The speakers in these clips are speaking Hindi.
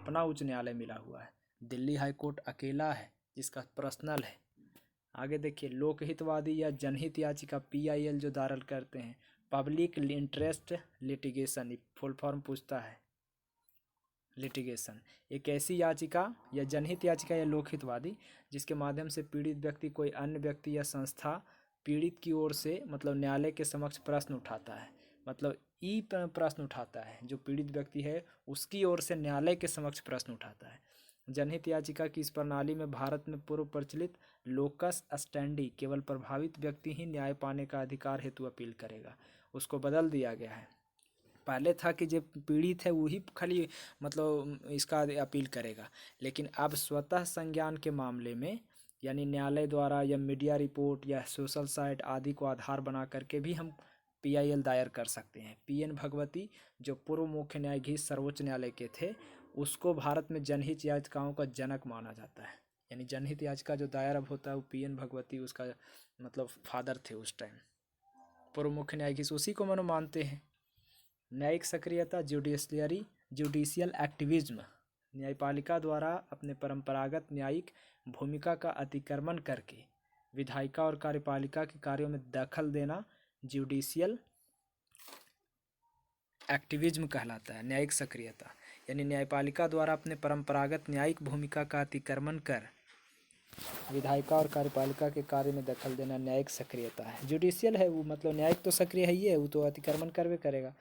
अपना उच्च न्यायालय मिला हुआ है। दिल्ली हाई कोर्ट अकेला है जिसका पर्सनल है। आगे देखिए, लोकहितवादी या जनहित याचिका PIL जो दायर करते हैं, public interest litigation, full form पूछता है लिटिगेशन, एक ऐसी याचिका या जनहित याचिका या लोकहितवादी जिसके माध्यम से पीड़ित व्यक्ति कोई अन्य व्यक्ति या संस्था पीड़ित की ओर से मतलब न्यायालय के समक्ष प्रश्न उठाता है, मतलब ई प्रश्न उठाता है, जो पीड़ित व्यक्ति है उसकी ओर से न्यायालय के समक्ष प्रश्न उठाता है। जनहित याचिका की इस प्रणाली में भारत में पूर्व प्रचलित लोकस स्टैंडी, केवल प्रभावित व्यक्ति ही न्याय पाने का अधिकार हेतु अपील करेगा, उसको बदल दिया गया है। पहले था कि जो पीड़ित है वही खाली मतलब इसका अपील करेगा, लेकिन अब स्वतः संज्ञान के मामले में यानी न्यायालय द्वारा या मीडिया रिपोर्ट या सोशल साइट आदि को आधार बना करके भी हम PIL दायर कर सकते हैं। PN भगवती जो पूर्व मुख्य न्यायाधीश सर्वोच्च न्यायालय के थे, उसको भारत में जनहित याचिकाओं का जनक माना जाता है। यानी जनहित याचिका जो दायर अब होता है वो PN भगवती उसका मतलब फादर थे उस टाइम, पूर्व मुख्य न्यायाधीश उसी को मनो मानते हैं। न्यायिक सक्रियता, जुडिशियल एक्टिविज्म, न्यायपालिका द्वारा अपने परंपरागत न्यायिक भूमिका का अतिक्रमण करके विधायिका और कार्यपालिका के कार्यों में दखल देना जुडिशियल एक्टिविज्म कहलाता है। न्यायिक सक्रियता यानी न्यायपालिका द्वारा अपने परंपरागत न्यायिक भूमिका का अतिक्रमण कर विधायिका और कार्यपालिका के कार्य में दखल देना न्यायिक सक्रियता है। जुडिशियल है वो मतलब न्यायिक तो सक्रिय ही है, वो तो अतिक्रमण करवे करेगा।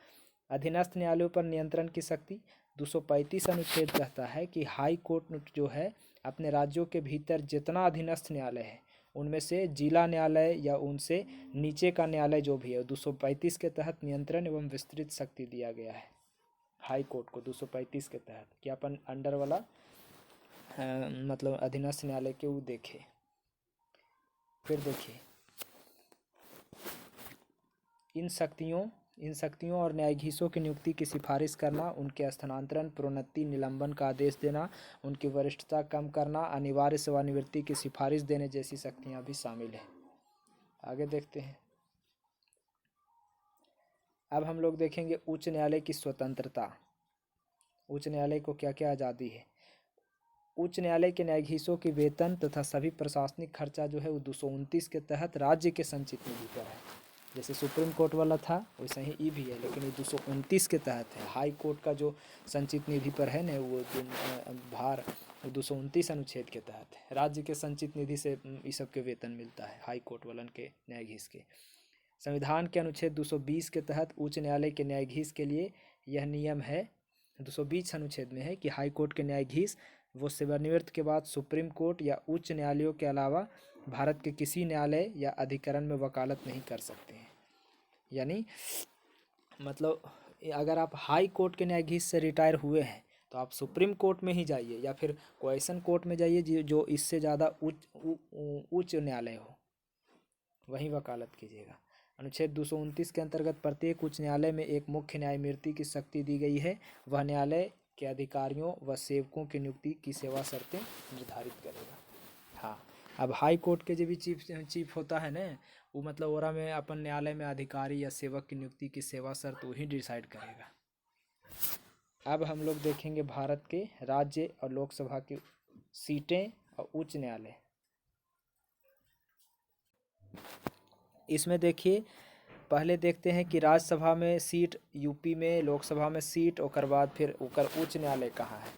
अधीनस्थ न्यायालयों पर नियंत्रण की शक्ति, 235 अनुच्छेद कहता है कि हाई कोर्ट जो है अपने राज्यों के भीतर जितना अधीनस्थ न्यायालय है उनमें से जिला न्यायालय या उनसे नीचे का न्यायालय जो भी है 235 के तहत नियंत्रण एवं विस्तृत शक्ति दिया गया है हाई कोर्ट को 235 के तहत कि अपन अंडर वाला मतलब अधीनस्थ न्यायालय के वो देखे। फिर देखिए, इन शक्तियों और न्यायाधीशों की नियुक्ति की सिफारिश करना, उनके स्थानांतरण, प्रोन्नति, निलंबन का आदेश देना, उनकी वरिष्ठता कम करना, अनिवार्य सेवानिवृत्ति की सिफारिश देने जैसी शक्तियां भी शामिल है। आगे देखते हैं। अब हम लोग देखेंगे उच्च न्यायालय की स्वतंत्रता। उच्च न्यायालय को क्या क्या आज़ादी है। उच्च न्यायालय के न्यायाधीशों की वेतन तथा सभी प्रशासनिक खर्चा जो है वो 229 के तहत राज्य के संचित निधि पर है। जैसे सुप्रीम कोर्ट वाला था वैसे ही ई भी है, लेकिन ये 229 के तहत है। हाई कोर्ट का जो संचित निधि पर है ना वो भार 229 अनुच्छेद के तहत है। राज्य के संचित निधि से इस सब के वेतन मिलता है हाई कोर्ट वालन के न्यायाधीश के। संविधान के अनुच्छेद 220 के तहत उच्च न्यायालय के न्यायाधीश के लिए यह नियम है, 220 अनुच्छेद में है कि हाई कोर्ट के न्यायाधीश वो सेवानिवृत्त के बाद सुप्रीम कोर्ट या उच्च न्यायालयों के अलावा भारत के किसी न्यायालय या अधिकरण में वकालत नहीं कर सकते हैं। यानी मतलब अगर आप हाई कोर्ट के न्यायाधीश से रिटायर हुए हैं तो आप सुप्रीम कोर्ट में ही जाइए या फिर कोई ऐसा कोर्ट में जाइए जो इससे ज़्यादा उच्च न्यायालय हो, वहीं वकालत कीजिएगा। अनुच्छेद 229 के अंतर्गत प्रत्येक उच्च न्यायालय में एक मुख्य न्यायमूर्ति की शक्ति दी गई है। वह न्यायालय के अधिकारियों व सेवकों की नियुक्ति की सेवा शर्तें निर्धारित करेगा। हाँ, अब हाई कोर्ट के जो भी चीफ होता है ना वो मतलब ओरा में अपन न्यायालय में अधिकारी या सेवक की नियुक्ति की सेवा शर्त वही डिसाइड करेगा। अब हम लोग देखेंगे भारत के राज्य और लोकसभा की सीटें और उच्च न्यायालय। इसमें देखिए पहले देखते हैं कि राज्यसभा में सीट यूपी में, लोकसभा में सीट, और बाद फिर उच्च न्यायालय कहाँ है।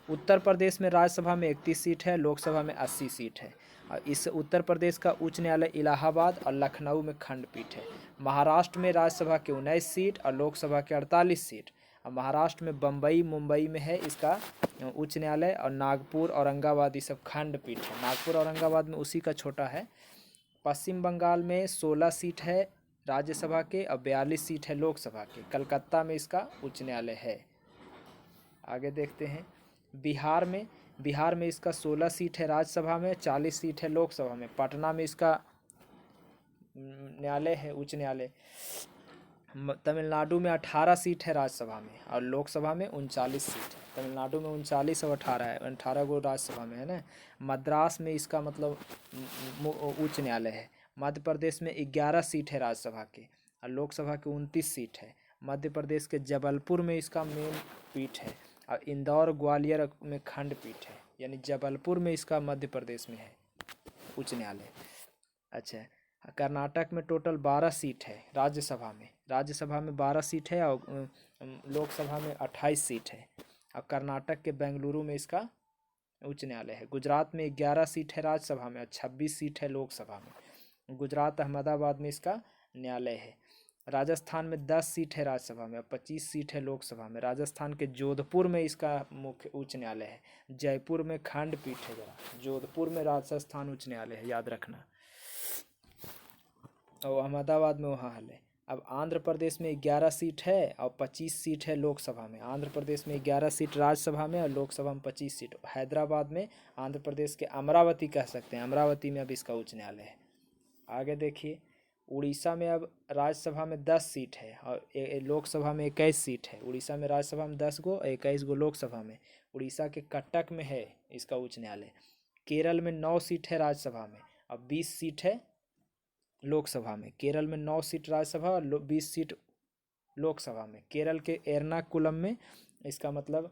उत्तर प्रदेश में राज्यसभा में 31 सीट है, लोकसभा में 80 सीट है। और इस उत्तर प्रदेश का उच्च न्यायालय इलाहाबाद और लखनऊ में खंडपीठ है। महाराष्ट्र में राज्यसभा के 19 सीट और लोकसभा के 48 सीट। और महाराष्ट्र में बम्बई मुंबई में है इसका उच्च न्यायालय, और नागपुर औरंगाबाद ये सब खंडपीठ है। नागपुर औरंगाबाद में उसी का छोटा है। पश्चिम बंगाल में 16 सीट है राज्यसभा के और 42 सीट है लोकसभा के। कलकत्ता में इसका उच्च न्यायालय है। आगे देखते हैं बिहार में इसका 16 सीट है राज्यसभा में, 40 सीट है लोकसभा में। पटना में इसका न्यायालय है उच्च न्यायालय। तमिलनाडु में 18 सीट है राज्यसभा में और लोकसभा में 39 सीट है। तमिलनाडु में 39 और 18 है, 18 को राज्यसभा में है ना। मद्रास में इसका मतलब उच्च न्यायालय है। मध्य प्रदेश में 11 सीट है राज्यसभा के और लोकसभा के 29 सीट है। मध्य प्रदेश के जबलपुर में इसका मेन पीठ है और इंदौर ग्वालियर में खंडपीठ है, यानी जबलपुर में इसका मध्य प्रदेश में है उच्च न्यायालय। अच्छा, कर्नाटक में टोटल 12 सीट है राज्यसभा में, 12 सीट है और लोकसभा में 28 सीट है। और कर्नाटक के बेंगलुरु में इसका उच्च न्यायालय है। गुजरात में 11 सीट है राज्यसभा में और 26 सीट है लोकसभा में। गुजरात अहमदाबाद में इसका न्यायालय है। राजस्थान में 10 सीट है राज्यसभा में और 25 सीट है लोकसभा में। राजस्थान के जोधपुर में इसका मुख्य उच्च न्यायालय है। जयपुर में खंडपीठ है, जरा जोधपुर में राजस्थान उच्च न्यायालय है, याद रखना। और अहमदाबाद में वहाँ है। अब आंध्र प्रदेश में 11 सीट है और 25 सीट है लोकसभा में। आंध्र प्रदेश में 11 सीट राज्यसभा में और लोकसभा में 25 सीट। हैदराबाद में आंध्र प्रदेश के अमरावती कह सकते हैं, अमरावती में अब इसका उच्च न्यायालय है। आगे देखिए, उड़ीसा में अब राज्यसभा में 10 सीट है और लोकसभा में 21 सीट है। उड़ीसा में राज्यसभा में 10 गो, 21 गो लोकसभा में। उड़ीसा के कटक में है इसका उच्च न्यायालय। केरल में 9 सीट है राज्यसभा में और 20 सीट है लोकसभा में। केरल में 9 सीट राज्यसभा और 20 सीट लोकसभा में। केरल के एर्नाकुलम में इसका मतलब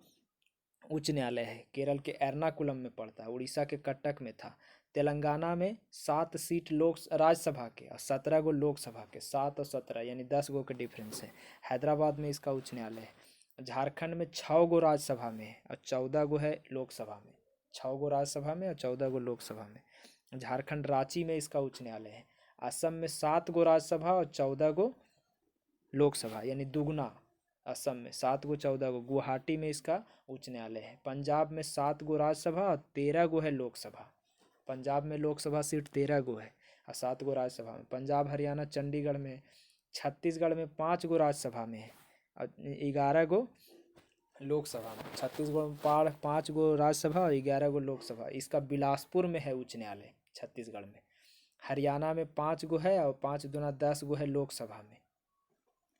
उच्च न्यायालय है, केरल के एर्नाकुलम में पड़ता है, उड़ीसा के कटक में था। तेलंगाना में 7 सीट राज्यसभा के और 17 गो लोकसभा के, 7 और 17 यानी 10 गो के डिफरेंस है। हैदराबाद में इसका उच्च न्यायालय है। झारखंड में 6 गो राज्यसभा में है और 14 गो है लोकसभा में। 6 गो राज्यसभा में और 14 गो लोकसभा में। झारखंड रांची में इसका उच्च न्यायालय है। असम में 7 गो राज्यसभा और 14 गो लोकसभा, यानी दुगुना। असम में 7 गो 14 गो। गुवाहाटी में इसका उच्च न्यायालय है। पंजाब में 7 गो राज्यसभा और 13 गो है लोकसभा। पंजाब में लोकसभा सीट 13 गो है और 7 गो राज्यसभा में। पंजाब हरियाणा चंडीगढ़ में। छत्तीसगढ़ में 5 गो राज्यसभा में है और 11 गो लोकसभा में। छत्तीसगढ़ में 5 गो राज्यसभा और 11 गो लोकसभा। इसका बिलासपुर में है उच्च न्यायालय छत्तीसगढ़ में। हरियाणा में 5 गो है और 5 दूना 10 गो है लोकसभा में।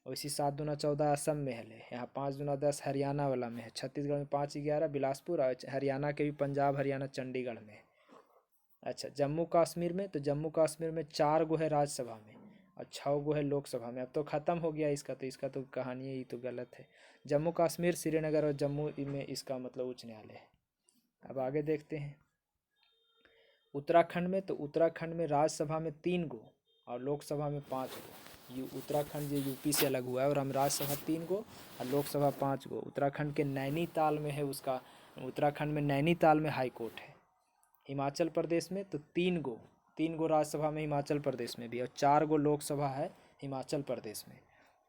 वैसी 7 दूना 14 असम में है, यहाँ 5 दूना 10 हरियाणा वाला में है। छत्तीसगढ़ में 5 11 बिलासपुर और हरियाणा के भी पंजाब हरियाणा चंडीगढ़ में है। अच्छा, जम्मू कश्मीर में, तो जम्मू कश्मीर में 4 गो है राज्यसभा में और 6 गो है लोकसभा में। अब तो ख़त्म हो गया इसका, तो इसका तो कहानी ही तो गलत है। जम्मू कश्मीर, श्रीनगर और जम्मू में इसका मतलब उच्च न्यायालय है। अब आगे देखते हैं उत्तराखंड में, तो उत्तराखंड में राज्यसभा में 3 गो और लोकसभा में 5 गो। उत्तराखंड जो यूपी से अलग हुआ है, और हम राज्यसभा 3 गो और लोकसभा 5 गो। उत्तराखंड के नैनीताल में है उसका, उत्तराखंड में नैनीताल में हाई कोर्ट है। हिमाचल प्रदेश में तो 3 गो राज्यसभा में हिमाचल प्रदेश में भी और 4 गो लोकसभा है हिमाचल प्रदेश में,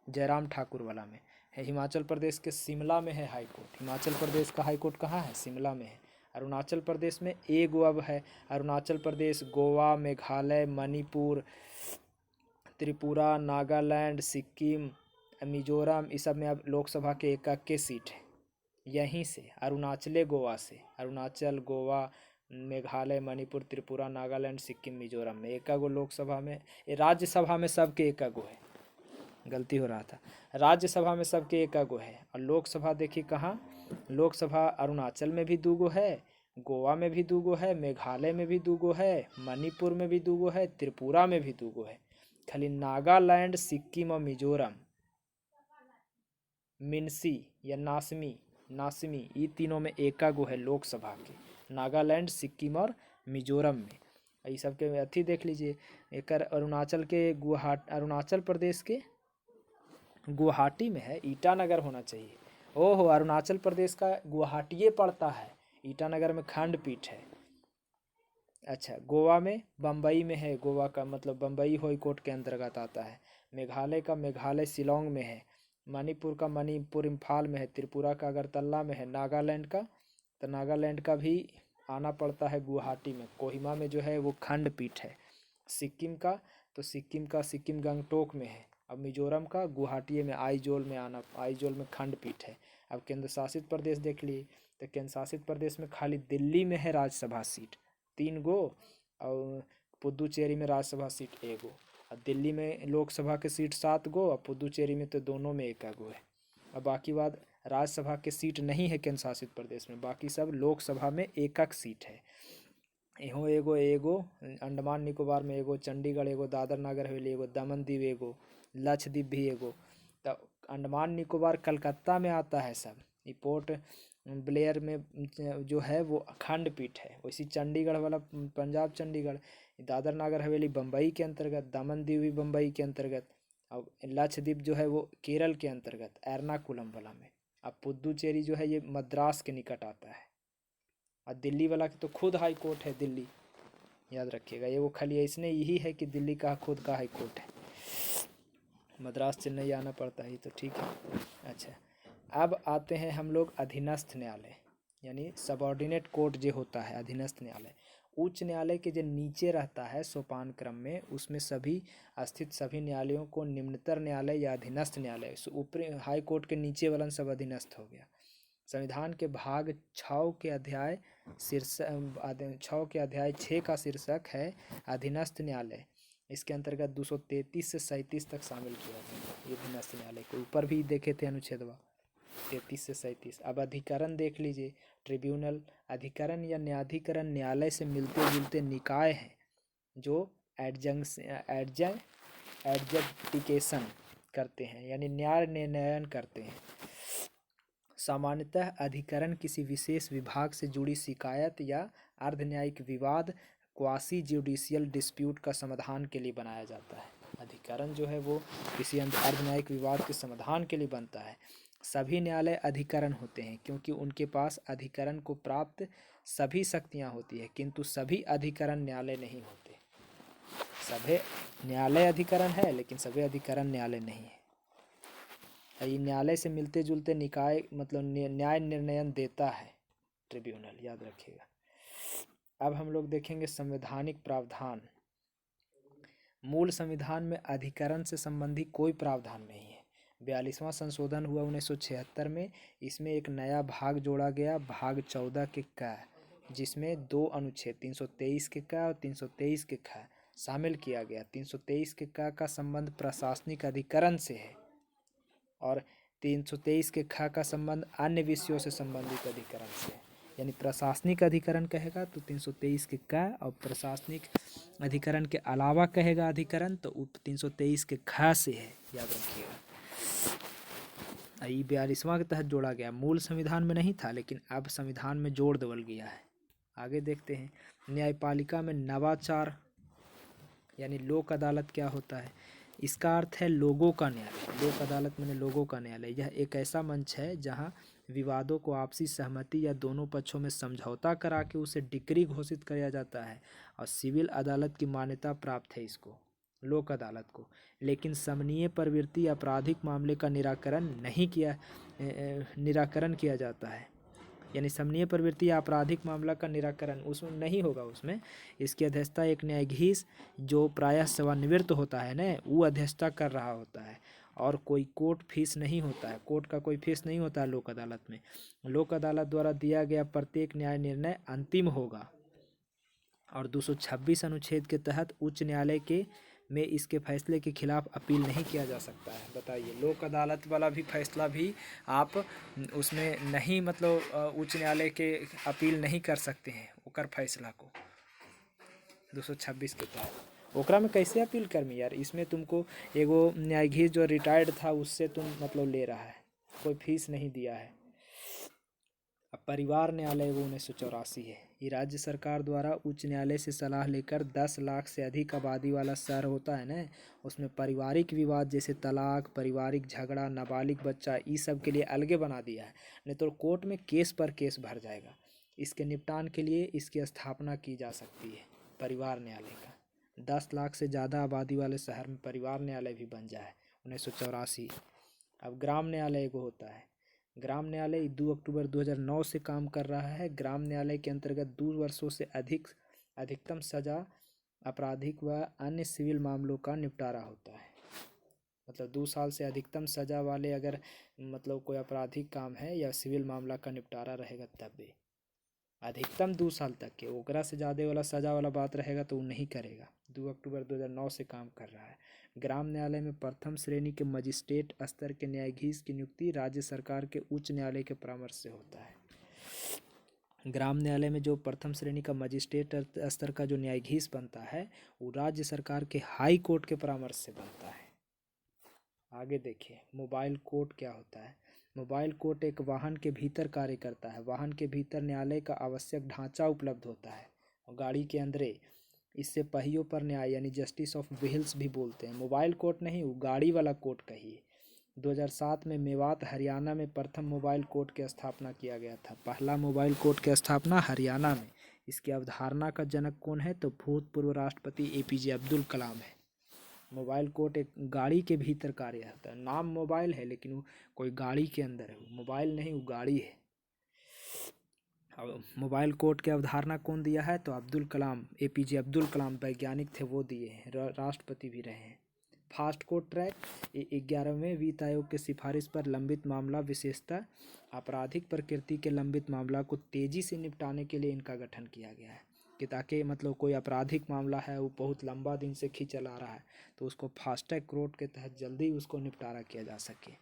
जयराम ठाकुर वाला में है। हिमाचल प्रदेश के शिमला में है हाई कोर्ट। हिमाचल प्रदेश का हाई कोर्ट कहाँ है? शिमला में है। अरुणाचल प्रदेश में एक गो अब है। अरुणाचल प्रदेश, गोवा, मेघालय, मणिपुर, त्रिपुरा, नागालैंड, सिक्किम, मिजोरम, इस सब में अब लोकसभा के एक सीट है। यहीं से अरुणाचल गोवा से, अरुणाचल, गोवा, मेघालय, मणिपुर, त्रिपुरा, नागालैंड, सिक्किम, मिजोरम में एक गो लोकसभा में। राज्यसभा में सबके एक गो है, गलती हो रहा था। राज्यसभा में सबके एक गो है। और लोकसभा देखिए कहाँ, लोकसभा अरुणाचल में भी 2 गो है, गोवा में भी 2 गो है, मेघालय में भी 2 गो है, मणिपुर में भी 2 गो है, त्रिपुरा में भी 2 गो है। खाली नागालैंड, सिक्किम और मिजोरम, मिनसी या नासमी ये तीनों में एक गो है लोकसभा के। नागालैंड, सिक्किम और मिजोरम में। ये सब के अथी देख लीजिए। एक अरुणाचल के अरुणाचल प्रदेश के गुवाहाटी में है, ईटानगर होना चाहिए। ओहो, अरुणाचल प्रदेश का गुवाहाटी पड़ता है, ईटानगर में खंडपीठ है। अच्छा, गोवा में बम्बई में है, गोवा का मतलब बम्बई हाई कोर्ट के अंतर्गत आता है। मेघालय का मेघालय शिलोंग में है। मणिपुर का मणिपुर इम्फाल में है। त्रिपुरा का अगरतला में है। नागालैंड का, तो नागालैंड का भी आना पड़ता है गुवाहाटी में, कोहिमा में जो है वो खंडपीठ है। सिक्किम का, तो सिक्किम गंगटोक में है। अब मिजोरम का गुवाहाटी में आइजोल में खंडपीठ है। अब केंद्र शासित प्रदेश देख लिए, तो केंद्र शासित प्रदेश में खाली दिल्ली में है राज्यसभा सीट 3 गो और पुदुचेरी में राज्यसभा सीट 1 गो। और दिल्ली में लोकसभा के सीट 7 गो और पुदुचेरी में तो दोनों में 1 गो है। और बाकी बात राज्यसभा के सीट नहीं है केंद्र शासित प्रदेश में, बाकी सब लोकसभा में 1 सीट है। एहो एगो अंडमान निकोबार में 1 गो, चंडीगढ़ 1 गो, दादर नगर हवेली 1 गो, दमन दीव 1 गो, लक्षद्वीप भी 1 गो। तो अंडमान निकोबार कलकत्ता में आता है सब। ये पोर्ट ब्लेयर में जो है वो खंडपीठ है। वैसी चंडीगढ़ वाला पंजाब चंडीगढ़, दादर नागर हवेली बम्बई के अंतर्गत, दमन दीव भी बम्बई के अंतर्गत, और लक्षद्वीप जो है वो केरल के अंतर्गत एर्नाकुलम वाला में। अब पुद्दुचेरी जो है ये मद्रास के निकट आता है। और दिल्ली वाला तो खुद हाई कोर्ट है दिल्ली, याद रखिएगा। ये वो खाली इसने यही है कि दिल्ली का खुद का हाई कोर्ट है, मद्रास चेन्नई आना पड़ता है, तो ठीक है। अच्छा, अब आते हैं हम लोग अधीनस्थ न्यायालय, यानी सबऑर्डिनेट कोर्ट जो होता है अधीनस्थ न्यायालय। उच्च न्यायालय के जो नीचे रहता है सोपान क्रम में, उसमें सभी स्थित सभी न्यायालयों को निम्नतर न्यायालय या अधीनस्थ न्यायालय, ऊपरी हाई कोर्ट के नीचे वाला सब अधीनस्थ हो गया। संविधान के भाग 6 के अध्याय 6 का शीर्षक है अधीनस्थ न्यायालय। इसके अंतर्गत 233 से 37 तक शामिल किया गया ये अधीनस्थ न्यायालय को। ऊपर भी देखे थे अनुच्छेदवा 33 से 37। अब अधिकरण देख लीजिए। ट्रिब्यूनल अधिकरण या न्यायाधिकरण न्यायालय से मिलते जुलते निकाय हैं जो एडजस्टिकेशन करते हैं, यानी न्याय निर्णयन करते हैं। सामान्यतः अधिकरण किसी विशेष विभाग से जुड़ी शिकायत या अर्धन्यायिक विवाद, क्वासी जुडिशियल डिस्प्यूट का समाधान के लिए बनाया जाता है। अधिकरण जो है वो किसी अर्धन्यायिक विवाद के समाधान के लिए बनता है। सभी न्यायालय अधिकरण होते हैं क्योंकि उनके पास अधिकरण को प्राप्त सभी शक्तियां होती है, किंतु सभी अधिकरण न्यायालय नहीं होते। सभी न्यायालय अधिकरण है लेकिन सभी अधिकरण न्यायालय नहीं है। ये न्यायालय से मिलते जुलते निकाय मतलब न्याय निर्णयन देता है ट्रिब्यूनल, याद रखिएगा। अब हम लोग देखेंगे संवैधानिक प्रावधान। मूल संविधान में अधिकरण से संबंधी कोई प्रावधान नहीं है। 42वां संशोधन हुआ 1976 में। इसमें एक नया भाग जोड़ा गया, भाग 14 के क, जिसमें 2 अनुच्छेद 323 के क और 323 के ख शामिल किया गया। 323 के क का संबंध प्रशासनिक अधिकरण से है और 323 के ख का संबंध अन्य विषयों से संबंधित अधिकरण से है। यानी प्रशासनिक अधिकरण कहेगा तो 323 के क, और प्रशासनिक अधिकरण के अलावा कहेगा अधिकरण तो 323 के ख से है, याद रखिएगा। ये 42वां के तहत जोड़ा गया। मूल संविधान में नहीं था लेकिन अब संविधान में जोड़ देवल गया है। आगे देखते हैं न्यायपालिका में नवाचार, यानी लोक अदालत क्या होता है। इसका अर्थ है लोगों का न्यायालय। लोक अदालत माने लोगों का न्यायालय। यह एक ऐसा मंच है जहां विवादों को आपसी सहमति या दोनों पक्षों में समझौता करा के उसे डिक्री घोषित किया जाता है, और सिविल अदालत की मान्यता प्राप्त है इसको, लोक अदालत को। लेकिन समनीय प्रवृत्ति आपराधिक मामले का निराकरण किया जाता है। यानी समनीय प्रवृत्ति या आपराधिक मामला का निराकरण उसमें नहीं होगा। उसमें इसकी अध्यक्षता एक न्यायाधीश जो प्रायः सेवानिवृत्त होता है ना, वो अध्यक्षता कर रहा होता है, और कोई कोर्ट फीस नहीं होता है। कोर्ट का कोई फीस नहीं होता है लोक अदालत में। लोक अदालत द्वारा दिया गया प्रत्येक न्याय निर्णय अंतिम होगा, और 226 अनुच्छेद के तहत उच्च न्यायालय के में इसके फैसले के खिलाफ अपील नहीं किया जा सकता है। बताइए, लोक अदालत वाला भी फैसला भी आप उसमें नहीं मतलब उच्च न्यायालय के अपील नहीं कर सकते हैं ओकर फैसला को 226 के तहत। ओकरा में कैसे अपील करमी यार। इसमें तुमको एगो न्यायाधीश जो रिटायर्ड था उससे तुम मतलब ले रहा है, कोई फीस नहीं दिया है। अब परिवार न्यायालय वो 1984 है। ये राज्य सरकार द्वारा उच्च न्यायालय से सलाह लेकर 10 लाख से अधिक आबादी वाला शहर होता है ना, उसमें पारिवारिक विवाद जैसे तलाक, पारिवारिक झगड़ा, नाबालिग बच्चा, ये सब के लिए अलगे बना दिया है। नहीं तो कोर्ट में केस पर केस भर जाएगा। इसके निपटान के लिए इसकी स्थापना की जा सकती है परिवार न्यायालय का। 10 लाख से ज़्यादा आबादी वाले शहर में परिवार न्यायालय भी बन जाए 1984। अब ग्राम न्यायालय एगो होता है। ग्राम न्यायालय 2 अक्टूबर 2009 से काम कर रहा है। ग्राम न्यायालय के अंतर्गत 2 वर्षों से अधिकतम सजा आपराधिक व अन्य सिविल मामलों का निपटारा होता है। मतलब 2 साल से अधिकतम सजा वाले अगर मतलब कोई आपराधिक काम है या सिविल मामला का निपटारा रहेगा तब भी अधिकतम 2 साल तक के। ओकरा से ज़्यादा वाला सजा वाला बात रहेगा तो वो नहीं करेगा। 2 अक्टूबर 2009 से काम कर रहा है। ग्राम न्यायालय में प्रथम श्रेणी के मजिस्ट्रेट स्तर के न्यायाधीश की नियुक्ति राज्य सरकार के उच्च न्यायालय के परामर्श से होता है। ग्राम न्यायालय में जो प्रथम श्रेणी का मजिस्ट्रेट स्तर का जो न्यायाधीश बनता है वो राज्य सरकार के हाई कोर्ट के परामर्श से बनता है। आगे देखिए मोबाइल कोर्ट क्या होता है। मोबाइल कोर्ट एक वाहन के भीतर कार्य करता है। वाहन के भीतर न्यायालय का आवश्यक ढांचा उपलब्ध होता है और गाड़ी के अंदर इससे पहियों पर न्याय यानी जस्टिस ऑफ व्हील्स भी बोलते हैं। मोबाइल कोर्ट नहीं, वो गाड़ी वाला कोर्ट कहिए। 2007 में मेवात हरियाणा में प्रथम मोबाइल कोर्ट की स्थापना किया गया था। पहला मोबाइल कोर्ट की स्थापना हरियाणा में। इसकी अवधारणा का जनक कौन है? तो भूतपूर्व राष्ट्रपति APJ अब्दुल कलाम है। मोबाइल कोर्ट एक गाड़ी के भीतर कार्य होता है। नाम मोबाइल है लेकिन वो कोई गाड़ी के अंदर है, वो मोबाइल नहीं, वो गाड़ी है। अब मोबाइल कोर्ट की अवधारणा कौन दिया है? तो अब्दुल कलाम, APJ अब्दुल कलाम वैज्ञानिक थे, वो दिए हैं, राष्ट्रपति भी रहे हैं। फास्ट कोर्ट ट्रैक 11वें वित्त आयोग के सिफारिश पर लंबित मामला, विशेषतः आपराधिक प्रकृति के लंबित मामला को तेजी से निपटाने के लिए इनका गठन किया गया है कि ताकि मतलब कोई आपराधिक मामला है वो बहुत लंबा दिन से खींचा ला रहा है तो उसको फास्ट ट्रैक कोर्ट के तहत जल्दी उसको निपटारा किया जा सके।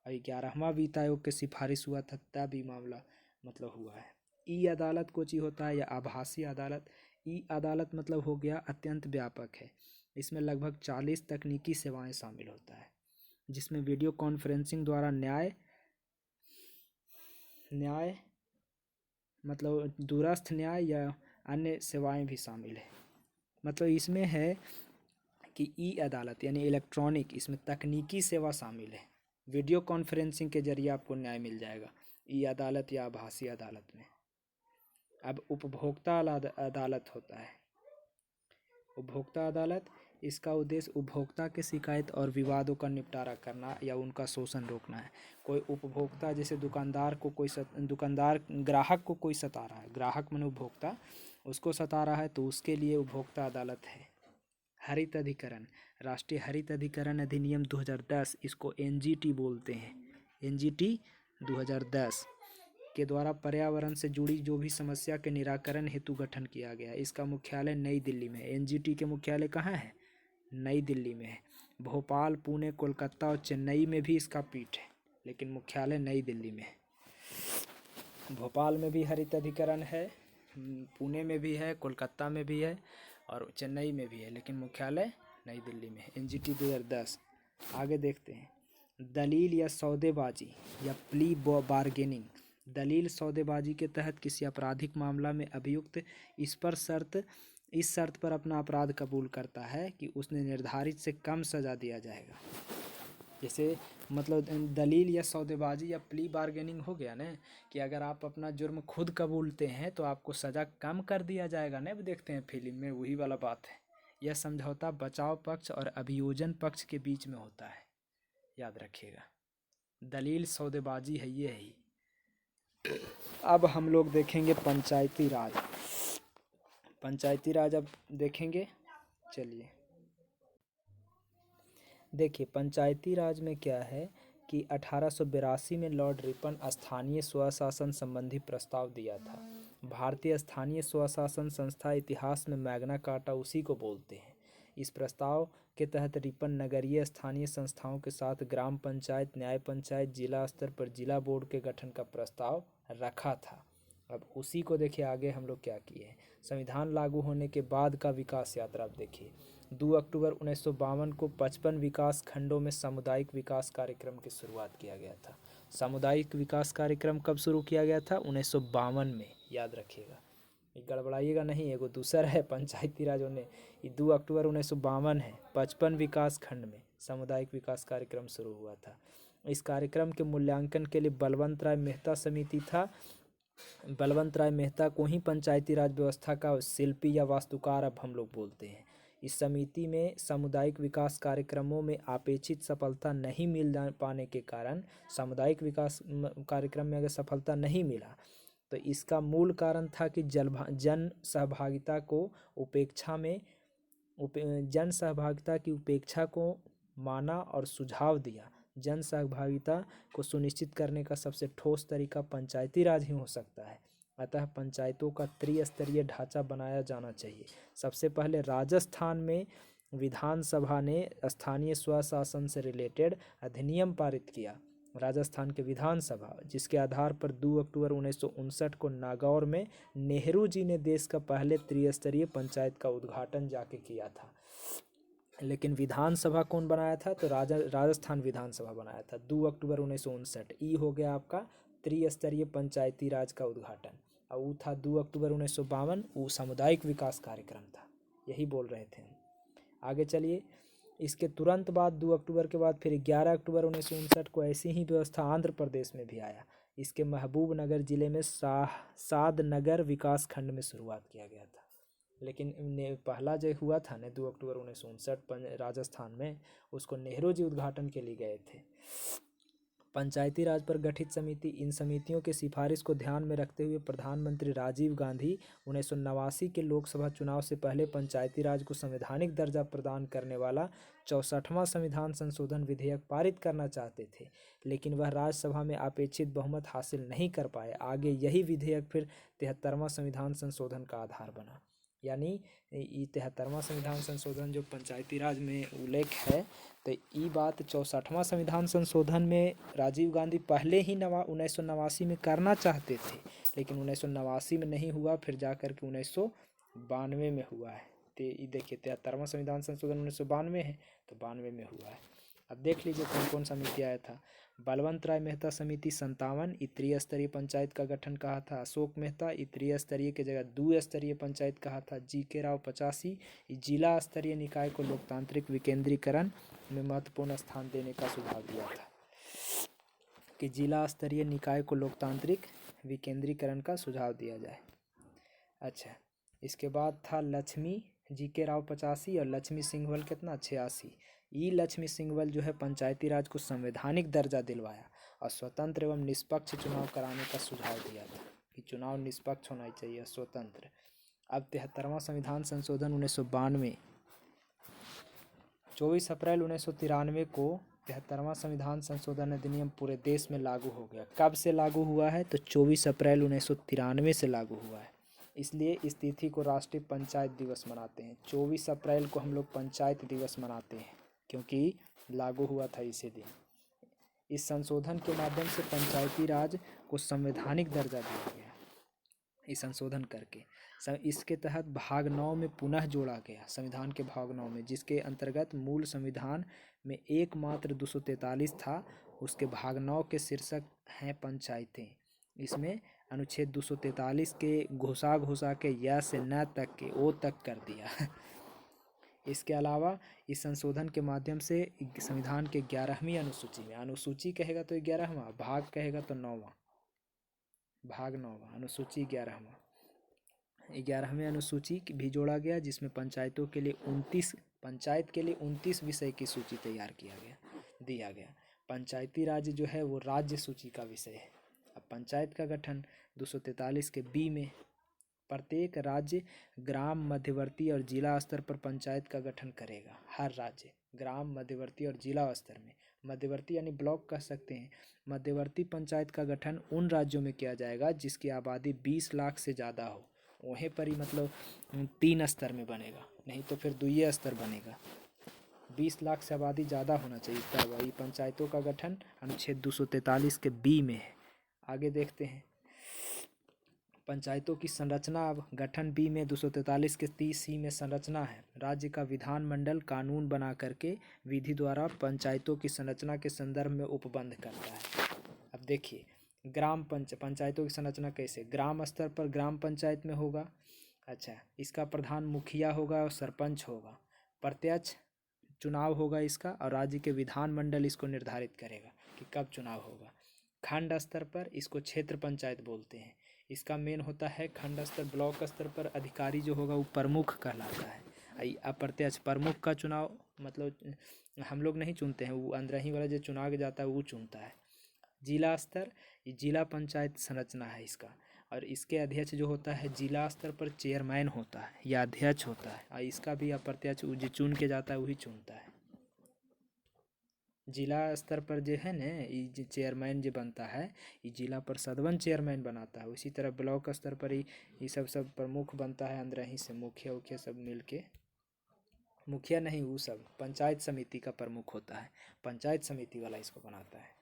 और 11वां वित्त आयोग के सिफारिश हुआ था तब भी मामला मतलब हुआ है। ई अदालत कोची होता है या आभासी अदालत। ई अदालत मतलब हो गया अत्यंत व्यापक है। इसमें लगभग 40 तकनीकी सेवाएं शामिल होता है, जिसमें वीडियो कॉन्फ्रेंसिंग द्वारा न्याय मतलब दूरस्थ न्याय या अन्य सेवाएं भी शामिल है। मतलब इसमें है कि ई अदालत यानी इलेक्ट्रॉनिक, इसमें तकनीकी सेवा शामिल है। वीडियो कॉन्फ्रेंसिंग के जरिए आपको न्याय मिल जाएगा ई अदालत या आभासी अदालत में। अब उपभोक्ता अदालत होता है। उपभोक्ता अदालत, इसका उद्देश्य उपभोक्ता के शिकायत और विवादों का निपटारा करना या उनका शोषण रोकना है। कोई उपभोक्ता जैसे दुकानदार ग्राहक को कोई सता रहा है, ग्राहक माने उपभोक्ता, उसको सता रहा है तो उसके लिए उपभोक्ता अदालत है। हरित अधिकरण, राष्ट्रीय हरित अधिकरण अधिनियम 2010, इसको NGT बोलते हैं। NGT 2010 के द्वारा पर्यावरण से जुड़ी जो भी समस्या के निराकरण हेतु गठन किया गया है। इसका मुख्यालय नई दिल्ली में है। NGT के मुख्यालय कहाँ है? नई दिल्ली में है। भोपाल, पुणे, कोलकाता और चेन्नई में भी इसका पीठ है, लेकिन मुख्यालय नई दिल्ली में है। भोपाल में भी हरित अधिकरण है, पुणे में भी है, कोलकाता में भी है और चेन्नई में भी है, लेकिन मुख्यालय नई दिल्ली में है। NGT 2010। आगे देखते हैं, दलील या सौदेबाजी या प्ली बार्गेनिंग। दलील सौदेबाजी के तहत किसी आपराधिक मामला में अभियुक्त इस शर्त पर अपना अपराध कबूल करता है कि उसने निर्धारित से कम सज़ा दिया जाएगा। जैसे मतलब दलील या सौदेबाजी या प्ली बार्गेनिंग हो गया ना कि अगर आप अपना जुर्म खुद कबूलते हैं तो आपको सज़ा कम कर दिया जाएगा ना। अब देखते हैं फिल्म में वही वाला बात है। यह समझौता बचाव पक्ष और अभियोजन पक्ष के बीच में होता है, याद रखिएगा। दलील सौदेबाजी है ये ही। अब हम लोग देखेंगे पंचायती राज। पंचायती राज अब देखेंगे। चलिए देखिए, पंचायती राज में क्या है कि 1882 में लॉर्ड रिपन स्थानीय स्वशासन संबंधी प्रस्ताव दिया था। भारतीय स्थानीय स्वशासन संस्था इतिहास में मैग्ना कार्टा उसी को बोलते हैं। इस प्रस्ताव के तहत रिपन नगरीय स्थानीय संस्थाओं के साथ ग्राम पंचायत, न्याय पंचायत, जिला स्तर पर जिला बोर्ड के गठन का प्रस्ताव रखा था। अब उसी को देखिए आगे हम लोग क्या किए हैं। संविधान लागू होने के बाद का विकास यात्रा अब देखिए। 2 अक्टूबर 1952 को 55 विकास खंडों में सामुदायिक विकास कार्यक्रम की शुरुआत किया गया था। सामुदायिक विकास कार्यक्रम कब शुरू किया गया था? 1952 में, याद रखिएगा, गड़बड़ाइएगा नहीं। एगो दूसरा है पंचायती राज होने, ये 2 अक्टूबर 1952 है। 55 विकास खंड में सामुदायिक विकास कार्यक्रम शुरू हुआ था। इस कार्यक्रम के मूल्यांकन के लिए बलवंत राय मेहता समिति था। बलवंत राय मेहता को ही पंचायती राज व्यवस्था का शिल्पी या वास्तुकार अब हम लोग बोलते हैं। इस समिति में सामुदायिक विकास कार्यक्रमों में अपेक्षित सफलता नहीं मिल पाने के कारण, सामुदायिक विकास कार्यक्रम में अगर सफलता नहीं मिला तो इसका मूल कारण था कि जन सहभागिता की उपेक्षा को माना और सुझाव दिया। जन सहभागिता को सुनिश्चित करने का सबसे ठोस तरीका पंचायती राज ही हो सकता है। अतः पंचायतों का त्रिस्तरीय ढांचा बनाया जाना चाहिए। सबसे पहले राजस्थान में विधानसभा ने स्थानीय स्वशासन से रिलेटेड अधिनियम पारित किया, राजस्थान के विधानसभा, जिसके आधार पर 2 अक्टूबर 1959 को नागौर में नेहरू जी ने देश का पहले त्रिस्तरीय पंचायत का उद्घाटन जाके किया था। लेकिन विधानसभा कौन बनाया था, तो राजस्थान विधानसभा बनाया था 2 अक्टूबर 1959। ई हो गया आपका त्रिस्तरीय पंचायती राज का उद्घाटन। और वो था 2 अक्टूबर 1952, वो सामुदायिक विकास कार्यक्रम था। यही बोल रहे थे हम। आगे चलिए, इसके तुरंत बाद 2 अक्टूबर के बाद फिर 11 अक्टूबर 1959 को ऐसी ही व्यवस्था आंध्र प्रदेश में भी आया। इसके महबूब नगर जिले में सादनगर विकास खंड में शुरुआत किया गया था। लेकिन पहला जो हुआ था ना 2 अक्टूबर 1959 राजस्थान में, उसको नेहरू जी उद्घाटन के लिए गए थे। पंचायती राज पर गठित समिति, इन समितियों के सिफारिश को ध्यान में रखते हुए प्रधानमंत्री राजीव गांधी 1989 के लोकसभा चुनाव से पहले पंचायती राज को संवैधानिक दर्जा प्रदान करने वाला 64वां संविधान संशोधन विधेयक पारित करना चाहते थे, लेकिन वह राज्यसभा में अपेक्षित बहुमत हासिल नहीं कर पाए। आगे यही विधेयक फिर 73वां संविधान संशोधन का आधार बना। यानी ये 73वां संविधान संशोधन जो पंचायती राज में उल्लेख है, तो ये बात 64वां संविधान संशोधन में राजीव गांधी पहले ही 1989 में करना चाहते थे, लेकिन 1989 में नहीं हुआ, फिर जा कर के 1992 में हुआ है। तो ये देखिए 73वां संविधान संशोधन 1992 है, तो 92 में हुआ है। अब देख लीजिए कौन कौन समिति आया था। बलवंत राय मेहता समिति 57, त्रिस्तरीय पंचायत का गठन कहा था। अशोक मेहता त्रिस्तरीय के जगह 2 स्तरीय पंचायत कहा था। GK राव 85 जिला स्तरीय निकाय को लोकतांत्रिक विकेंद्रीकरण में महत्वपूर्ण स्थान देने का सुझाव दिया था, कि जिला स्तरीय निकाय को लोकतांत्रिक विकेंद्रीकरण का सुझाव दिया जाए। अच्छा, इसके बाद था लक्ष्मी GK राव 85 और लक्ष्मी सिंघवल कितना 86। ई लक्ष्मी सिंघवल जो है पंचायती राज को संवैधानिक दर्जा दिलवाया और स्वतंत्र एवं निष्पक्ष चुनाव कराने का सुझाव दिया था, कि चुनाव निष्पक्ष होना चाहिए, स्वतंत्र। अब 73वां संविधान संशोधन 1992, 24 अप्रैल 1993 को 73वां संविधान संशोधन अधिनियम पूरे देश में लागू हो गया। कब से लागू हुआ है, तो 24 अप्रैल 1993 से लागू हुआ है। इसलिए इस तिथि को राष्ट्रीय पंचायत दिवस मनाते हैं। 24 अप्रैल को हम लोग पंचायत दिवस मनाते हैं, क्योंकि लागू हुआ था इसी दिन। इस संशोधन के माध्यम से पंचायती राज को संवैधानिक दर्जा दिया गया, इस संशोधन करके। इसके तहत भाग 9 में पुनः जोड़ा गया, संविधान के भाग 9 में, जिसके अंतर्गत मूल संविधान में एकमात्र 243 था, उसके भाग 9 के शीर्षक हैं पंचायतें। इसमें अनुच्छेद 243 के घुसा के या से न तक के ओ तक कर दिया। इसके अलावा इस संशोधन के माध्यम से संविधान के 11वीं अनुसूची में, अनुसूची कहेगा तो 11वां, भाग कहेगा तो 9वां, भाग 9वां, अनुसूची 11वें अनुसूची भी जोड़ा गया, जिसमें पंचायतों के लिए 29 विषय की सूची तैयार दिया गया। पंचायती राज जो है वो राज्य सूची का विषय है। अब पंचायत का गठन 243 के बी में, प्रत्येक राज्य ग्राम, मध्यवर्ती और जिला स्तर पर पंचायत का गठन करेगा। हर राज्य ग्राम, मध्यवर्ती और जिला स्तर में, मध्यवर्ती यानी ब्लॉक कह सकते हैं। मध्यवर्ती पंचायत का गठन उन राज्यों में किया जाएगा जिसकी आबादी 20 लाख से ज़्यादा हो, वहीं पर ही मतलब 3 स्तर में बनेगा, नहीं तो फिर 2 स्तर बनेगा। 20 लाख से आबादी ज़्यादा होना चाहिए, तब वही पंचायतों का गठन अनुच्छेद 243 के बी में है। आगे देखते हैं पंचायतों की संरचना। अब गठन बी में 243 के 30C में संरचना है, राज्य का विधानमंडल कानून बना करके विधि द्वारा पंचायतों की संरचना के संदर्भ में उपबंध करता है। अब देखिए पंचायतों की संरचना कैसे, ग्राम स्तर पर ग्राम पंचायत में होगा। अच्छा, इसका प्रधान मुखिया होगा और सरपंच होगा, प्रत्यक्ष चुनाव होगा इसका, और राज्य के विधानमंडल इसको निर्धारित करेगा कि कब चुनाव होगा। खंड स्तर पर इसको क्षेत्र पंचायत बोलते हैं। इसका मेन होता है खंड स्तर, ब्लॉक स्तर पर अधिकारी जो होगा वो प्रमुख कहलाता है। अप्रत्यक्ष प्रमुख का चुनाव मतलब हम लोग नहीं चुनते हैं, वो अंदर ही वाला जो चुना के जाता है वो चुनता है। जिला स्तर, ये जिला पंचायत संरचना है इसका, और इसके अध्यक्ष जो होता है जिला स्तर पर चेयरमैन होता है या अध्यक्ष होता है, और इसका भी अप्रत्यक्ष जो चुन के जाता है वही चुनता है। जिला स्तर पर जो है ना ये चेयरमैन जो बनता है, ये जिला परिषद चेयरमैन बनाता है। उसी तरह ब्लॉक स्तर पर ही ये सब प्रमुख बनता है, अंदर ही से मुखिया सब मिल के, मुखिया नहीं वो सब पंचायत समिति का प्रमुख होता है, पंचायत समिति वाला इसको बनाता है।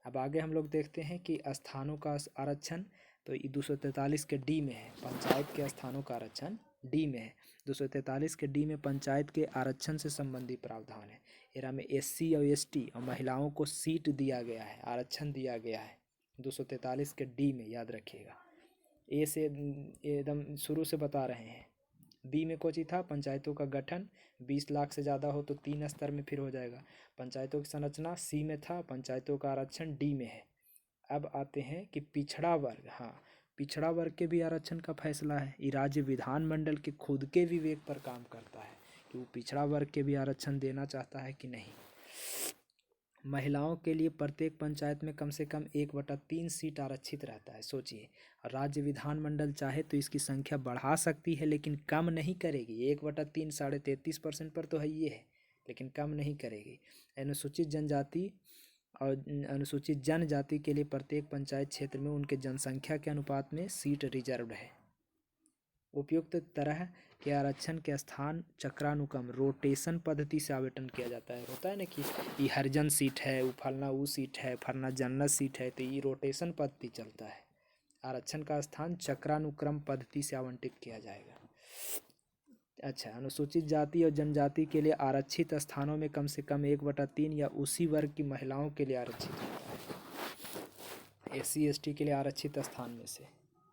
अब आगे हम लोग देखते हैं कि स्थानों का आरक्षण, तो ये 243 के डी में है, पंचायत के स्थानों का आरक्षण डी में है। 243 के डी में पंचायत के आरक्षण से संबंधी प्रावधान है। एरा में एससी और एसटी और महिलाओं को सीट दिया गया है, आरक्षण दिया गया है 243 के डी में, याद रखिएगा। ए से एकदम शुरू से बता रहे हैं। बी में कोची था, पंचायतों का गठन 20 लाख से ज़्यादा हो तो 3 स्तर में फिर हो जाएगा। पंचायतों की संरचना सी में था, पंचायतों का आरक्षण डी में है। अब आते हैं कि पिछड़ा वर्ग। हाँ, पिछड़ा वर्ग के भी आरक्षण का फैसला है। ये राज्य विधानमंडल के खुद के विवेक पर काम करता है कि वो पिछड़ा वर्ग के भी आरक्षण देना चाहता है कि नहीं। महिलाओं के लिए प्रत्येक पंचायत में कम से कम 1/3 सीट आरक्षित रहता है। सोचिए, राज्य विधानमंडल चाहे तो इसकी संख्या बढ़ा सकती है लेकिन कम नहीं करेगी। 1/3 33.5% पर तो है ये है, लेकिन कम नहीं करेगी। अनुसूचित जनजाति और अनुसूचित जनजाति के लिए प्रत्येक पंचायत क्षेत्र में उनके जनसंख्या के अनुपात में सीट रिजर्व है। उपयुक्त तरह के आरक्षण के स्थान चक्रानुक्रम रोटेशन पद्धति से आवंटन किया जाता है। होता है ना कि ये हरिजन सीट है, वो फलना वो सीट है, फलना जनरल सीट है, तो ये रोटेशन पद्धति चलता है। आरक्षण का स्थान चक्रानुक्रम पद्धति से आवंटित किया जाएगा। अच्छा, अनुसूचित जाति और जनजाति के लिए आरक्षित स्थानों में कम से कम 1/3 या उसी वर्ग की महिलाओं के लिए आरक्षित होता है। एससी एसटी के लिए आरक्षित स्थान में से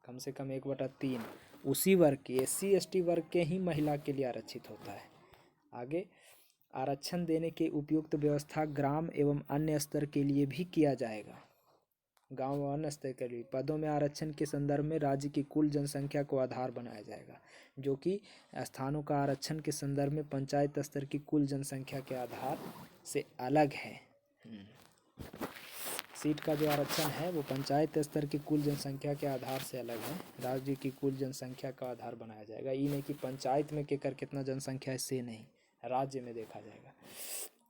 कम से कम 1/3 उसी वर्ग की, एससी एसटी वर्ग के ही महिला के लिए आरक्षित होता है। आगे, आरक्षण देने की उपयुक्त व्यवस्था ग्राम एवं अन्य स्तर के लिए भी किया जाएगा। गांव व अन्य स्तर के लिए पदों में आरक्षण के संदर्भ में राज्य की कुल जनसंख्या को आधार बनाया जाएगा, जो कि स्थानों का आरक्षण के संदर्भ में पंचायत स्तर की कुल जनसंख्या के आधार से अलग है। सीट का जो आरक्षण है वो पंचायत स्तर की कुल जनसंख्या के आधार से अलग है, राज्य की कुल जनसंख्या का आधार बनाया जाएगा। ये नहीं कि पंचायत में केकर कितना जनसंख्या है से नहीं, राज्य में देखा जाएगा।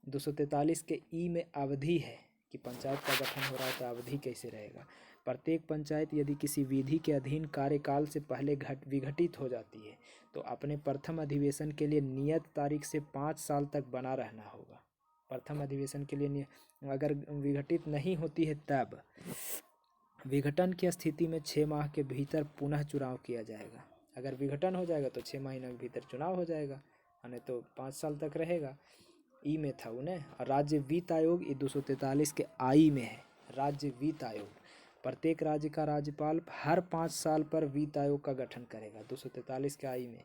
243 के ई में अवधि है कि पंचायत का गठन हो रहा है तो अवधि कैसे रहेगा। प्रत्येक पंचायत यदि किसी विधि के अधीन कार्यकाल से पहले विघटित हो जाती है तो अपने प्रथम अधिवेशन के लिए नियत तारीख से 5 साल तक बना रहना होगा। प्रथम अधिवेशन के लिए अगर विघटित नहीं होती है तब विघटन की स्थिति में 6 माह के भीतर पुनः चुनाव किया जाएगा। अगर विघटन हो जाएगा तो 6 महीने के भीतर चुनाव हो जाएगा, नहीं तो 5 साल तक रहेगा। ई में था उन्हें। और राज्य वित्त आयोग ये 243 के आई में है। राज्य वित्त आयोग, प्रत्येक राज्य का राज्यपाल हर 5 साल पर वित्त आयोग का गठन करेगा। 243 के आई में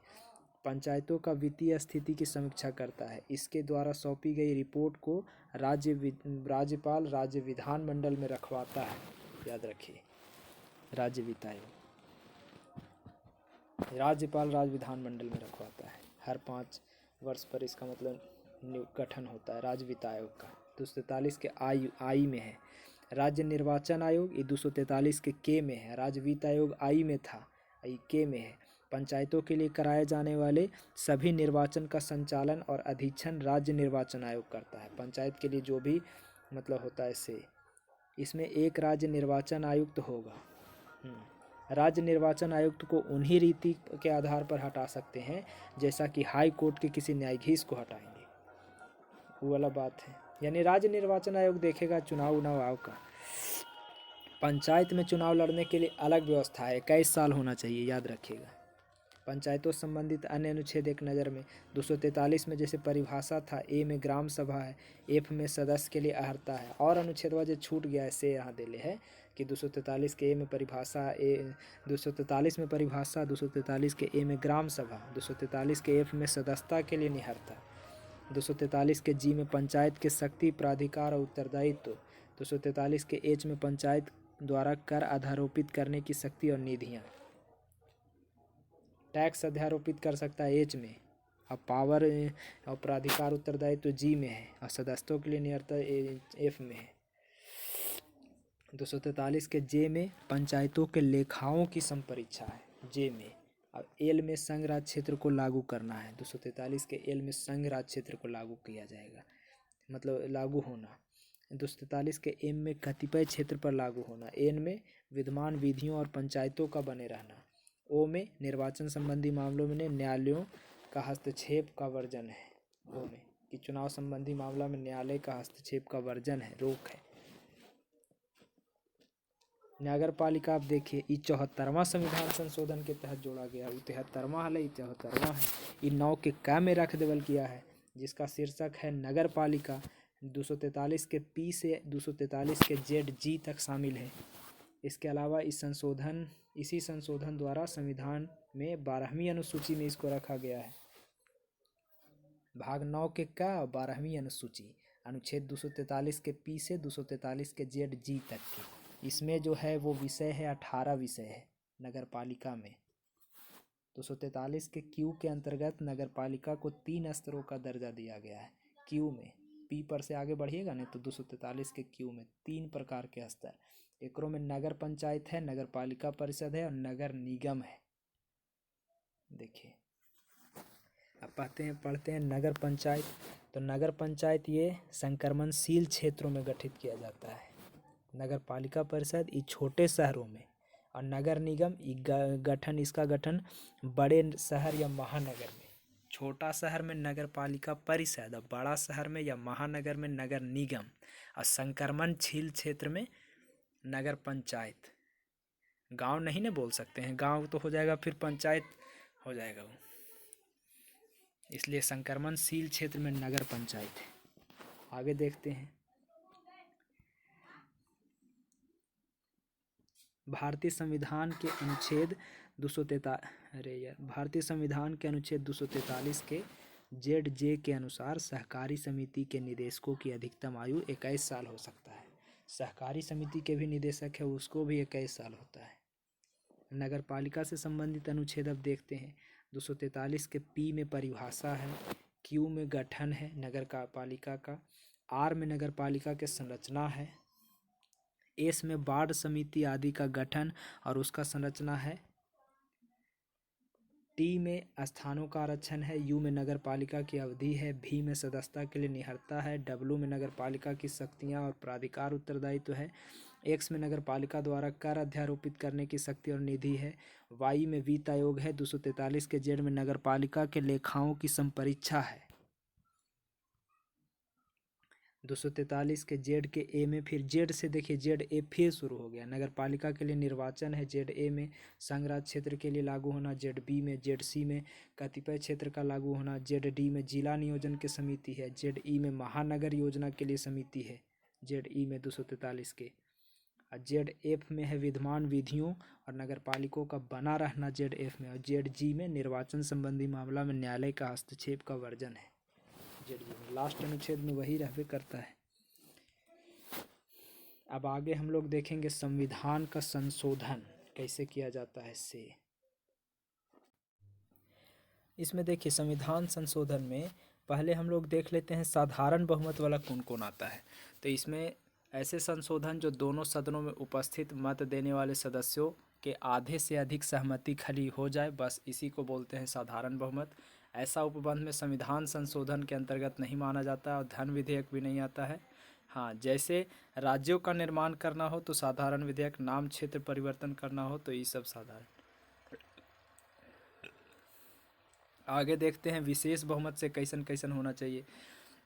पंचायतों का वित्तीय स्थिति की समीक्षा करता है। इसके द्वारा सौंपी गई रिपोर्ट को राज्यपाल राज्य विधानमंडल में रखवाता है। याद रखिए, राज्य वित्त आयोग राज्यपाल राज्य विधानमंडल में रखवाता है। हर 5 वर्ष पर इसका मतलब गठन होता है राज्य वित्त आयोग का। 243 के आई में है। राज्य निर्वाचन आयोग ये 243 के के में है। राज्य वित्त आयोग आई में था, आई के में है। पंचायतों के लिए कराए जाने वाले सभी निर्वाचन का संचालन और अधीक्षण राज्य निर्वाचन आयोग करता है। पंचायत के लिए जो भी मतलब होता है से इसमें एक राज्य निर्वाचन आयुक्त होगा। राज्य निर्वाचन आयुक्त को उन्हीं रीति के आधार पर हटा सकते हैं जैसा कि हाई कोर्ट के किसी न्यायाधीश को हटाएंगे, वो वाला बात है। यानी राज्य निर्वाचन आयोग देखेगा चुनाव आयोग का। पंचायत में चुनाव लड़ने के लिए अलग व्यवस्था है, 21 साल होना चाहिए, याद रखिएगा। पंचायतों से संबंधित अन्य अनुच्छेद एक नज़र में 243 में जैसे परिभाषा था, ए में ग्राम सभा है, एफ में सदस्य के लिए अहर्ता है, और अनुच्छेद जो छूट गया है से यहाँ देले है कि 243 के ए में परिभाषा, 243 में परिभाषा, 243 के ए में ग्राम सभा, 243 के एफ में सदस्यता के लिए निहरता, 243 के जी में पंचायत के शक्ति प्राधिकार और उत्तरदायित्व, 243 के एच में पंचायत द्वारा कर अध्यारोपित करने की शक्ति और निधियाँ, टैक्स अध्यारोपित कर सकता है एच में, अब पावर और प्राधिकार उत्तरदायित्व जी में है, और सदस्यों के लिए निहरता एफ में है। 243 के जे में पंचायतों के लेखाओं की संपरीक्षा है, जे में। अब एल में संघ राज क्षेत्र को लागू करना है। 243 के एल में संघ राज क्षेत्र को लागू किया जाएगा, मतलब लागू होना। 243 के एम में कतिपय क्षेत्र पर लागू होना। एन में विद्यमान विधियों और पंचायतों का बने रहना। ओ में निर्वाचन संबंधी मामलों में न्यायालयों का हस्तक्षेप का वर्जन है। ओ में कि चुनाव संबंधी मामला में न्यायालय का हस्तक्षेप का वर्जन है, रोक है। नगर पालिका आप देखिए ई 74वां संविधान संशोधन के तहत जोड़ा गया। वो 73वां है, ई 74वां है। ई 9 के क में रख देवल किया है, जिसका शीर्षक है नगर पालिका। 243 के पी से 243 के जेड जी तक शामिल है। इसके अलावा इसी संशोधन द्वारा संविधान में 12वीं अनुसूची में इसको रखा गया है। भाग 9 के क और 12वीं अनुसूची, अनुच्छेद 243 के पी से 243 के जेड जी तक के, इसमें जो है वो विषय है 18 विषय है नगर पालिका में। 243 के क्यू के अंतर्गत नगर पालिका को 3 स्तरों का दर्जा दिया गया है। क्यू में पी पर से आगे बढ़िएगा नहीं तो 243 के क्यू में 3 प्रकार के स्तर। एकरों में नगर पंचायत है, नगर पालिका परिषद है और नगर निगम है। देखिए अब पढ़ते हैं नगर पंचायत। तो नगर पंचायत ये संक्रमणशील क्षेत्रों में गठित किया जाता है। नगर पालिका परिषद ये छोटे शहरों में, और नगर निगम इसका गठन बड़े शहर या महानगर में। छोटा शहर में नगर पालिका परिषद और बड़ा शहर में या महानगर में नगर निगम, और संक्रमणशील क्षेत्र में नगर पंचायत। गांव नहीं ना बोल सकते हैं, गांव तो हो जाएगा फिर पंचायत हो जाएगा वो, इसलिए संक्रमणशील क्षेत्र में नगर पंचायत है। आगे देखते हैं भारतीय संविधान के अनुच्छेद 243 के जेड जे के अनुसार सहकारी समिति के निदेशकों की अधिकतम आयु 21 साल हो सकता है। सहकारी समिति के भी निदेशक है, उसको भी 21 साल होता है। नगर पालिका से संबंधित अनुच्छेद अब देखते हैं। 243 के पी में परिभाषा है, क्यू में गठन है नगर का पालिका का, आर में नगर पालिका के संरचना है, एस में वार्ड समिति आदि का गठन और उसका संरचना है, टी में स्थानों का आरक्षण है, यू में नगर पालिका की अवधि है, भी में सदस्यता के लिए निहरता है, डब्ल्यू में नगर पालिका की शक्तियाँ और प्राधिकार उत्तरदायित्व है, एक्स में नगर पालिका द्वारा कर अध्यारोपित करने की शक्ति और निधि है, वाई में वित्त आयोग है, 243 के जेड में नगर पालिका के लेखाओं की संपरीक्षा है, 243 के जेड के ए में फिर जेड से देखिए जेड ए फिर शुरू हो गया। नगर पालिका के लिए निर्वाचन है, जेड ए में संघराज क्षेत्र के लिए लागू होना, जेड बी में, जेड सी में कतिपय क्षेत्र का लागू होना, जेड डी में जिला नियोजन की समिति है, जेड ई में महानगर योजना के लिए समिति है, जेड ई में 243 के, और जेड एफ में है विद्यमान विधियों और नगर पालिकों का बना रहना जेड एफ में, और जेड जी में निर्वाचन संबंधी मामला में न्यायालय का हस्तक्षेप का वर्जन है। जेड जी में लास्ट अनुच्छेद में वही रहबे करता है। अब आगे हम लोग देखेंगे संविधान का संशोधन कैसे किया जाता है। इसमें देखिए संविधान संशोधन में पहले हम लोग देख लेते हैं साधारण बहुमत वाला कौन कौन आता है। तो इसमें ऐसे संशोधन जो दोनों सदनों में उपस्थित मत देने वाले सदस्यों के आधे से अधिक सहमति खली हो जाए, बस इसी को बोलते हैं साधारण बहुमत। ऐसा उपबंध में संविधान संशोधन के अंतर्गत नहीं माना जाता और धन विधेयक भी नहीं आता है। हाँ, जैसे राज्यों का निर्माण करना हो तो साधारण विधेयक, नाम क्षेत्र परिवर्तन करना हो तो ये सब साधारण। आगे देखते हैं विशेष बहुमत से कैसन कैसन होना चाहिए।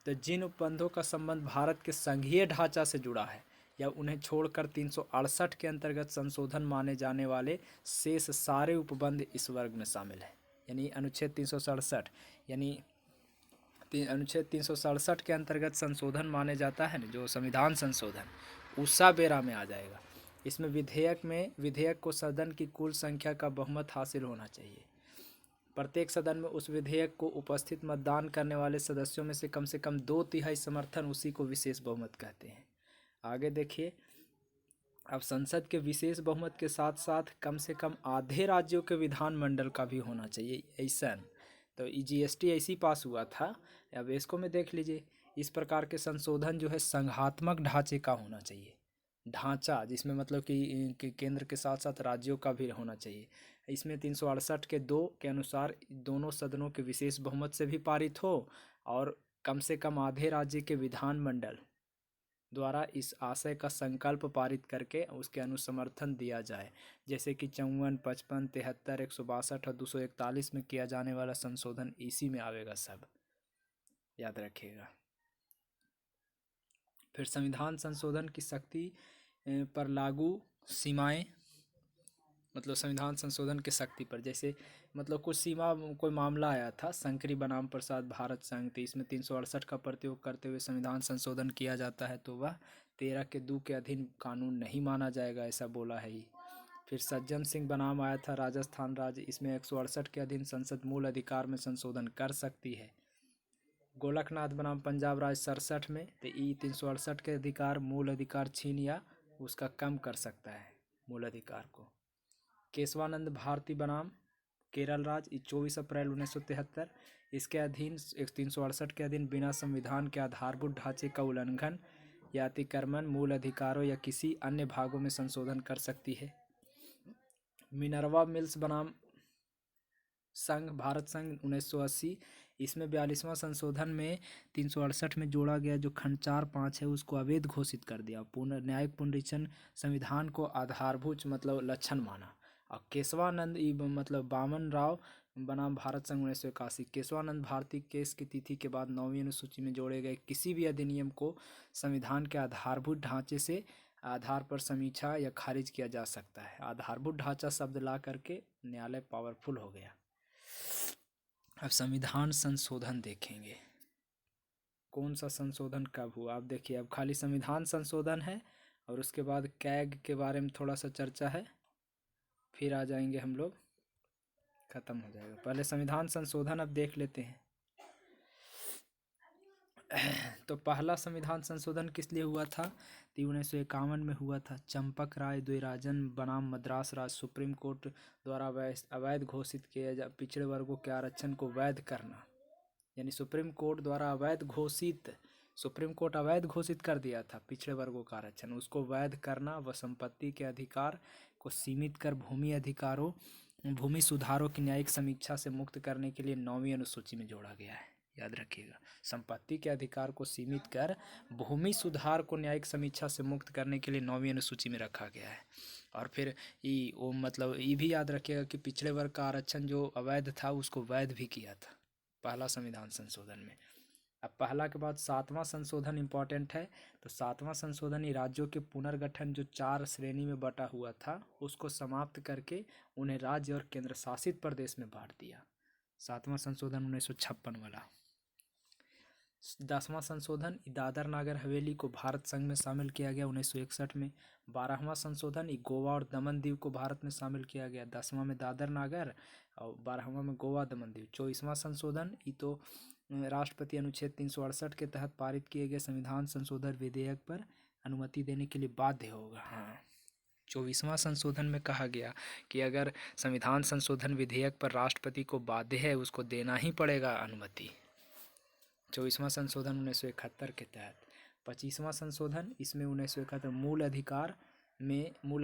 तो जिन उपबंधों का संबंध भारत के संघीय ढांचा से जुड़ा है या उन्हें छोड़कर 368 के अंतर्गत संशोधन माने जाने वाले शेष सारे उपबंध इस वर्ग में शामिल है। यानी अनुच्छेद 367 यानी अनुच्छेद 367 के अंतर्गत संशोधन माने जाता है ना जो संविधान संशोधन, उसा बेरा में आ जाएगा। इसमें विधेयक को सदन की कुल संख्या का बहुमत हासिल होना चाहिए। प्रत्येक सदन में उस विधेयक को उपस्थित मतदान करने वाले सदस्यों में से कम 2/3 समर्थन, उसी को विशेष बहुमत कहते हैं। आगे देखिए, अब संसद के विशेष बहुमत के साथ साथ कम से कम आधे राज्यों के विधानमंडल का भी होना चाहिए ऐसा। तो जीएसटी ऐसी पास हुआ था। अब इसको में देख लीजिए, इस प्रकार के संशोधन जो है संघात्मक ढांचे का होना चाहिए। ढांचा जिसमें मतलब कि केंद्र के साथ साथ राज्यों का भी होना चाहिए। इसमें 368 के 2 के अनुसार दोनों सदनों के विशेष बहुमत से भी पारित हो और कम से कम आधे राज्य के विधानमंडल द्वारा इस आशय का संकल्प पारित करके उसके अनुसमर्थन दिया जाए। जैसे कि 54, 55, 73, 162 और 241 में किया जाने वाला संशोधन इसी में आवेगा, सब याद रखिएगा। फिर संविधान संशोधन की शक्ति पर लागू सीमाएं मतलब संविधान संशोधन की शक्ति पर, जैसे मतलब कुछ सीमा कोई मामला आया था शंकरी बनाम प्रसाद भारत संघ, तो इसमें 368 का प्रयोग करते हुए संविधान संशोधन किया जाता है, तो वह 13(2) के अधीन कानून नहीं माना जाएगा, ऐसा बोला है ही। फिर सज्जन सिंह बनाम आया था राजस्थान राज्य, इसमें 168 के अधीन संसद मूल अधिकार में संशोधन कर सकती है। गोलकनाथ बनाम पंजाब राज्य 67 में, तो ई 368 के अधिकार मूल अधिकार छीन या उसका कम कर सकता है मूल अधिकार को। केशवानंद भारती बनाम केरल राज्य 24 अप्रैल 1973, इसके अधीन 368 के अधीन बिना संविधान के आधारभूत ढांचे का उल्लंघन या अतिक्रमण मूल अधिकारों या किसी अन्य भागों में संशोधन कर सकती है। मिनर्वा मिल्स बनाम संघ भारत संघ 1980, इसमें 42वां संशोधन में 368 में जोड़ा गया जो खंड 4(5) है उसको अवैध घोषित कर दिया। न्यायिक पुनरीक्षण संविधान को आधारभूत मतलब लक्षण माना। और केशवानंद मतलब बामन राव बनाम भारत संघ 1981, केशवानंद भारती केस की तिथि के बाद 9वीं अनुसूची में जोड़े गए किसी भी अधिनियम को संविधान के आधारभूत ढांचे से आधार पर समीक्षा या खारिज किया जा सकता है। आधारभूत ढांचा शब्द ला करके न्यायालय पावरफुल हो गया। अब संविधान संशोधन देखेंगे, कौन सा संशोधन कब हुआ। आप देखिए, अब खाली संविधान संशोधन है और उसके बाद कैग के बारे में थोड़ा सा चर्चा है, फिर आ जाएंगे हम लोग, खत्म हो जाएगा। पहले संविधान संशोधन अब देख लेते हैं। तो पहला संविधान संशोधन किस लिए हुआ था, 1951 में हुआ था। चंपक राय द्विराजन बनाम मद्रास राज्य, सुप्रीम कोर्ट द्वारा अवैध घोषित किए जा पिछड़े वर्गों के आरक्षण को वैध करना, यानी सुप्रीम कोर्ट द्वारा सुप्रीम कोर्ट अवैध घोषित कर दिया था पिछड़े वर्गों का आरक्षण, उसको वैध करना व संपत्ति के अधिकार को सीमित कर भूमि सुधारों की न्यायिक समीक्षा से मुक्त करने के लिए 9वीं अनुसूची में जोड़ा गया है। याद रखिएगा, संपत्ति के अधिकार को सीमित कर भूमि सुधार को न्यायिक समीक्षा से मुक्त करने के लिए 9वीं अनुसूची में रखा गया है। और फिर मतलब ये भी याद रखिएगा कि पिछड़े वर्ग का आरक्षण जो अवैध था उसको वैध भी किया था पहला संविधान संशोधन में। अब पहला के बाद 7वां संशोधन इम्पॉर्टेंट है, तो 7वां संशोधन ही राज्यों के पुनर्गठन जो 4 श्रेणी में बटा हुआ था उसको समाप्त करके उन्हें राज्य और केंद्र शासित प्रदेश में बांट दिया। 7वां संशोधन 1956 वाला। 10वां संशोधन दादर नागर हवेली को भारत संघ में शामिल किया गया 1961 में। 12वां संशोधन गोवा और दमन दीव को भारत में शामिल किया गया। 10वां में दादर नागर और 12वां में गोवा दमन दीव। 24वां संशोधन तो राष्ट्रपति अनुच्छेद 368 के तहत पारित किए गए संविधान संशोधन विधेयक पर अनुमति देने के लिए बाध्य होगा। हाँ, 24वां संशोधन में कहा गया कि अगर संविधान संशोधन विधेयक पर राष्ट्रपति को बाध्य है उसको देना ही पड़ेगा अनुमति। 24वां संशोधन 1971 के तहत। 25वां संशोधन इसमें 1971 मूल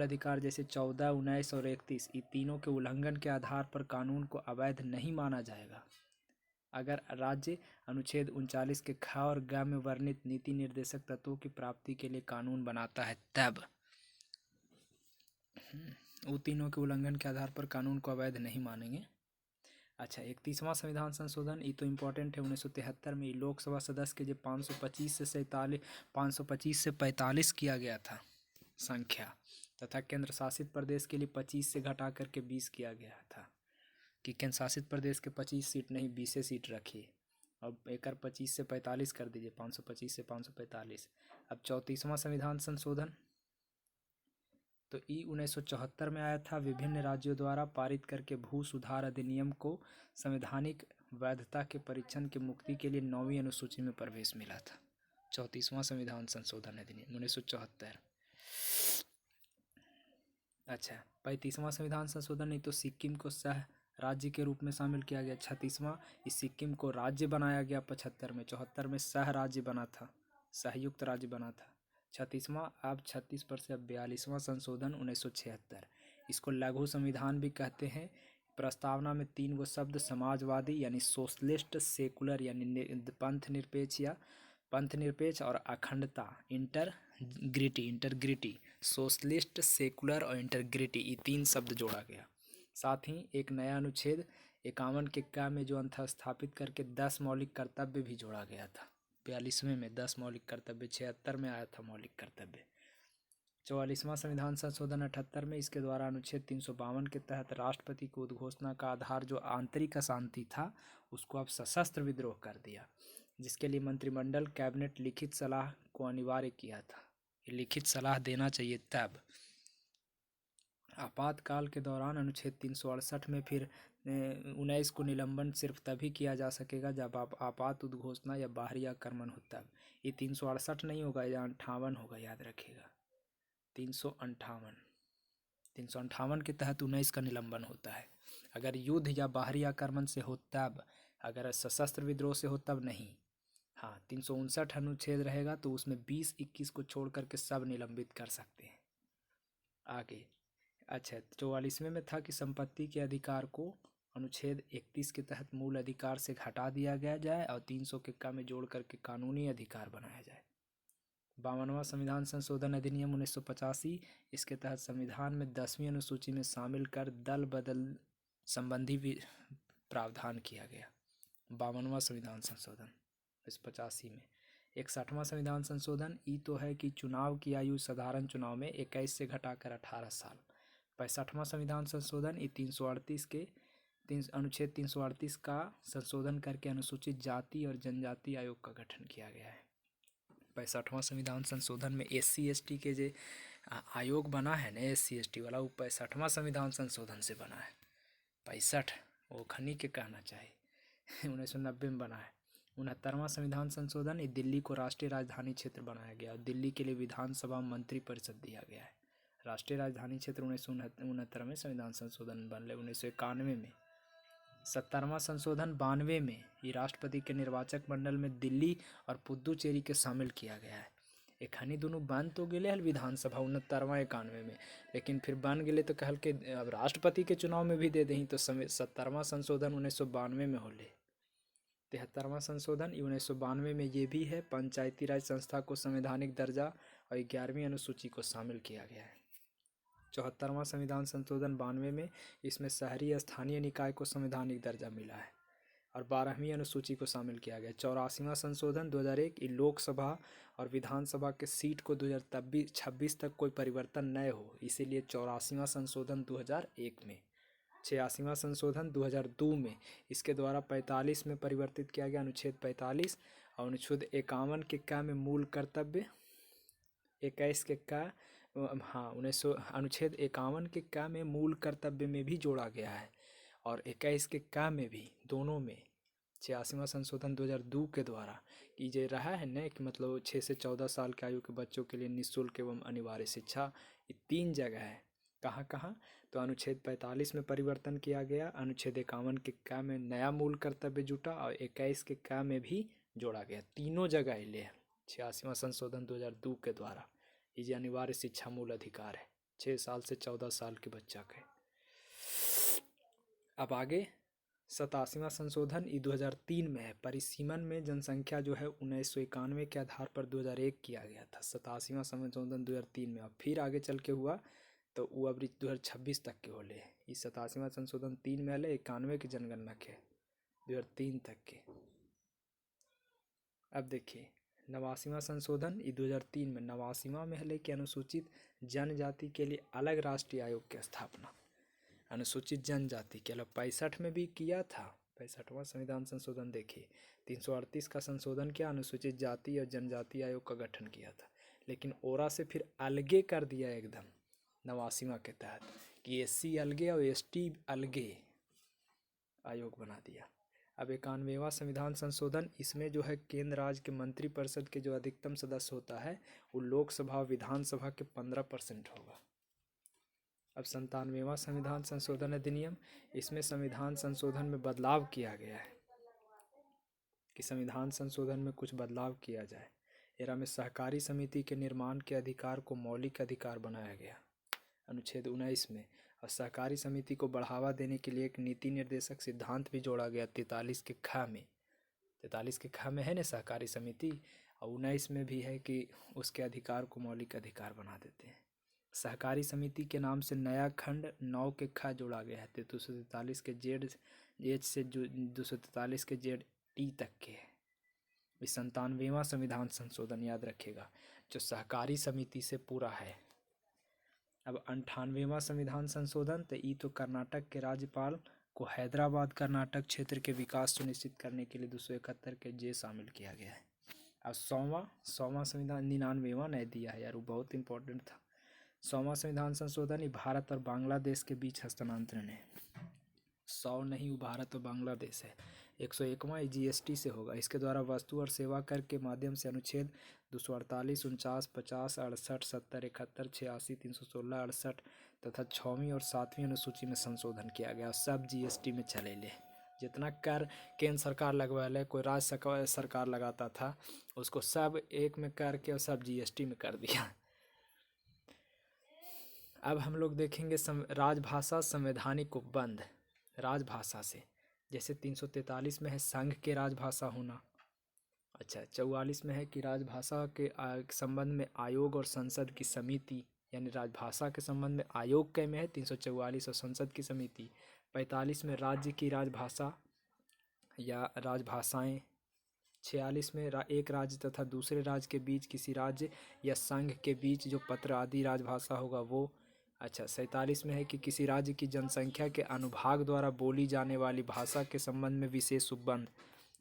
अधिकार जैसे 14, 19 और 31 ये तीनों के उल्लंघन के आधार पर कानून को अवैध नहीं माना जाएगा। अगर राज्य अनुच्छेद 39 के ख और ग में वर्णित नीति निर्देशक तत्वों की प्राप्ति के लिए कानून बनाता है तब वो तीनों के उल्लंघन के आधार पर कानून को अवैध नहीं मानेंगे। अच्छा, 31वां संविधान संशोधन ये तो इम्पोर्टेंट है 1973 में। लोकसभा सदस्य के जो 525 से 45 किया गया था संख्या, तथा केंद्र शासित प्रदेश के लिए 25 से घटा करके 20 किया गया था कि केंद्र शासित प्रदेश के 25 सीट नहीं 20 सीट रखिए। अब एक 25 से 45 कर दीजिए, 525 से 545। अब 34वां संविधान संशोधन तो 1974 में आया था। विभिन्न राज्यों द्वारा पारित करके भू सुधार अधिनियम को संवैधानिक वैधता के परीक्षण की मुक्ति के लिए 9वीं अनुसूची में प्रवेश मिला था। 34वां संविधान संशोधन अधिनियम 1974। अच्छा, 35वां संविधान संशोधन नहीं तो सिक्किम को सह राज्य के रूप में शामिल किया गया। 36वां इस सिक्किम को राज्य बनाया गया 75 में। 74 में सह राज्य बना था, संयुक्त राज्य बना था। 36वां अब 36 पर से अब 42वां संशोधन 1976, इसको लघु संविधान भी कहते हैं। प्रस्तावना में 3 गो शब्द समाजवादी यानी सोशलिस्ट, सेकुलर यानी पंथ निरपेक्ष और अखंडता इंटरग्रिटी, सोशलिस्ट, सेकुलर और इंटरग्रिटी ये 3 शब्द जोड़ा गया। साथ ही एक नया अनुच्छेद 51 के क में जो स्थापित करके 10 मौलिक कर्तव्य भी जोड़ा गया था। 42वें में 10 मौलिक कर्तव्य, 76 में आया था मौलिक कर्तव्य। 44वां संविधान संशोधन 78 में, इसके द्वारा अनुच्छेद 352 के तहत राष्ट्रपति को उद्घोषणा का आधार जो आंतरिक अशांति था उसको अब सशस्त्र विद्रोह कर दिया, जिसके लिए मंत्रिमंडल कैबिनेट लिखित सलाह को अनिवार्य किया था। लिखित सलाह देना चाहिए तब। आपातकाल के दौरान अनुच्छेद 368 में फिर 19 को निलंबन सिर्फ तभी किया जा सकेगा जब आप आपात उद्घोषणा या बाहरी आक्रमण हो तब। ये 368 नहीं होगा, या 58 होगा, याद रखिएगा। 358 के तहत 19 का निलंबन होता है। अगर युद्ध या बाहरी आक्रमण से हो तब, अगर सशस्त्र विद्रोह से हो तब नहीं। हाँ, 359 अनुच्छेद रहेगा तो उसमें 20-21 को छोड़ करके सब निलंबित कर सकते हैं। आगे अच्छा, 44वें में था कि संपत्ति के अधिकार को अनुच्छेद 31 के तहत मूल अधिकार से हटा दिया गया जाए और 300 के का में जोड़ करके कानूनी अधिकार बनाया जाए। 52वां संविधान संशोधन अधिनियम 1985, इसके तहत संविधान में 10वीं अनुसूची में शामिल कर दल बदल संबंधी भी प्रावधान किया गया। 52वां संविधान संशोधन 1985 में। 61वां संविधान संशोधन ई तो है कि चुनाव की आयु साधारण चुनाव में 21 से घटाकर 18 साल। 65वां संविधान संशोधन ई 338 के अनुच्छेद 338 का संशोधन करके अनुसूचित जाति और जनजाति आयोग का गठन किया गया है। 65वां संविधान संशोधन में SC/ST के जो आयोग बना है ना, SC/ST वाला, वो 65वां संविधान संशोधन से बना है। 65 वो खनी के कहना चाहिए 1990 में बना है। 69वां संविधान संशोधन दिल्ली को राष्ट्रीय राजधानी क्षेत्र बनाया गया और दिल्ली के लिए विधानसभा मंत्री परिषद दिया गया है। राष्ट्रीय राजधानी क्षेत्र 1969 में संविधान संशोधन बन 1991 में। 70वां संशोधन 92 में ये राष्ट्रपति के निर्वाचक मंडल में दिल्ली और पुद्दुचेरी के शामिल किया गया है। एक हनी दोनों बन तो गए हल विधानसभा 69वां 91 में, लेकिन फिर बन गए तो कहल के अब राष्ट्रपति के चुनाव में भी दे दें, तो 70वां संशोधन 1992 में होले। 73वां संशोधन 1992 में ये भी है, पंचायती राज संस्था को संवैधानिक दर्जा और 11वीं अनुसूची को शामिल किया गया है। 74वां संविधान संशोधन 92 में, इसमें शहरी स्थानीय निकाय को संवैधानिक दर्जा मिला है और 12वीं अनुसूची को शामिल किया गया। 84वां संशोधन 2001, लोकसभा और विधानसभा के सीट को 2026 तक कोई परिवर्तन न हो, इसीलिए 84वां संशोधन 2001 में। 86वां संशोधन 2002 में, इसके द्वारा 45 में परिवर्तित किया गया अनुच्छेद 45 और अनुच्छेद 51 के का में मूल कर्तव्य 21 के का अनुच्छेद 51 के का में मूल कर्तव्य में भी जोड़ा गया है और 21 के का में भी, दोनों में। 86वां संशोधन 2002 के द्वारा कि जो रहा है न कि मतलब 6 से 14 साल के आयु के बच्चों के लिए निःशुल्क एवं अनिवार्य शिक्षा, ये 3 जगह है। कहाँ कहाँ? तो अनुच्छेद 45 में परिवर्तन किया गया, अनुच्छेद 51 के का में नया मूल कर्तव्य जुटा और 21 के का में भी जोड़ा गया। तीनों जगह ले 86वां संशोधन 2002 के द्वारा ये अनिवार्य शिक्षा मूल अधिकार है 6 साल से 14 साल के बच्चा के। अब आगे 87वां संशोधन 2003 में है। परिसीमन में जनसंख्या जो है 1991 के आधार पर 2001 किया गया था। 87वां संशोधन 2003 में, अब फिर आगे चल के हुआ तो वो अब 2026 तक के होले। इस 87वां संशोधन 3 में हले 91 की जनगणना के 2003 तक के। अब देखिए 89वां संशोधन 2003 में, 89वां में हले कि अनुसूचित जनजाति के लिए अलग राष्ट्रीय आयोग की स्थापना। अनुसूचित जनजाति के अलग 65 में भी किया था। 65वां संविधान संशोधन देखिए 338 का संशोधन किया, अनुसूचित जाति और जनजाति आयोग का गठन किया था, लेकिन ओरा से फिर अलगे कर दिया एकदम 89वां के तहत कि SC अलगे और ST अलगे आयोग बना दिया। अब 91वां संविधान संशोधन, इसमें जो है केंद्र राज्य के मंत्रिपरिषद के जो अधिकतम सदस्य होता है वो लोकसभा विधानसभा के 15% होगा। अब 97वां संविधान संशोधन अधिनियम, इसमें संविधान संशोधन में बदलाव किया गया है कि संविधान संशोधन में कुछ बदलाव किया जाए। एरा में सहकारी समिति के निर्माण के अधिकार को मौलिक अधिकार बनाया गया अनुच्छेद 19 में, और सहकारी समिति को बढ़ावा देने के लिए एक नीति निर्देशक सिद्धांत भी जोड़ा गया 43 के ख में। 43 के ख में है ना सहकारी समिति, और 19 में भी है कि उसके अधिकार को मौलिक अधिकार बना देते हैं। सहकारी समिति के नाम से नया खंड 9 के ख जोड़ा गया है 243 के जेड एच से 243 के जेड टी तक के। 97वां संविधान संशोधन याद रखेगा जो सहकारी समिति से पूरा है अब 98वां संविधान संशोधन, तो ये तो कर्नाटक के राज्यपाल को हैदराबाद कर्नाटक क्षेत्र के विकास सुनिश्चित करने के लिए 271 के जे शामिल किया गया है। अब 100वां संविधान, 99वां नहीं दिया है यार, वो बहुत इंपॉर्टेंट था। 100वां संविधान संशोधन, ये भारत और बांग्लादेश के बीच हस्तांतरण है। 100 नहीं, वो भारत और बांग्लादेश है। 101वां GST से होगा। इसके द्वारा वस्तु और सेवा कर के माध्यम से अनुच्छेद 248, 49, 50, 68, 70, 71, 86, 316, 68 तथा 6वीं और 7वीं अनुसूची में संशोधन किया गया। सब GST में चले ले। जितना कर केंद्र सरकार लगवा ले, कोई राज्य सरकार लगाता था, उसको सब एक में करके और सब GST में कर दिया। अब हम लोग देखेंगे राजभाषा संवैधानिक उपबंध। राजभाषा से जैसे 343 में है संघ के राजभाषा होना। अच्छा, 44 में है कि राजभाषा के संबंध में आयोग और संसद की समिति, यानी राजभाषा के संबंध में आयोग के में है 344 और संसद की समिति। 45 में राज्य की राजभाषा या राजभाषाएं। 46 में एक राज्य तथा दूसरे राज्य के बीच किसी राज्य या संघ के बीच जो पत्र आदि राजभाषा होगा वो। अच्छा, 47 में है कि किसी राज्य की जनसंख्या के अनुभाग द्वारा बोली जाने वाली भाषा के संबंध में विशेष उपबंध।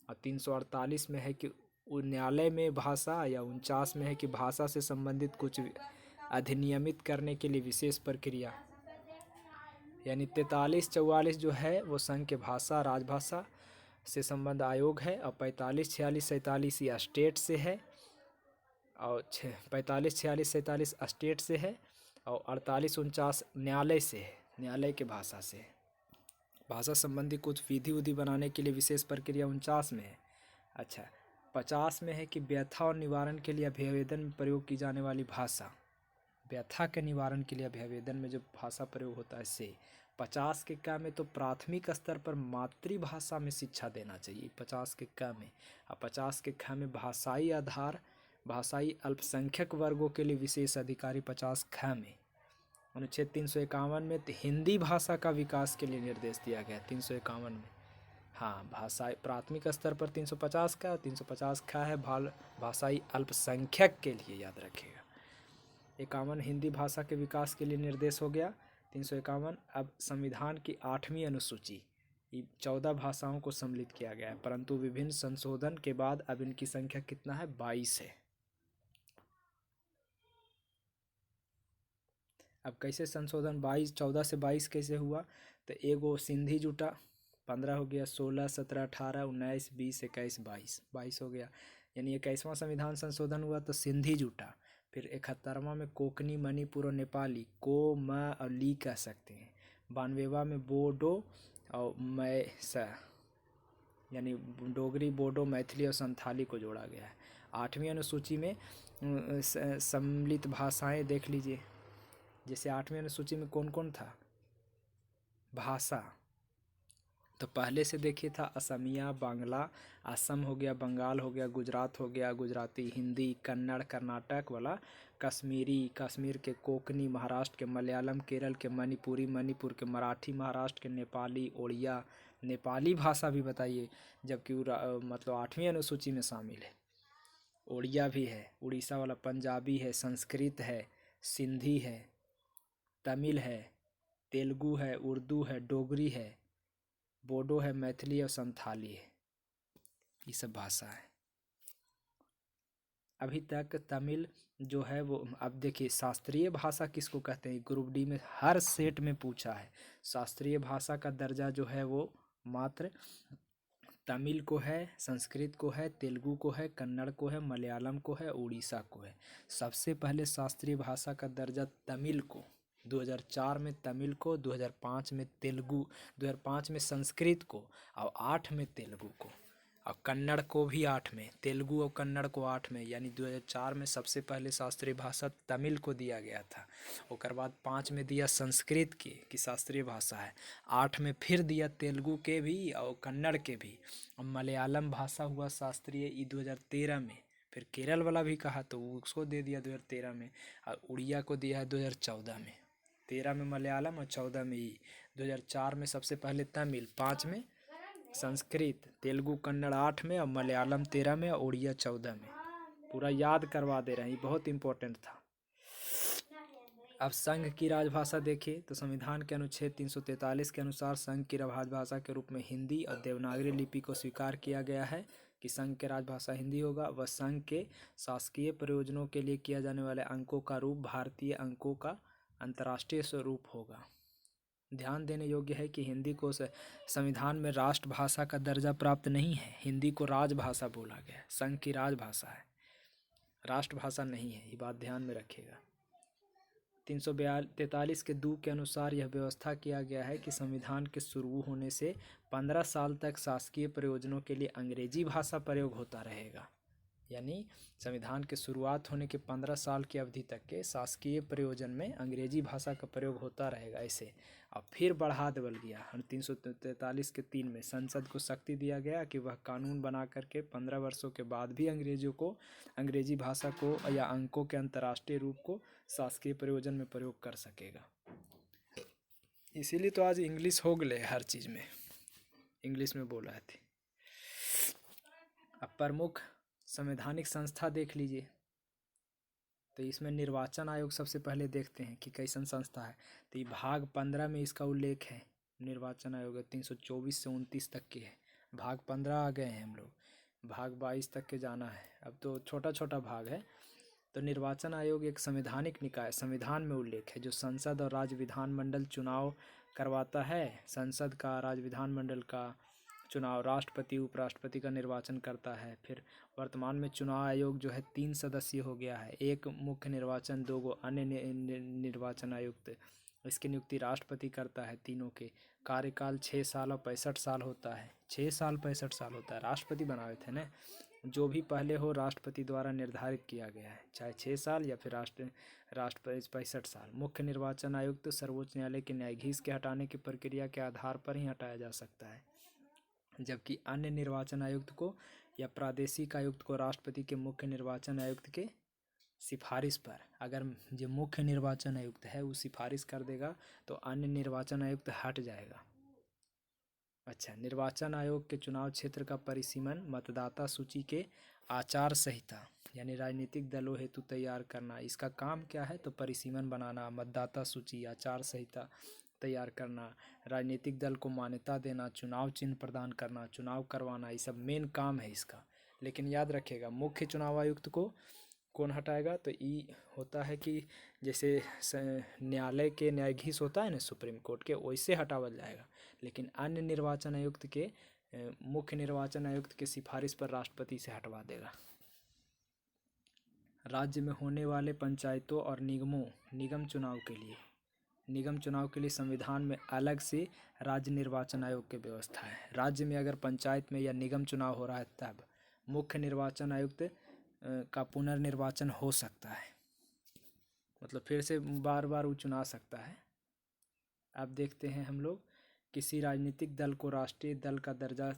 और 348 में है कि न्यायालय में भाषा, या 49 में है कि भाषा से संबंधित कुछ अधिनियमित करने के लिए विशेष प्रक्रिया। यानी 43, 44 जो है वो संघ के भाषा राजभाषा से संबंध आयोग है, और 45, 46, 47 ये स्टेट से है, और 45, 46, 47 स्टेट से है, और 48, 49 न्यायालय से है, न्यायालय के भाषा से है। भाषा संबंधी कुछ विधि उधि बनाने के लिए विशेष प्रक्रिया 49 में है। अच्छा, 50 में है कि व्यथा और निवारण के लिए अभिवेदन में प्रयोग की जाने वाली भाषा। व्यथा के निवारण के लिए अभिवेदन में जो भाषा प्रयोग होता है से। 50 के क में तो प्राथमिक स्तर पर मातृभाषा में शिक्षा देना चाहिए, 50 के क में। और 50 के ख में भाषाई आधार, भाषाई अल्पसंख्यक वर्गों के लिए विशेष अधिकारी 50 ख में। अनुच्छेद 351 में हिंदी भाषा का विकास के लिए निर्देश दिया गया 351 में। हाँ, भाषा प्राथमिक स्तर पर 350 का, 350 का है भाषाई अल्पसंख्यक के लिए, याद रखिएगा। 51 हिंदी भाषा के विकास के लिए निर्देश हो गया 351। अब संविधान की 8वीं अनुसूची, 14 भाषाओं को सम्मिलित किया गया है, परंतु विभिन्न संशोधन के बाद अब इनकी संख्या कितना है, 22 है। अब कैसे संशोधन 14 से 22 कैसे हुआ, तो एगो सिंधी जुटा 15 हो गया, 16, 17, 18, 19, 20, 21, 22 हो गया। यानी 21वां संविधान संशोधन हुआ तो सिंधी जुटा। फिर 71वां में कोकनी, मणिपुर और नेपाली, को, म और ली कह सकते हैं। 92वां में बोडो और मैसा, यानी डोगरी, बोडो, मैथिली और संथाली को जोड़ा गया है। 8वीं अनुसूची में सम्मिलित भाषाएं देख लीजिए। जैसे 8वीं अनुसूची में कौन कौन था भाषा, तो पहले से देखिए था असमिया, बांग्ला, असम हो गया, बंगाल हो गया, गुजरात हो गया, गुजराती, हिंदी, कन्नड़ कर्नाटक वाला, कश्मीरी, कश्मीर के कोकनी, महाराष्ट्र के मलयालम, केरल के मणिपुरी, मणिपुर के मराठी, महाराष्ट्र के नेपाली, ओड़िया, नेपाली भाषा भी बताइए, जबकि मतलब 8वीं अनुसूची में शामिल है। ओड़िया भी है, उड़ीसा वाला, पंजाबी है, संस्कृत है, सिंधी है, तमिल है, तेलुगु है, उर्दू है, डोगरी है, बोडो है, मैथिली और संथाली है। ये सब भाषा है। अभी तक तमिल जो है वो, अब देखिए शास्त्रीय भाषा किसको कहते हैं, ग्रुप डी में हर सेट में पूछा है। शास्त्रीय भाषा का दर्जा जो है वो मात्र तमिल को है, संस्कृत को है, तेलुगु को है, कन्नड़ को है, मलयालम को है, उड़ीसा को है। सबसे पहले शास्त्रीय भाषा का दर्जा तमिल को 2004 में, तमिल को 2005 में, तेलुगु 2005 में, संस्कृत को, और 8 में तेलुगु को, और कन्नड़ को भी 8 में, तेलुगु और कन्नड़ को 8 में। यानी 2004 में सबसे पहले शास्त्रीय भाषा तमिल को दिया गया था। उसके बाद 5 में दिया संस्कृत की शास्त्रीय भाषा है, 8 में फिर दिया तेलुगु के भी और कन्नड़ के भी, और मलयालम भाषा हुआ शास्त्रीय 2013 में। फिर केरल वाला भी कहा तो उसको दे दिया 2013 में, और उड़िया को दिया है 2014 में। 13 में मलयालम और 14 में ही। 2004 में सबसे पहले तमिल, 5 में संस्कृत, तेलुगु कन्नड़ 8 में, और मलयालम 13 में, और उड़िया 14 में। पूरा याद करवा दे रहे हैं, ये बहुत इम्पोर्टेंट था। अब संघ की राजभाषा देखिए तो संविधान के अनुच्छेद 343 के अनुसार संघ की राजभाषा के रूप में हिंदी और देवनागरी लिपि को स्वीकार किया गया है कि संघ के राजभाषा हिंदी होगा। वह संघ के शासकीय प्रयोजनों के लिए किया जाने वाले अंकों का रूप भारतीय अंकों का अंतर्राष्ट्रीय स्वरूप होगा। ध्यान देने योग्य है कि हिंदी को संविधान में राष्ट्रभाषा का दर्जा प्राप्त नहीं है। हिंदी को राजभाषा बोला गया है, संघ की राजभाषा है, राष्ट्रभाषा नहीं है, ये बात ध्यान में रखिएगा। 343 के 2 के अनुसार यह व्यवस्था किया गया है कि संविधान के शुरू होने से 15 साल तक शासकीय प्रयोजनों के लिए अंग्रेजी भाषा प्रयोग होता रहेगा। यानी संविधान के शुरुआत होने के 15 साल की अवधि तक के शासकीय प्रयोजन में अंग्रेजी भाषा का प्रयोग होता रहेगा ऐसे। अब फिर बढ़ा देवल गया 343 के 3 में संसद को शक्ति दिया गया कि वह कानून बना करके 15 वर्षों के बाद भी अंग्रेजी भाषा को या अंकों के अंतर्राष्ट्रीय रूप को शासकीय प्रयोजन में प्रयोग कर सकेगा। इसीलिए तो आज इंग्लिश हो गए हर चीज़ में, इंग्लिश में बोल रहे थे। अब प्रमुख संवैधानिक संस्था देख लीजिए तो इसमें निर्वाचन आयोग सबसे पहले देखते हैं कि कैसन संस्था है। तो ये भाग 15 में इसका उल्लेख है। निर्वाचन आयोग 324 से 29 तक की है। भाग 15 आ गए हैं हम लोग, भाग 22 तक के जाना है। अब तो छोटा छोटा भाग है। तो निर्वाचन आयोग एक संवैधानिक निकाय, संविधान में उल्लेख है, जो संसद और राज्य विधानमंडल चुनाव करवाता है। संसद का, राज्य विधानमंडल का चुनाव, राष्ट्रपति उपराष्ट्रपति का निर्वाचन करता है। फिर वर्तमान में चुनाव आयोग जो है 3 सदस्यीय हो गया है, एक मुख्य निर्वाचन, 2 अन्य निर्वाचन आयुक्त। इसकी नियुक्ति राष्ट्रपति करता है। तीनों के कार्यकाल 6 साल और 65 साल होता है। 6 साल 65 साल होता है, राष्ट्रपति बनाए थे ना, जो भी पहले हो राष्ट्रपति द्वारा निर्धारित किया गया है, चाहे 6 साल या फिर राष्ट्रपति 65 साल। मुख्य निर्वाचन आयुक्त सर्वोच्च न्यायालय के न्यायाधीश के हटाने की प्रक्रिया के आधार पर ही हटाया जा सकता है, जबकि अन्य निर्वाचन आयुक्त को या प्रादेशिक आयुक्त को राष्ट्रपति के मुख्य निर्वाचन आयुक्त के सिफारिश पर, अगर जो मुख्य निर्वाचन आयुक्त है वो सिफारिश कर देगा तो अन्य निर्वाचन आयुक्त हट जाएगा। अच्छा, निर्वाचन आयोग के चुनाव क्षेत्र का परिसीमन मतदाता सूची के आचार संहिता यानी राजनीतिक दलों हेतु तैयार करना, इसका काम क्या है तो परिसीमन बनाना, मतदाता सूची, आचार संहिता तैयार करना, राजनीतिक दल को मान्यता देना, चुनाव चिन्ह प्रदान करना, चुनाव करवाना, ये सब मेन काम है इसका। लेकिन याद रखिएगा मुख्य चुनाव आयुक्त को कौन हटाएगा तो ये होता है कि जैसे न्यायालय के न्यायाधीश होता है ना सुप्रीम कोर्ट के, वैसे हटावल जाएगा। लेकिन अन्य निर्वाचन आयुक्त के मुख्य निर्वाचन आयुक्त के सिफारिश पर राष्ट्रपति से हटवा देगा। राज्य में होने वाले पंचायतों और निगम चुनाव के लिए संविधान में अलग से राज्य निर्वाचन आयोग की व्यवस्था है। राज्य में अगर पंचायत में या निगम चुनाव हो रहा है तब मुख्य निर्वाचन आयुक्त का पुनर्निर्वाचन हो सकता है, मतलब फिर से बार बार वो चुना सकता है। अब देखते हैं हम लोग, किसी राजनीतिक दल को राष्ट्रीय दल का दर्जा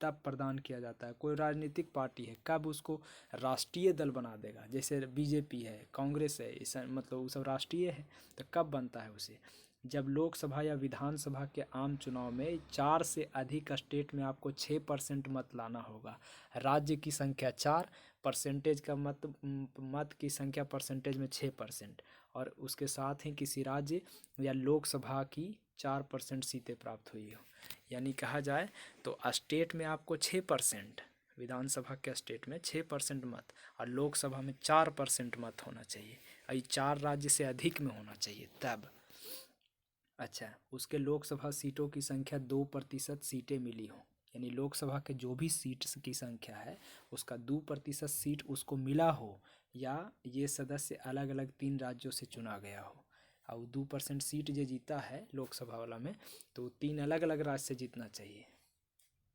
तब प्रदान किया जाता है, कोई राजनीतिक पार्टी है कब उसको राष्ट्रीय दल बना देगा, जैसे बीजेपी है, कांग्रेस है, इस मतलब वो सब राष्ट्रीय है, तो कब बनता है उसे, जब लोकसभा या विधानसभा के आम चुनाव में 4 से अधिक स्टेट में आपको 6% मत लाना होगा। राज्य की संख्या 4, परसेंटेज का मत की संख्या परसेंटेज में 6%, और उसके साथ ही किसी राज्य या लोकसभा की 4% सीटें प्राप्त हुई हो। यानी कहा जाए तो स्टेट में आपको 6%, विधानसभा के स्टेट में 6% मत और लोकसभा में 4% मत होना चाहिए, और ये 4 राज्य से अधिक में होना चाहिए तब। अच्छा, उसके लोकसभा सीटों की संख्या 2% सीटें मिली हो, यानी लोकसभा के जो भी सीट्स की संख्या है उसका 2% सीट उसको मिला हो, या ये सदस्य अलग अलग 3 राज्यों से चुना गया हो, और 2% सीट जो जीता है लोकसभा वाला में तो 3 अलग अलग राज्य से जीतना चाहिए।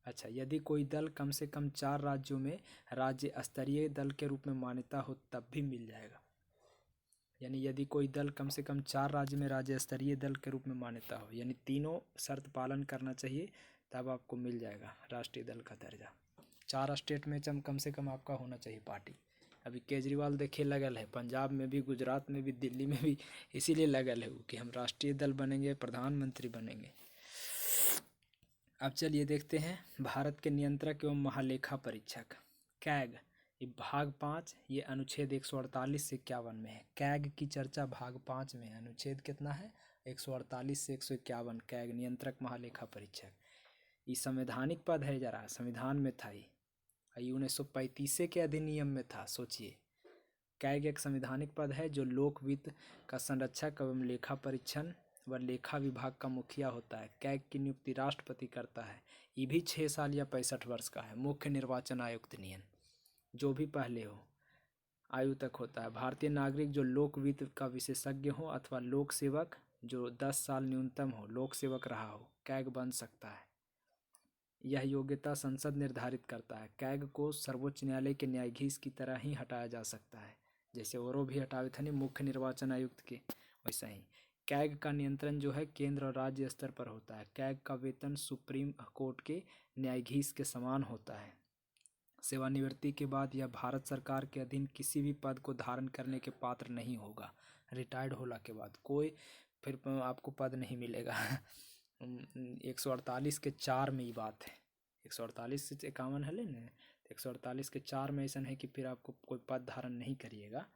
अच्छा, यदि कोई दल कम से कम 4 राज्यों में राज्य स्तरीय दल के रूप में मान्यता हो तब भी मिल जाएगा। यानी यदि कोई दल कम से कम 4 राज्य में राज्य स्तरीय दल के रूप में मान्यता हो, यानी तीनों शर्त पालन करना चाहिए, तब आपको मिल जाएगा राष्ट्रीय दल का दर्जा। 4 स्टेट में कम से कम आपका होना चाहिए पार्टी। अभी केजरीवाल देखिए लगल है, पंजाब में भी, गुजरात में भी, दिल्ली में भी, इसीलिए लगल है वो कि हम राष्ट्रीय दल बनेंगे, प्रधानमंत्री बनेंगे। अब चलिए देखते हैं भारत के नियंत्रक एवं महालेखा परीक्षक कैग ये भाग 5 ये अनुच्छेद 148 से 51 में है। कैग की चर्चा भाग 5 में है। अनुच्छेद कितना है? 148 से 151। कैग नियंत्रक महालेखा परीक्षक। ये संवैधानिक पद है, जरा संविधान में था ये 1935 के अधिनियम में था। सोचिए, कैग एक संवैधानिक पद है जो लोक वित्त का संरक्षक एवं लेखा परीक्षण व लेखा विभाग का मुखिया होता है। कैग की नियुक्ति राष्ट्रपति करता है। ये भी 6 साल या 65 वर्ष का है। मुख्य निर्वाचन आयुक्त नियम जो भी पहले हो आयु तक होता है। भारतीय नागरिक जो लोक वित्त का विशेषज्ञ हो अथवा लोक सेवक जो 10 साल न्यूनतम हो लोक सेवक रहा हो, कैग बन सकता है। यह योग्यता संसद निर्धारित करता है। कैग को सर्वोच्च न्यायालय के न्यायाधीश की तरह ही हटाया जा सकता है, जैसे औरों भी हटावे थे नहीं मुख्य निर्वाचन आयुक्त के, वैसा ही। कैग का नियंत्रण जो है केंद्र और राज्य स्तर पर होता है। कैग का वेतन सुप्रीम कोर्ट के न्यायाधीश के समान होता है। सेवानिवृत्ति के बाद यह भारत सरकार के अधीन किसी भी पद को धारण करने के पात्र नहीं होगा। रिटायर्ड होने के बाद कोई फिर आपको पद नहीं मिलेगा। 148 के 4 में ये बात है। 148 से 51 है लेने, 148 के 4 में ऐसा है कि फिर आपको कोई पद धारण नहीं करिएगा।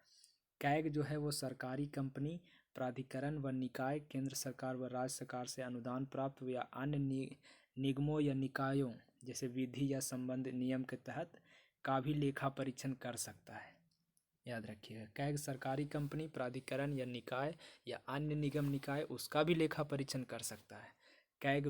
कैग जो है वो सरकारी कंपनी, प्राधिकरण व निकाय, केंद्र सरकार व राज्य सरकार से अनुदान प्राप्त या अन्य निगमों या निकायों जैसे विधि या संबंध नियम के तहत का भी लेखा परीक्षण कर सकता है। याद रखिएगा, कैग सरकारी कंपनी, प्राधिकरण या निकाय या अन्य निगम निकाय उसका भी लेखा परीक्षण कर सकता है। कैग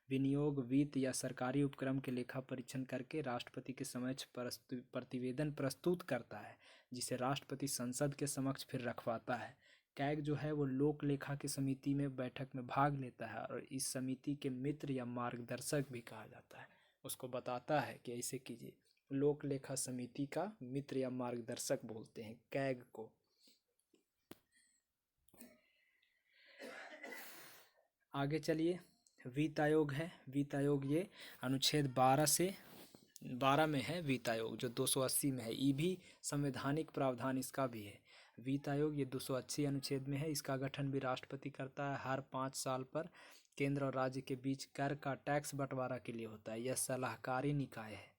विनियोग वित्त या सरकारी उपक्रम के लेखा परीक्षण करके राष्ट्रपति के समक्ष प्रतिवेदन प्रस्तुत करता है, जिसे राष्ट्रपति संसद के समक्ष फिर रखवाता है। कैग जो है वो लोक लेखा की समिति में बैठक में भाग लेता है और इस समिति के मित्र या मार्गदर्शक भी कहा जाता है। उसको बताता है कि ऐसे कीजिए। लोक लेखा समिति का मित्र या मार्गदर्शक बोलते हैं कैग को। आगे चलिए, वित्त आयोग है। वित्त आयोग ये अनुच्छेद 12 में है। वित्त आयोग जो 280 में है, ये भी संवैधानिक प्रावधान इसका भी है। वित्त आयोग ये 280 अनुच्छेद में है। इसका गठन भी राष्ट्रपति करता है। हर 5 साल पर केंद्र और राज्य के बीच कर का टैक्स बंटवारा के लिए होता है। यह सलाहकारी निकाय है,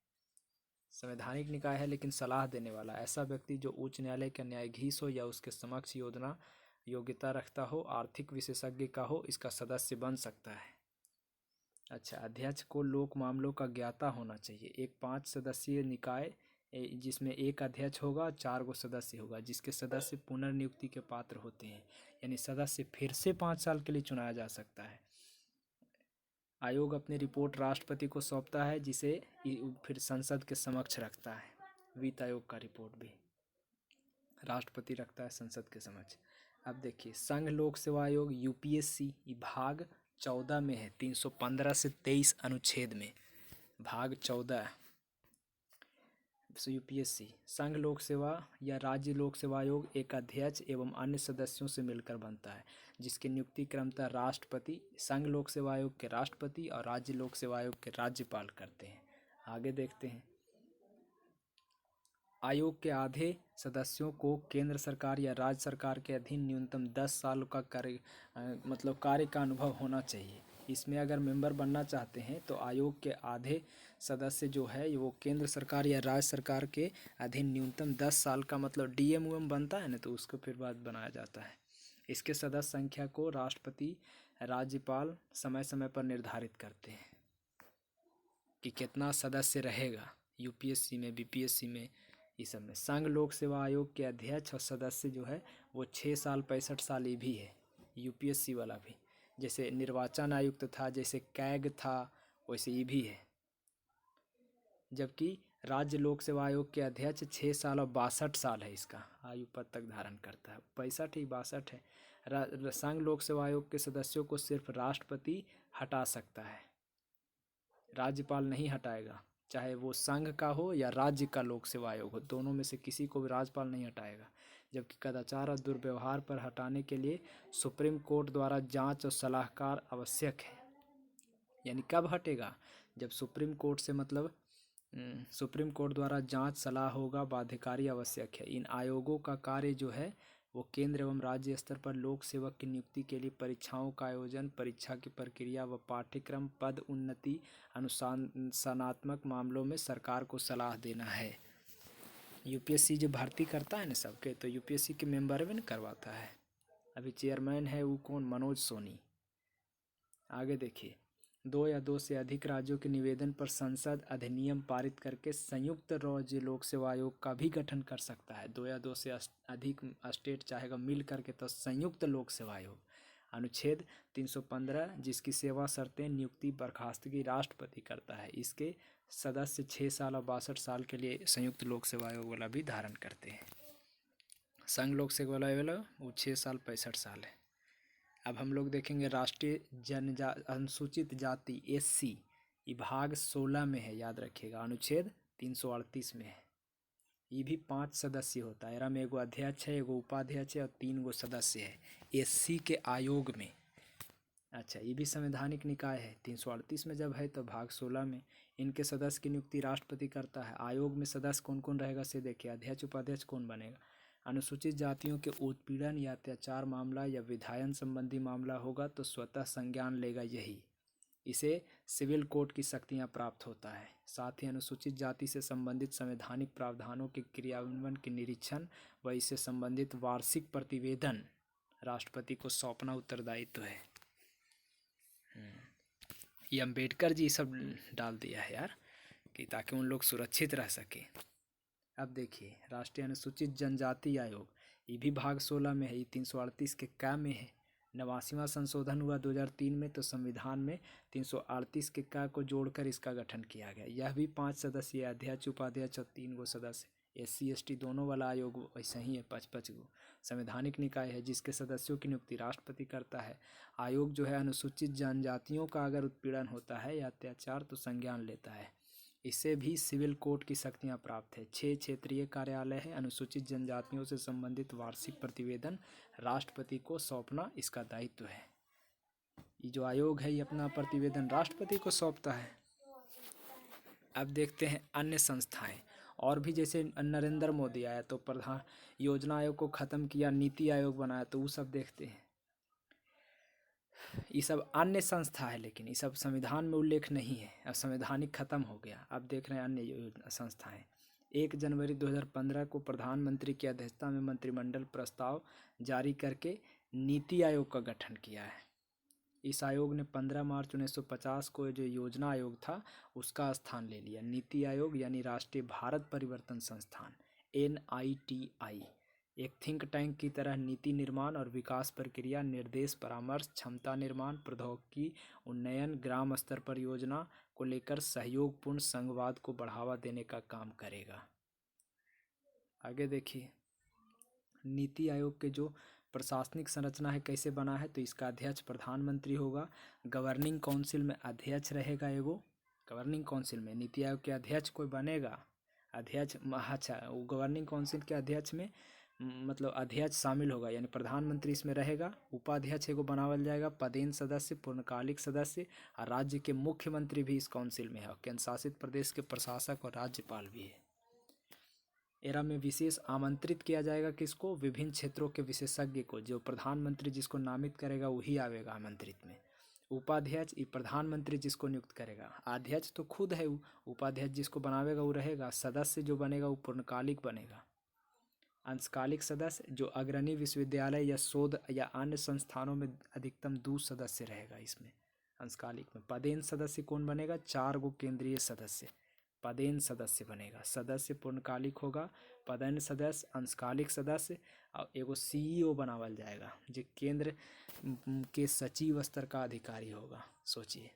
संवैधानिक निकाय है लेकिन सलाह देने वाला। ऐसा व्यक्ति जो उच्च न्यायालय का न्यायाधीश हो या उसके समक्ष योग्यता रखता हो, आर्थिक विशेषज्ञ का हो, इसका सदस्य बन सकता है। अच्छा, अध्यक्ष को लोक मामलों का ज्ञाता होना चाहिए। एक 5 सदस्यीय निकाय जिसमें एक अध्यक्ष होगा, 4 गो सदस्य होगा, जिसके सदस्य पुनर्नियुक्ति के पात्र होते हैं, यानी सदस्य फिर से 5 साल के लिए चुनाया जा सकता है। आयोग अपनी रिपोर्ट राष्ट्रपति को सौंपता है, जिसे फिर संसद के समक्ष रखता है। वित्त आयोग का रिपोर्ट भी राष्ट्रपति रखता है संसद के समक्ष। अब देखिए, संघ लोक सेवा आयोग यूपीएससी भाग 14 में है, 315 से 23 अनुच्छेद में भाग 14 यूपीएससी। संघ लोक सेवा या राज्य लोक सेवा आयोग एक अध्यक्ष एवं अन्य सदस्यों से मिलकर बनता है, जिसकी नियुक्ति क्रमतः राष्ट्रपति, संघ लोक सेवा आयोग के राष्ट्रपति और राज्य लोक सेवा आयोग के राज्यपाल करते हैं। आगे देखते हैं, आयोग के आधे सदस्यों को केंद्र सरकार या राज्य सरकार के अधीन न्यूनतम 10 साल का कार्य का अनुभव होना चाहिए। इसमें अगर मेंबर बनना चाहते हैं तो आयोग के आधे सदस्य जो है वो केंद्र सरकार या राज्य सरकार के अधीन न्यूनतम 10 साल का, मतलब डीएम उएम बनता है ना, तो उसको फिर बाद बनाया जाता है। इसके सदस्य संख्या को राष्ट्रपति, राज्यपाल समय समय पर निर्धारित करते हैं कि कितना सदस्य रहेगा यूपीएससी में, बीपीएससी में, इस सब में। संघ लोक सेवा आयोग के अध्यक्ष और सदस्य जो है वो 6 साल 65 साल ये भी है, यूपीएससी वाला भी। जैसे निर्वाचन आयुक्त था, जैसे कैग था, वैसे ये भी है। जबकि राज्य लोक सेवा आयोग के अध्यक्ष 6 साल और 62 साल है इसका आयु पद तक धारण करता है। 65 ही 62 है। संघ लोक सेवा आयोग के सदस्यों को सिर्फ राष्ट्रपति हटा सकता है, राज्यपाल नहीं हटाएगा। चाहे वो संघ का हो या राज्य का लोक सेवा आयोग हो, दोनों में से किसी को भी राज्यपाल नहीं हटाएगा। जबकि कदाचार और दुर्व्यवहार पर हटाने के लिए सुप्रीम कोर्ट द्वारा जांच और सलाहकार आवश्यक है। यानी कब हटेगा? जब सुप्रीम कोर्ट से सुप्रीम कोर्ट द्वारा जांच सलाह होगा, बाध्यकारी आवश्यक है। इन आयोगों का कार्य जो है वो केंद्र एवं राज्य स्तर पर लोक सेवक की नियुक्ति के लिए परीक्षाओं का आयोजन, परीक्षा की प्रक्रिया व पाठ्यक्रम, पद उन्नति, अनुशासनात्मक मामलों में सरकार को सलाह देना है। यूपीएससी जो भर्ती करता है ना सबके, तो यूपीएससी के मेंबर भी न करवाता है। अभी चेयरमैन है वो कौन, मनोज सोनी। आगे देखिए, 2 या 2 से अधिक राज्यों के निवेदन पर संसद अधिनियम पारित करके संयुक्त राज्य लोक सेवा आयोग का भी गठन कर सकता है। 2 या 2 से अधिक स्टेट चाहेगा मिल करके तो संयुक्त लोक सेवा आयोग। अनुच्छेद 315 जिसकी सेवा शर्तें, नियुक्ति, बर्खास्तगी राष्ट्रपति करता है। इसके सदस्य 6 साल और 62 साल के लिए संयुक्त लोक सेवा आयोग वाला भी धारण करते हैं। संघ लोक सेवा वाला वो 6 साल 65 साल है। अब हम लोग देखेंगे राष्ट्रीय अनुसूचित जाति SC, विभाग 16 में है, याद रखिएगा, अनुच्छेद 338 में है। ये भी 5 सदस्य होता है। एरा में एगो अध्यक्ष है, एगो उपाध्यक्ष है और 3 गो सदस्य है SC के आयोग में। अच्छा, ये भी संवैधानिक निकाय है। 338 में जब है तो भाग 16 में इनके सदस्य की नियुक्ति राष्ट्रपति करता है। आयोग में सदस्य कौन कौन रहेगा से देखिए, अध्यक्ष उपाध्यक्ष कौन बनेगा। अनुसूचित जातियों के उत्पीड़न या अत्याचार मामला या विधायन संबंधी मामला होगा तो स्वतः संज्ञान लेगा यही। इसे सिविल कोर्ट की शक्तियां प्राप्त होता है। साथ ही अनुसूचित जाति से संबंधित संवैधानिक प्रावधानों के क्रियान्वयन के निरीक्षण व इससे संबंधित वार्षिक प्रतिवेदन राष्ट्रपति को सौंपना उत्तरदायित्व है। ये अम्बेडकर जी सब डाल दिया है यार, कि ताकि उन लोग सुरक्षित रह सके। अब देखिए, राष्ट्रीय अनुसूचित जनजाति आयोग, ये भी भाग 16 में है। ये 338 के क में है। 89वां संशोधन हुआ 2003 में, तो संविधान में 338 के क को जोड़कर इसका गठन किया गया। यह भी 5 सदस्य, अध्यक्ष उपाध्यक्ष और 3 गो सदस्य। SC ST दोनों वाला आयोग वैसा ही है, 5-5 गो। संवैधानिक निकाय है जिसके सदस्यों की नियुक्ति राष्ट्रपति करता है। आयोग जो है अनुसूचित जनजातियों का अगर उत्पीड़न होता है या अत्याचार तो संज्ञान लेता है। इससे भी सिविल कोर्ट की शक्तियां प्राप्त है। 6 क्षेत्रीय कार्यालय है। अनुसूचित जनजातियों से संबंधित वार्षिक प्रतिवेदन राष्ट्रपति को सौंपना इसका दायित्व है। ये जो आयोग है ये अपना प्रतिवेदन राष्ट्रपति को सौंपता है। अब देखते हैं अन्य संस्थाएं और भी, जैसे नरेंद्र मोदी आया तो प्रधान योजना आयोग को ख़त्म किया, नीति आयोग बनाया, तो वो सब देखते हैं। ये सब अन्य संस्था है, लेकिन ये सब संविधान में उल्लेख नहीं है। अब संवैधानिक खत्म हो गया। अब देख रहे हैं अन्य संस्थाएं। 1 जनवरी 2015 को प्रधानमंत्री की अध्यक्षता में मंत्रिमंडल प्रस्ताव जारी करके नीति आयोग का गठन किया है। इस आयोग ने 15 मार्च 1950 को जो योजना आयोग था उसका स्थान ले लिया। नीति आयोग यानी राष्ट्रीय भारत परिवर्तन संस्थान NITI एक थिंक टैंक की तरह नीति निर्माण और विकास प्रक्रिया, निर्देश, परामर्श, क्षमता निर्माण, प्रौद्योगिकी उन्नयन, ग्राम स्तर पर योजना को लेकर सहयोगपूर्ण संघवाद को बढ़ावा देने का काम करेगा। आगे देखिए, नीति आयोग के जो प्रशासनिक संरचना है कैसे बना है, तो इसका अध्यक्ष प्रधानमंत्री होगा। गवर्निंग काउंसिल में अध्यक्ष रहेगा एगो। गवर्निंग काउंसिल में नीति आयोग के अध्यक्ष कोई बनेगा, अध्यक्ष। अच्छा, वो गवर्निंग काउंसिल के अध्यक्ष में मतलब अध्यक्ष शामिल होगा, यानी प्रधानमंत्री इसमें रहेगा। उपाध्यक्ष एगो बनावल जाएगा, पदेन सदस्य, पूर्णकालिक सदस्य, और राज्य के मुख्यमंत्री भी इस काउंसिल में है। और केंद्र शासित प्रदेश के प्रशासक और राज्यपाल भी है। एरा में विशेष आमंत्रित किया जाएगा किसको, विभिन्न क्षेत्रों के विशेषज्ञ को। जो प्रधानमंत्री जिसको नामित करेगा वही आवेगा आमंत्रित में। उपाध्यक्ष ये प्रधानमंत्री जिसको नियुक्त करेगा, अध्यक्ष तो खुद है, उपाध्यक्ष जिसको बनावेगा वो रहेगा। सदस्य जो बनेगा वो पूर्णकालिक बनेगा। अंशकालिक सदस्य जो अग्रणी विश्वविद्यालय या शोध या अन्य संस्थानों में अधिकतम 2 सदस्य रहेगा इसमें अंशकालिक में। पदेन सदस्य कौन बनेगा, 4 गो केंद्रीय सदस्य पदेन सदस्य बनेगा। सदस्य पूर्णकालिक होगा, पदेन सदस्य, अंशकालिक सदस्य, और एगो CEO बनावल जाएगा जो केंद्र के सचिव स्तर का अधिकारी होगा। सोचिए,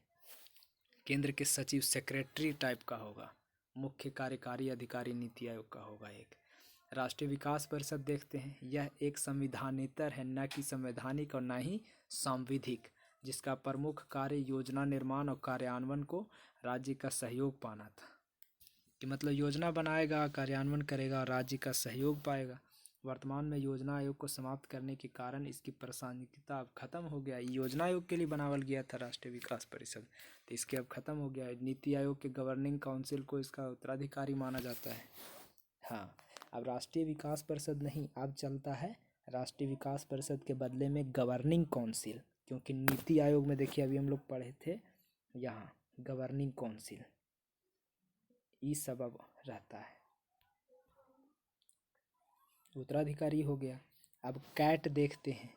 केंद्र के सचिव सेक्रेटरी टाइप का होगा। मुख्य कार्यकारी अधिकारी नीति आयोग का होगा एक। राष्ट्रीय विकास परिषद देखते हैं, यह एक संविधानेतर है, न कि संवैधानिक और न ही सांविधिक, जिसका प्रमुख कार्य योजना निर्माण और कार्यान्वयन को राज्य का सहयोग पाना था। कि मतलब योजना बनाएगा, कार्यान्वयन करेगा और राज्य का सहयोग पाएगा। वर्तमान में योजना आयोग को समाप्त करने के कारण इसकी प्रासंगिकता अब खत्म हो गया। योजना आयोग के लिए बनावल गया था राष्ट्रीय विकास परिषद, तो इसके अब खत्म हो गया है। नीति आयोग के गवर्निंग काउंसिल को इसका उत्तराधिकारी माना जाता है। हाँ, अब राष्ट्रीय विकास परिषद नहीं, अब चलता है राष्ट्रीय विकास परिषद के बदले में गवर्निंग काउंसिल, क्योंकि नीति आयोग में देखिए अभी हम लोग पढ़े थे यहाँ गवर्निंग काउंसिल ये सब अब रहता है। उत्तराधिकारी हो गया। अब कैट देखते हैं।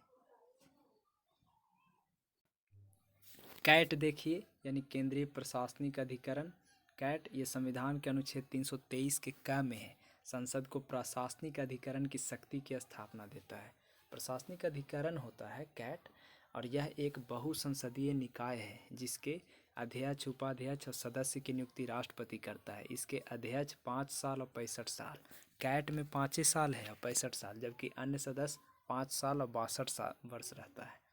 कैट देखिए यानी केंद्रीय प्रशासनिक अधिकरण। कैट ये संविधान के अनुच्छेद 323 के क में है। संसद को प्रशासनिक अधिकरण की शक्ति की स्थापना देता है। प्रशासनिक अधिकरण होता है कैट, और यह एक बहुसंसदीय निकाय है जिसके अध्यक्ष, उपाध्यक्ष और सदस्य की नियुक्ति राष्ट्रपति करता है। इसके अध्यक्ष 5 साल और 65 साल। कैट में 5 साल है और 65 साल, जबकि अन्य सदस्य 5 साल और 62 वर्ष रहता है।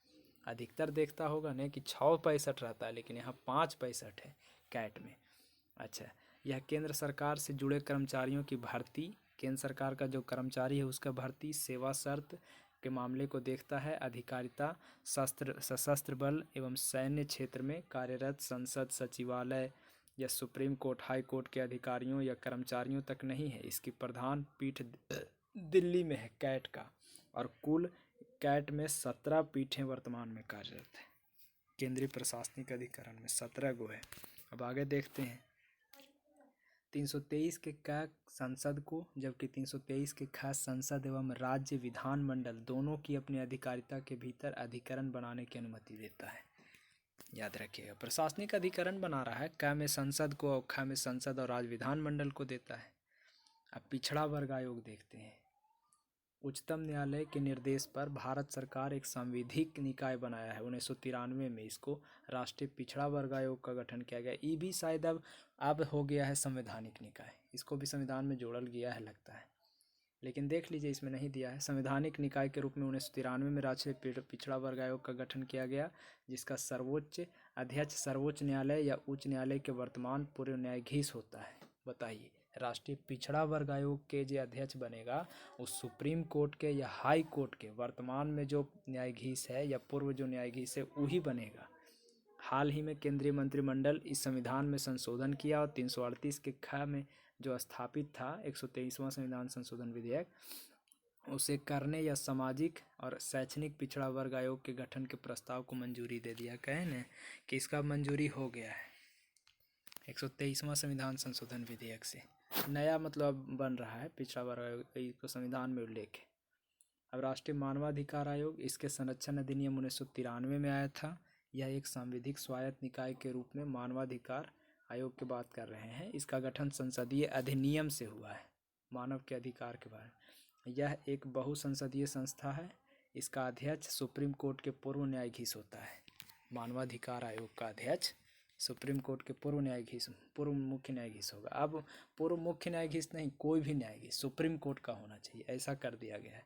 अधिकतर देखता होगा ना कि 6 65 रहता है, लेकिन यहाँ 5 65 है कैट में। अच्छा, यह केंद्र सरकार से जुड़े कर्मचारियों की भर्ती, केंद्र सरकार का जो कर्मचारी है उसका भर्ती, सेवा शर्त के मामले को देखता है। अधिकारिता सशस्त्र बल एवं सैन्य क्षेत्र में कार्यरत संसद, सचिवालय या सुप्रीम कोर्ट, हाई कोर्ट के अधिकारियों या कर्मचारियों तक नहीं है। इसकी प्रधान पीठ दिल्ली में है कैट का, और कुल कैट में 17 पीठें वर्तमान में कार्यरत है। केंद्रीय प्रशासनिक अधिकरण में 17 गो है। अब आगे देखते हैं 323 के क संसद को, जबकि 323 के ख संसद एवं राज्य विधानमंडल दोनों की अपनी अधिकारिता के भीतर अधिकरण बनाने की अनुमति देता है। याद रखिएगा, प्रशासनिक अधिकरण बना रहा है, क में संसद को और ख में संसद और राज्य विधानमंडल को देता है। अब पिछड़ा वर्ग आयोग देखते हैं। उच्चतम न्यायालय के निर्देश पर भारत सरकार एक सांविधिक निकाय बनाया है। 1993 में इसको राष्ट्रीय पिछड़ा वर्ग आयोग का गठन किया गया। ये भी शायद अब हो गया है संवैधानिक निकाय, इसको भी संविधान में जोड़ल गया है लगता है, लेकिन देख लीजिए इसमें नहीं दिया है। संवैधानिक निकाय के रूप में 1993 में राष्ट्रीय पिछड़ा वर्ग आयोग का गठन किया गया, जिसका सर्वोच्च अध्यक्ष सर्वोच्च न्यायालय या उच्च न्यायालय के वर्तमान पूर्व न्यायाधीश होता है। बताइए, राष्ट्रीय पिछड़ा वर्ग आयोग के जो अध्यक्ष बनेगा वो सुप्रीम कोर्ट के या हाई कोर्ट के वर्तमान में जो न्यायाधीश है या पूर्व जो न्यायाधीश है वही बनेगा। हाल ही में केंद्रीय मंत्रिमंडल इस संविधान में संशोधन किया और 338 के ख में जो स्थापित था 123वां संविधान संशोधन विधेयक, उसे करने या सामाजिक और शैक्षणिक पिछड़ा वर्ग आयोग के गठन के प्रस्ताव को मंजूरी दे दिया। कहें न कि इसका मंजूरी हो गया है 123वां संविधान संशोधन विधेयक से। नया मतलब बन रहा है पिछड़ा वर्ग आयोग को संविधान में उल्लेख है। अब राष्ट्रीय मानवाधिकार आयोग, इसके संरक्षण अधिनियम 1993 में आया था। यह एक सांविधिक स्वायत्त निकाय के रूप में मानवाधिकार आयोग की बात कर रहे हैं। इसका गठन संसदीय अधिनियम से हुआ है, मानव के अधिकार के बारे में। यह एक बहुसंसदीय संस्था है। इसका अध्यक्ष सुप्रीम कोर्ट के पूर्व न्यायाधीश होता है। मानवाधिकार आयोग का अध्यक्ष सुप्रीम कोर्ट के पूर्व न्यायाधीश, पूर्व मुख्य न्यायाधीश होगा। अब पूर्व मुख्य न्यायाधीश नहीं, कोई भी न्यायाधीश सुप्रीम कोर्ट का होना चाहिए, ऐसा कर दिया गया है।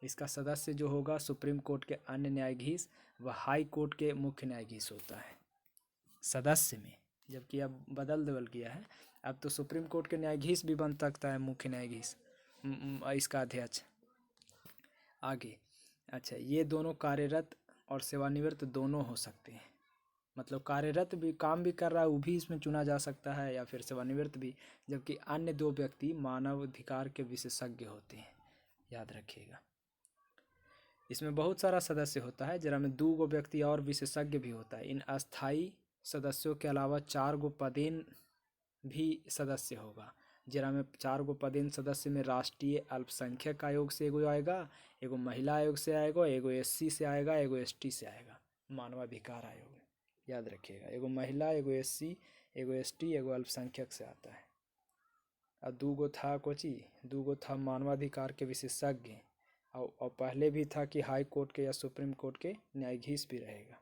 इसका सदस्य जो होगा सुप्रीम कोर्ट के अन्य न्यायाधीश व हाई कोर्ट के मुख्य न्यायाधीश होता है सदस्य में, जबकि अब बदल गया है। अब तो सुप्रीम कोर्ट के न्यायाधीश भी बन सकता है मुख्य न्यायाधीश, इसका अध्यक्ष। आगे, अच्छा, ये दोनों कार्यरत और सेवानिवृत्त दोनों हो सकते हैं। मतलब कार्यरत भी काम भी कर रहा है वो भी इसमें चुना जा सकता है, या फिर सेवानिवृत्त भी, जबकि अन्य 2 व्यक्ति मानव अधिकार के विशेषज्ञ होते हैं। याद रखिएगा, इसमें बहुत सारा सदस्य होता है, जरा में 2 गो व्यक्ति और विशेषज्ञ भी होता है। इन अस्थाई सदस्यों के अलावा 4 गो पदेन भी सदस्य होगा। जरा में 4 गो पदेन सदस्य में राष्ट्रीय अल्पसंख्यक आयोग से एगो आएगा, एगो महिला आयोग से आएगा, एगो SC से आएगा, एगो ST से आएगा। मानवाधिकार आयोग याद रखिएगा, एगो महिला, एगो SC, एगो ST, एगो अल्पसंख्यक से आता है। और 2 गो था कोची, 2 गो था मानवाधिकार के विशेषज्ञ, और पहले भी था कि हाई कोर्ट के या सुप्रीम कोर्ट के न्यायाधीश भी रहेगा।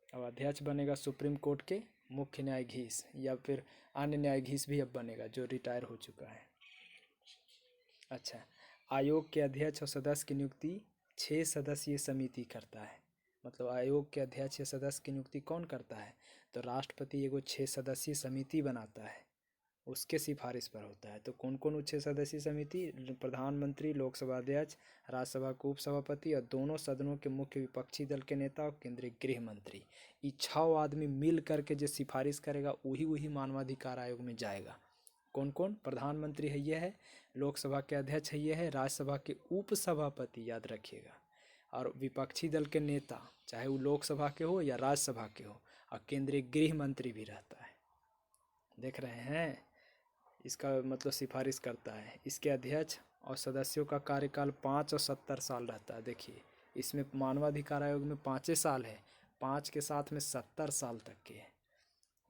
अब अध्यक्ष बनेगा सुप्रीम कोर्ट के मुख्य न्यायाधीश, या फिर अन्य न्यायाधीश भी अब बनेगा जो रिटायर हो चुका है। अच्छा, आयोग के अध्यक्ष और सदस्य की नियुक्ति 6 सदस्यीय समिति करता है। मतलब आयोग के अध्यक्ष या सदस्य की नियुक्ति कौन करता है? तो राष्ट्रपति एगो 6 सदस्यीय समिति बनाता है, उसके सिफारिश पर होता है। तो कौन कौन 6 सदस्यीय समिति? प्रधानमंत्री, लोकसभा अध्यक्ष, राज्यसभा के उपसभापति और दोनों सदनों के मुख्य विपक्षी दल के नेता और केंद्रीय गृह मंत्री। ये 6 आदमी मिल करके जो सिफारिश करेगा वही मानवाधिकार आयोग में जाएगा। कौन कौन? प्रधानमंत्री है ये है, लोकसभा के अध्यक्ष है ये है, राज्यसभा के उपसभापति याद रखिएगा, और विपक्षी दल के नेता चाहे वो लोकसभा के हो या राज्यसभा के हो, और केंद्रीय गृह मंत्री भी रहता है। देख रहे हैं, इसका मतलब सिफारिश करता है। इसके अध्यक्ष और सदस्यों का कार्यकाल 5 और 70 साल रहता है। देखिए इसमें मानवाधिकार आयोग में 5 साल है, 5 के साथ में 70 साल तक के है,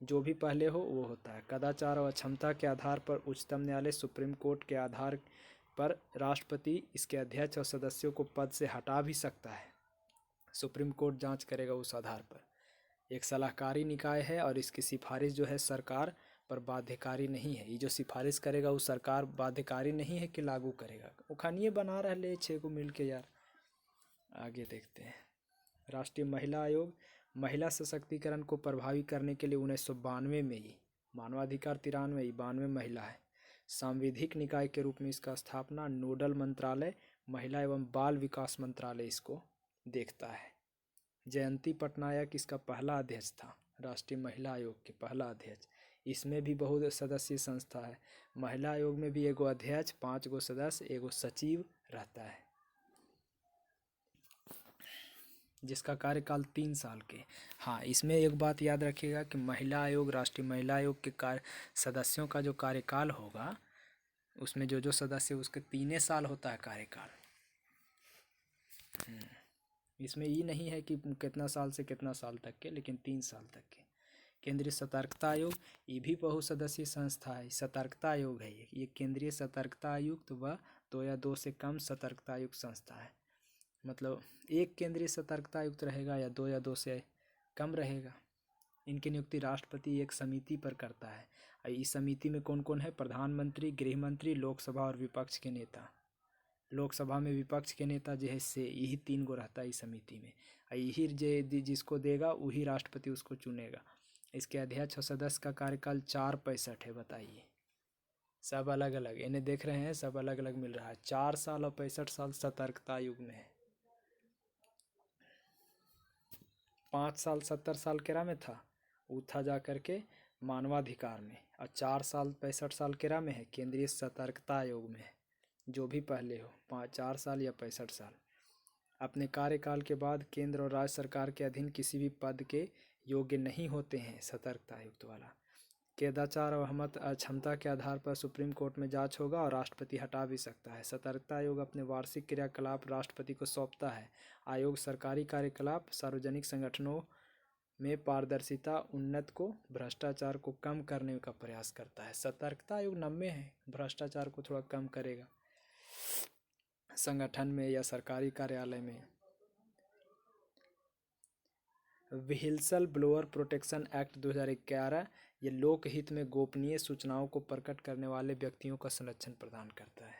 जो भी पहले हो वो होता है। कदाचार और अक्षमता के आधार पर उच्चतम न्यायालय सुप्रीम कोर्ट के आधार पर राष्ट्रपति इसके अध्यक्ष और सदस्यों को पद से हटा भी सकता है। सुप्रीम कोर्ट जांच करेगा उस आधार पर। एक सलाहकारी निकाय है और इसकी सिफारिश जो है सरकार पर बाध्यकारी नहीं है। ये जो सिफारिश करेगा वो सरकार बाध्यकारी नहीं है कि लागू करेगा। वो खानिए बना रहे ले 6 को मिल के यार। आगे देखते हैं। राष्ट्रीय महिला आयोग महिला सशक्तिकरण को प्रभावी करने के लिए 1992 में ही, मानवाधिकार 93, 92 महिला है। सांविधिक निकाय के रूप में इसका स्थापना, नोडल मंत्रालय महिला एवं बाल विकास मंत्रालय इसको देखता है। जयंती पटनायक इसका पहला अध्यक्ष था, राष्ट्रीय महिला आयोग के पहला अध्यक्ष। इसमें भी बहुत सदस्यीय संस्था है। महिला आयोग में भी एगो अध्यक्ष, 5 गो सदस्य, एगो सचिव रहता है, जिसका कार्यकाल 3 साल के। हाँ, इसमें एक बात याद रखिएगा कि महिला आयोग, राष्ट्रीय महिला आयोग के सदस्यों का जो कार्यकाल होगा उसमें जो सदस्य उसके 3 साल होता है कार्यकाल। इसमें ये नहीं है कि कितना साल से कितना साल तक के, लेकिन 3 साल तक के। केंद्रीय सतर्कता आयोग, ये भी बहुसदस्यीय संस्था है। सतर्कता आयोग है ये केंद्रीय सतर्कता आयुक्त व 2 या 2 से कम सतर्कता आयुक्त संस्था है। मतलब एक केंद्रीय सतर्कता आयुक्त रहेगा या 2 या 2 से कम रहेगा। इनकी नियुक्ति राष्ट्रपति एक समिति पर करता है। इस समिति में कौन कौन है? प्रधानमंत्री, गृह मंत्री, लोकसभा और विपक्ष के नेता। लोकसभा में विपक्ष के नेता जो है से यही 3 गो रहता है इस समिति में। यही जिसको देगा वही राष्ट्रपति उसको चुनेगा। इसके अध्यक्ष और सदस्य का कार्यकाल 4/65 है। बताइए, सब अलग अलग, इन्हें देख रहे हैं सब अलग अलग मिल रहा है। 4 साल और 65 साल सतर्कता आयोग में है। 5 साल 70 साल केरा में था, वो था जा करके मानवाधिकार में, और 4 साल 65 साल केरा में है, केंद्रीय सतर्कता आयोग में है। जो भी पहले हो, 4 साल या 65 साल। अपने कार्यकाल के बाद केंद्र और राज्य सरकार के अधीन किसी भी पद के योग्य नहीं होते हैं। सतर्कता आयुक्त वाला कदाचार और अक्षमता के आधार पर सुप्रीम कोर्ट में जांच होगा और राष्ट्रपति हटा भी सकता है। सतर्कता आयोग अपने वार्षिक क्रियाकलाप राष्ट्रपति को सौंपता है। आयोग सरकारी कार्यकलाप, सार्वजनिक संगठनों में पारदर्शिता, उन्नत को, भ्रष्टाचार को कम करने का प्रयास करता है। सतर्कता आयोग 90 है, भ्रष्टाचार को थोड़ा कम करेगा संगठन में या सरकारी कार्यालय में। व्हिसल ब्लोअर प्रोटेक्शन एक्ट 2011 ये लोकहित में गोपनीय सूचनाओं को प्रकट करने वाले व्यक्तियों का संरक्षण प्रदान करता है।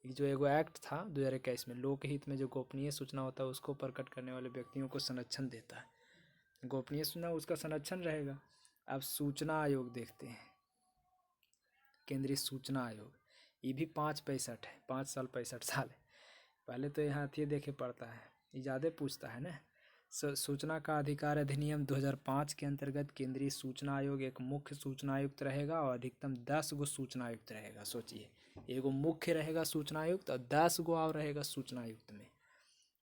ये जो एगो एक्ट था 2021 में, लोकहित में जो गोपनीय सूचना होता है उसको प्रकट करने वाले व्यक्तियों को संरक्षण देता है। गोपनीय सूचना उसका संरक्षण रहेगा। अब सूचना आयोग देखते हैं। केंद्रीय सूचना आयोग, ये भी 5/65 है, 5 साल 65 साल है। पहले तो यहाँ अथी देखे पड़ता है, ये ज़्यादा पूछता है ना। सूचना का अधिकार अधिनियम 2005 के अंतर्गत केंद्रीय सूचना आयोग एक मुख्य सूचना आयुक्त रहेगा और अधिकतम 10 गो सूचना आयुक्त रहेगा। सोचिए, एगो मुख्य रहेगा सूचना आयुक्त और 10 गो और रहेगा सूचना आयुक्त में।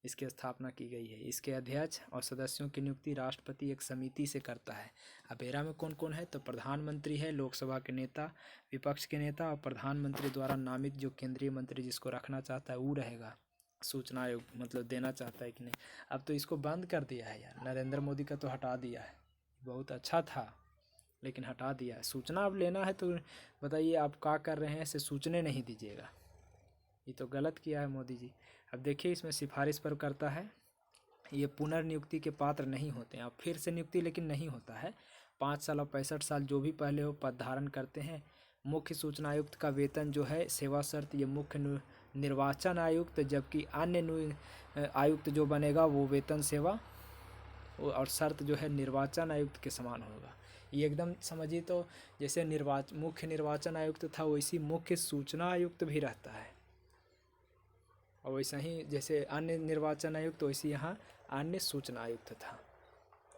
इसकी स्थापना की गई है। इसके अध्यक्ष और सदस्यों की नियुक्ति राष्ट्रपति एक समिति से करता है। अब एरा में कौन कौन है? तो प्रधानमंत्री है, लोकसभा के नेता, विपक्ष के नेता और प्रधानमंत्री द्वारा नामित जो केंद्रीय मंत्री जिसको रखना चाहता है वो रहेगा। सूचना आयोग मतलब देना चाहता है कि नहीं। अब तो इसको बंद कर दिया है यार, नरेंद्र मोदी का तो हटा दिया है। बहुत अच्छा था लेकिन हटा दिया है। सूचना अब लेना है तो बताइए आप क्या कर रहे हैं, इसे सूचने नहीं दीजिएगा। ये तो गलत किया है मोदी जी। अब देखिए इसमें सिफारिश पर करता है। ये पुनर्नियुक्ति के पात्र नहीं होते हैं। अब फिर से नियुक्ति लेकिन नहीं होता है। 5 साल और 65 साल जो भी पहले हो पद धारण करते हैं। मुख्य सूचना आयुक्त का वेतन जो है सेवा शर्त ये मुख्य निर्वाचन आयुक्त, जबकि अन्य आयुक्त जो बनेगा वो वेतन सेवा और शर्त जो है निर्वाचन आयुक्त के समान होगा। ये एकदम समझिए तो जैसे मुख्य निर्वाचन आयुक्त था वैसी मुख्य सूचना आयुक्त भी रहता है, और वैसा ही जैसे अन्य निर्वाचन आयुक्त वैसे यहाँ अन्य सूचना आयुक्त था।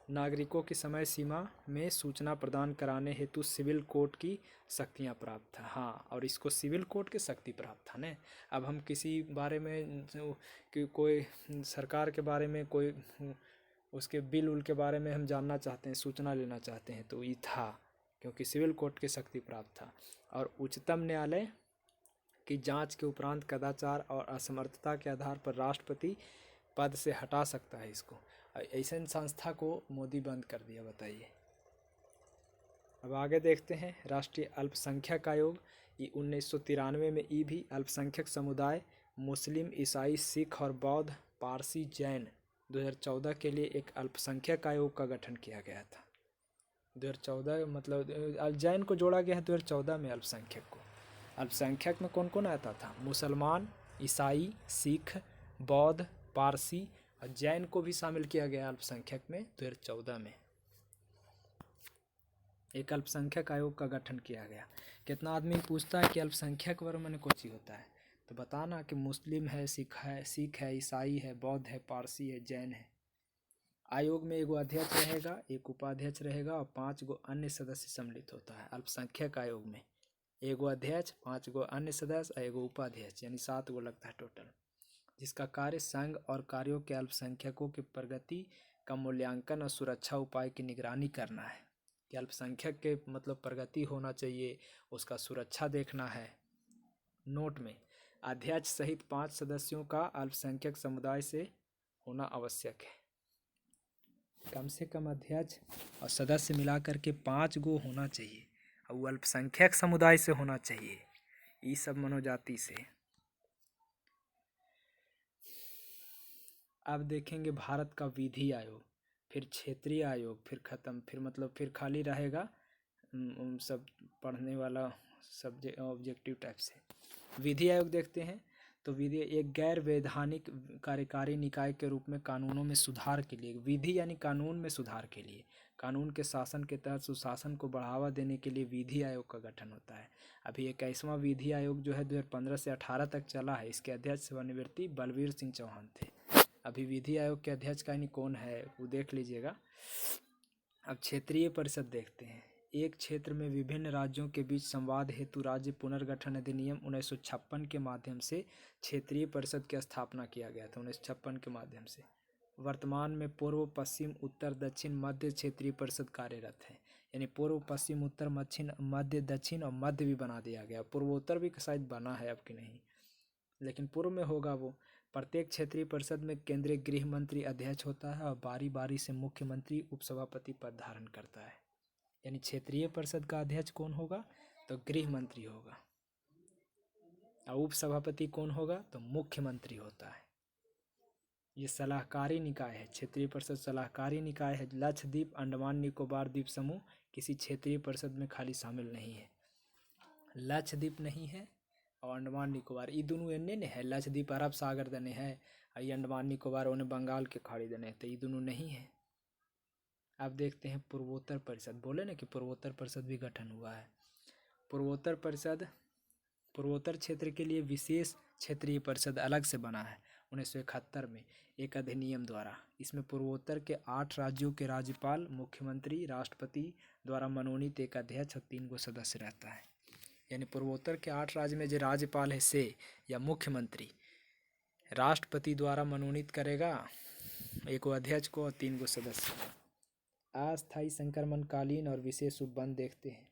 नागरिकों की समय सीमा में सूचना प्रदान कराने हेतु सिविल कोड की शक्तियाँ प्राप्त था। हाँ, और इसको सिविल कोड की शक्ति प्राप्त था न। अब हम किसी बारे में कि कोई सरकार के बारे में कोई उसके बिल उल के बारे में हम जानना चाहते हैं, सूचना लेना चाहते हैं, तो ये था क्योंकि सिविल कोड की शक्ति प्राप्त था। और उच्चतम न्यायालय की जांच के उपरांत कदाचार और असमर्थता के आधार पर राष्ट्रपति पद से हटा सकता है इसको। ऐसे संस्था को मोदी बंद कर दिया, बताइए। अब आगे देखते हैं राष्ट्रीय अल्पसंख्यक आयोग। ये 1993 में ई भी अल्पसंख्यक समुदाय मुस्लिम, ईसाई, सिख और बौद्ध, पारसी, जैन 2014 के लिए एक अल्पसंख्यक आयोग का गठन किया गया था। 2014 मतलब जैन को जोड़ा गया है 2014 में अल्पसंख्यक को। अल्पसंख्यक में कौन कौन आता था? मुसलमान, ईसाई, सिख, बौद्ध, पारसी और जैन को भी शामिल किया गया अल्पसंख्यक में 2014 में। एक अल्पसंख्यक आयोग का गठन किया गया। कितना आदमी पूछता है कि अल्पसंख्यक वर्ग में कौन होता है, तो बताना कि मुस्लिम है, सिख है, ईसाई है, बौद्ध है, पारसी है, जैन है। आयोग में एगो अध्यक्ष रहेगा, एक उपाध्यक्ष रहेगा और 5 गो अन्य सदस्य सम्मिलित होता है। अल्पसंख्यक आयोग में एगो अध्यक्ष, 5 गो अन्य सदस्य और एगो उपाध्यक्ष, यानी 7 गो लगता है टोटल, जिसका कार्य संघ और कार्यों के अल्पसंख्यकों की प्रगति का मूल्यांकन और सुरक्षा उपाय की निगरानी करना है। कि अल्पसंख्यक के मतलब प्रगति होना चाहिए, उसका सुरक्षा देखना है। नोट में अध्यक्ष सहित 5 सदस्यों का अल्पसंख्यक समुदाय से होना आवश्यक है। कम से कम अध्यक्ष और सदस्य मिलाकर के 5 गो होना चाहिए और वो अल्पसंख्यक समुदाय से होना चाहिए, ये सब मनोजाति से। अब देखेंगे भारत का विधि आयोग, फिर क्षेत्रीय आयोग, फिर ख़त्म, फिर मतलब फिर खाली रहेगा सब पढ़ने वाला सब्जेक्ट ऑब्जेक्टिव टाइप से। विधि आयोग देखते हैं तो विधि एक गैर वैधानिक कार्यकारी निकाय के रूप में कानूनों में सुधार के लिए, विधि यानी कानून में सुधार के लिए, कानून के शासन के तहत सुशासन को बढ़ावा देने के लिए विधि आयोग का गठन होता है। अभी 21वां विधि आयोग जो है 2015 से 18 तक चला है। इसके अध्यक्ष सेवानिवृत्ति बलबीर सिंह चौहान थे। अभी विधि आयोग के अध्यक्ष का नहीं कौन है वो देख लीजिएगा। अब क्षेत्रीय परिषद देखते हैं। एक क्षेत्र में विभिन्न राज्यों के बीच संवाद हेतु राज्य पुनर्गठन अधिनियम 1956 के माध्यम से क्षेत्रीय परिषद की स्थापना किया गया था। 1956 के माध्यम से वर्तमान में पूर्व, पश्चिम, उत्तर, दक्षिण, मध्य क्षेत्रीय परिषद कार्यरत है। यानी पूर्व, पश्चिम, उत्तर, मध्य, दक्षिण और मध्य भी बना दिया गया। पूर्वोत्तर भी शायद बना है, अब कि नहीं, लेकिन पूर्व में होगा वो। प्रत्येक क्षेत्रीय परिषद में केंद्रीय गृह मंत्री अध्यक्ष होता है और बारी बारी से मुख्यमंत्री उपसभापति पद धारण करता है। यानी क्षेत्रीय परिषद का अध्यक्ष कौन होगा? तो गृह मंत्री होगा और उपसभापति कौन होगा? तो मुख्यमंत्री होता है। ये सलाहकारी निकाय है। क्षेत्रीय परिषद सलाहकारी निकाय है। लक्षद्वीप, अंडमान निकोबार द्वीप समूह किसी क्षेत्रीय परिषद में खाली शामिल नहीं है। लक्षद्वीप नहीं है और अंडमान निकोबार, ये दोनों एने ने है। लक्षद्वीप अरब सागर दने है और ये अंडमान निकोबार उन्हें बंगाल के खाड़ी दने, तो ये दोनों नहीं है। अब देखते हैं पूर्वोत्तर परिषद। बोले ना कि पूर्वोत्तर परिषद भी गठन हुआ है। पूर्वोत्तर परिषद पूर्वोत्तर क्षेत्र के लिए विशेष क्षेत्रीय परिषद अलग से बना है 1971 में एक अधिनियम द्वारा। इसमें पूर्वोत्तर के 8 राज्यों के राज्यपाल, मुख्यमंत्री, राष्ट्रपति द्वारा मनोनीत एक अध्यक्ष और 3 गो सदस्य रहता है। यानी पूर्वोत्तर के 8 राज्य में जो राज्यपाल है से या मुख्यमंत्री राष्ट्रपति द्वारा मनोनीत करेगा एक अध्यक्ष को और 3 गो सदस्य। अस्थायी संक्रमणकालीन और विशेष उपबंध देखते हैं।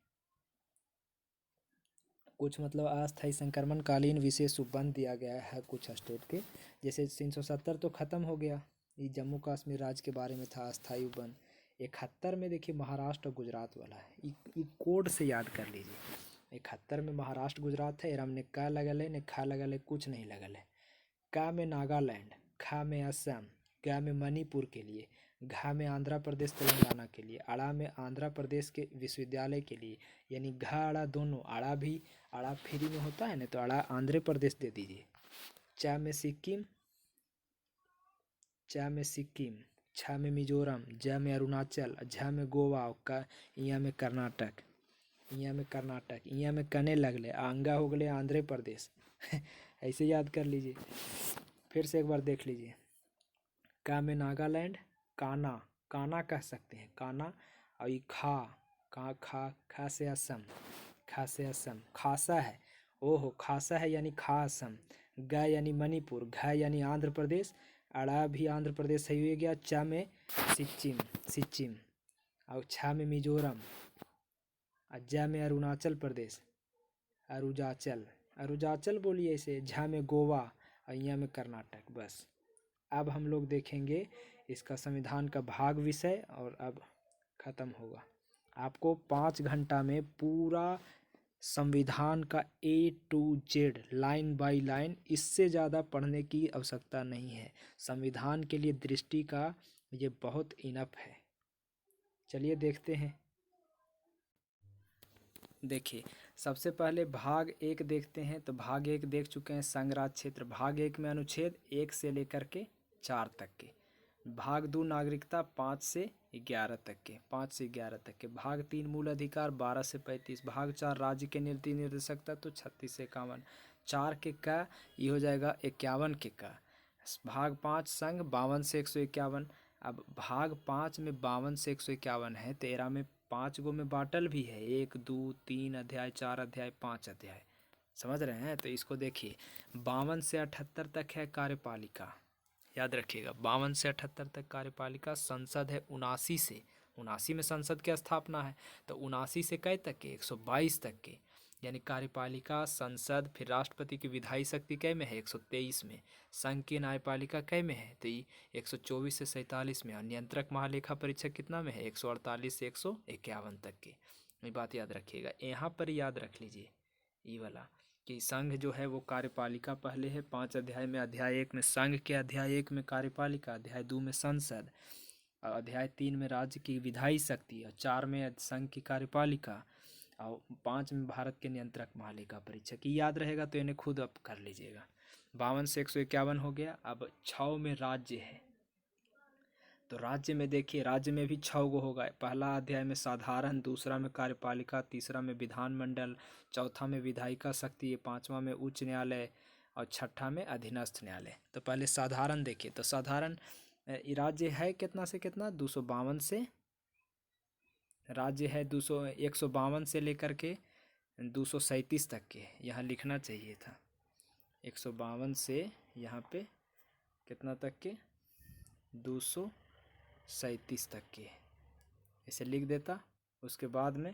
कुछ मतलब अस्थायी संक्रमणकालीन विशेष उपबंध दिया गया है कुछ स्टेट के, जैसे 370 तो ख़त्म हो गया, ये जम्मू कश्मीर राज्य के बारे में था अस्थायी उपबंध। 71 में देखिए महाराष्ट्र और गुजरात वाला है, ये कोड से याद कर लीजिए। 71 में महाराष्ट्र गुजरात है। एरम ने का लगल है, ने खा लगल है, कुछ नहीं लगल है। का में नागालैंड, खा में असम, गा में मणिपुर के लिए, घा में आंध्र प्रदेश तेलंगाना के लिए, अड़ा में आंध्र प्रदेश के विश्वविद्यालय के लिए। यानी घा अड़ा दोनों, अड़ा भी अड़ा फ्री में होता है ना, तो अड़ा आंध्र प्रदेश दे दीजिए। चा में सिक्किम, चा में सिक्किम, छा में मिजोरम, जा में अरुणाचल, झा में गोवा, का यहाँ में कर्नाटक, यहाँ में कर्नाटक, यहाँ में कने लगले, आंगा हो गए आंध्र प्रदेश ऐसे याद कर लीजिए। फिर से एक बार देख लीजिए। का में नागालैंड, काना काना कह सकते हैं, काना। और ये खा, खा से असम, खा से असम, खासा है, ओहो खासा है यानी खा असम। ग यानी मणिपुर, घ यानी आंध्र प्रदेश, अड़ा भी आंध्र प्रदेश सही हो गया। च में सिक्किम, सिक्किम। और छ में मिजोरम, और ज में अरुणाचल प्रदेश, अरुणाचल, अरुणाचल बोलिए इसे। झ में गोवा, और यहाँ में कर्नाटक। बस अब हम लोग देखेंगे इसका संविधान का भाग विषय, और अब खत्म होगा। आपको 5 घंटा में पूरा संविधान का A to Z line by line, इससे ज़्यादा पढ़ने की आवश्यकता नहीं है। संविधान के लिए दृष्टि का ये बहुत इनफ है। चलिए देखते हैं। देखिए सबसे पहले भाग 1 देखते हैं। तो भाग 1 देख चुके हैं, संघ राज्य क्षेत्र। भाग 1 में अनुच्छेद 1 से लेकर के 4 तक के। भाग 2 नागरिकता 5 से 11 तक के, 5 से 11 तक के। भाग 3 मूल अधिकार 12 से 35। भाग 4 राज्य के नीति निर्देशकता तो 36 से 51। 4 के का ये हो जाएगा 51 के का। भाग 5 संघ 52 से 151। अब भाग 5 में 52 से 151 है, 13 में 5 गो में बाटल भी है, 1 2 3 अध्याय, 4 अध्याय, 5 अध्याय। समझ रहे हैं? तो इसको देखिए, 52 से 78 तक है कार्यपालिका, याद रखिएगा 52 से 78 तक कार्यपालिका। संसद है 79 से, 79 में संसद की स्थापना है। तो 79 से कै तक के, 122 तक के, यानी कार्यपालिका, संसद, फिर राष्ट्रपति की विधायी शक्ति कै में है, 123 में। संघ की न्यायपालिका कै में है, तो ये 124 से 47 में। और नियंत्रक महालेखा परीक्षक कितना में है, 148 से 151 तक के। ये बात याद रखिएगा। यहाँ पर याद रख लीजिए ये वाला कि संघ जो है वो कार्यपालिका पहले है 5 अध्याय में। अध्याय 1 में संघ के, अध्याय 1 में कार्यपालिका, अध्याय 2 में संसद, और अध्याय 3 में राज्य की विधायी शक्ति, और 4 में संघ की कार्यपालिका, और 5 में भारत के नियंत्रक महालेखा परीक्षक। याद रहेगा तो इन्हें खुद अब कर लीजिएगा। 52 से 151 हो गया। अब 6 में राज्य है। तो राज्य में देखिए, राज्य में भी 6 गो होगा। पहला अध्याय में साधारण, दूसरा में कार्यपालिका, तीसरा में विधानमंडल, चौथा में विधायिका शक्ति, पांचवा में उच्च न्यायालय, और छठा में अधीनस्थ न्यायालय। तो पहले साधारण देखिए। तो साधारण राज्य है कितना से कितना, 252 से, राज्य है 152 से लेकर के 237 तक के। यहाँ लिखना चाहिए था 152 से यहाँ पे कितना तक के, 237 तक के, इसे लिख देता। उसके बाद में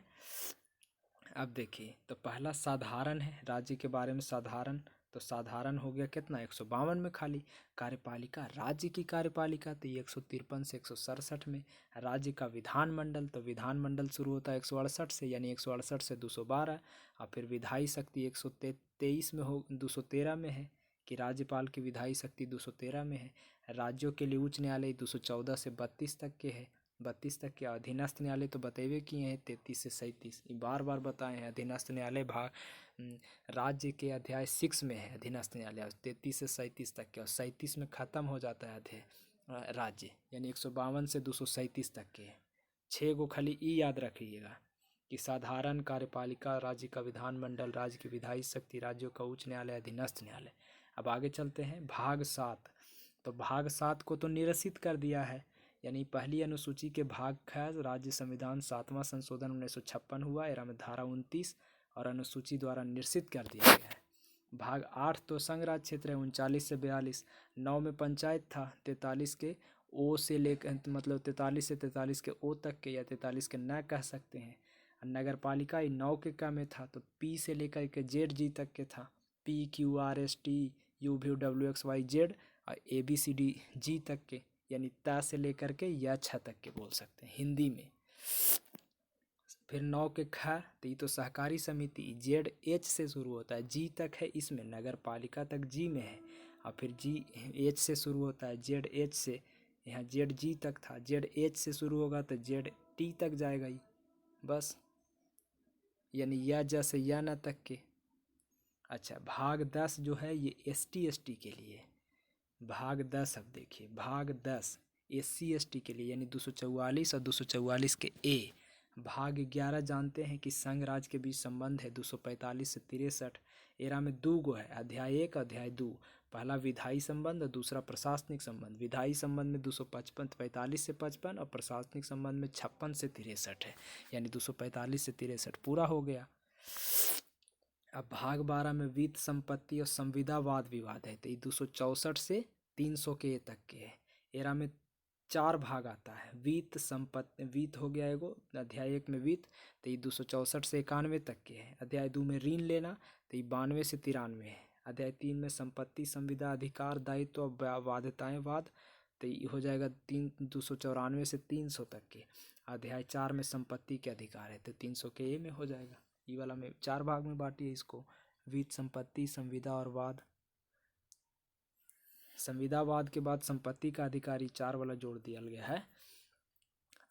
अब देखिए, तो पहला साधारण है, राज्य के बारे में साधारण। तो साधारण हो गया कितना, 152 में खाली। कार्यपालिका, राज्य की कार्यपालिका, तो ये 153 से 167 में। राज्य का विधानमंडल, तो विधानमंडल शुरू होता है 168 से, यानी 168 से 212। और फिर विधायी शक्ति 123 में हो, 213 में है कि राज्यपाल की विधायी शक्ति 213 में है। राज्यों के लिए उच्च न्यायालय 214 से 32 तक के है, 32 तक के। अधीनस्थ न्यायालय तो बतेबे किए हैं 33 से 37, बार बार बताए हैं। अधीनस्थ न्यायालय भाग राज्य के अध्याय 6 में है अधीनस्थ न्यायालय, 33 से 37 तक के। और 37 में ख़त्म हो जाता है अध्याय राज्य, यानी 152 से 237 तक के। 6 गो खाली ई याद रखिएगा कि साधारण, कार्यपालिका, राज्य का विधानमंडल, राज्य की विधायी शक्ति, राज्यों का उच्च न्यायालय, अधीनस्थ न्यायालय। अब आगे चलते हैं भाग 7। तो भाग 7 को तो निरसित कर दिया है, यानी पहली अनुसूची के भाग ख, राज्य संविधान 7वां संशोधन 1956 हुआ, एरा में धारा 29 और अनुसूची द्वारा निरसित कर दिया गया है। भाग 8 तो संघ राज्य क्षेत्र है 39 से 42। 9 में पंचायत था, 43 के ओ से लेकर, मतलब 43 से 43 के ओ तक के, या 43 के न कह सकते हैं। नगर पालिका 9 के क में था, तो पी से लेकर के जेड जी तक के था, P Q R S T U V W X Y Z, और A B C D G तक के, यानी ता से लेकर के या छ तक के बोल सकते हैं हिंदी में। फिर 9 के ख, तो ये तो सहकारी समिति, जेड एच से शुरू होता है, जी तक है इसमें, नगर पालिका तक जी में है। और फिर जी एच से शुरू होता है, जेड एच से, यहाँ जेड जी तक था, जेड एच से शुरू होगा तो जेड टी तक जाएगा ही, बस, यानी या जैसे या न तक के। अच्छा, भाग 10 जो है ये एस टी के लिए। भाग 10 अब देखिए, भाग 10 SC ST के लिए, यानी 244 और 244 के ए। भाग 11 जानते हैं कि संघ राज्य के बीच संबंध है 245 से 63। एरा में 2 गो है, अध्याय 1 अध्याय 2। पहला विधायी संबंध और दूसरा प्रशासनिक संबंध। विधायी संबंध में 255 45 से 55 और प्रशासनिक संबंध में 56 से 63 है, यानी 245 से 63 पूरा हो गया। अब भाग 12 में वित्त संपत्ति और संविदा वाद विवाद है, तो ये 264 से 300 के तक के है। एरा में 4 भाग आता है। वित्त संपत्ति, वित्त हो गया एगो, अध्याय 1 में वित्त, तो ये 264 से 91 तक के है। अध्याय 2 में ऋण लेना, तो ये 92 से 93 है। अध्याय 3 में संपत्ति संविदा अधिकार दायित्व और बाध्यताएं वाद, तो ये हो जाएगा 294 से 300 तक के। अध्याय 4 में संपत्ति के अधिकार है, तो 300 के ए में हो जाएगा। ये वाला में 4 भाग में बांटिए इसको, वित्त संपत्ति संविदा और वाद। संविदावाद के बाद संपत्ति का अधिकारी 4 वाला जोड़ दिया गया है।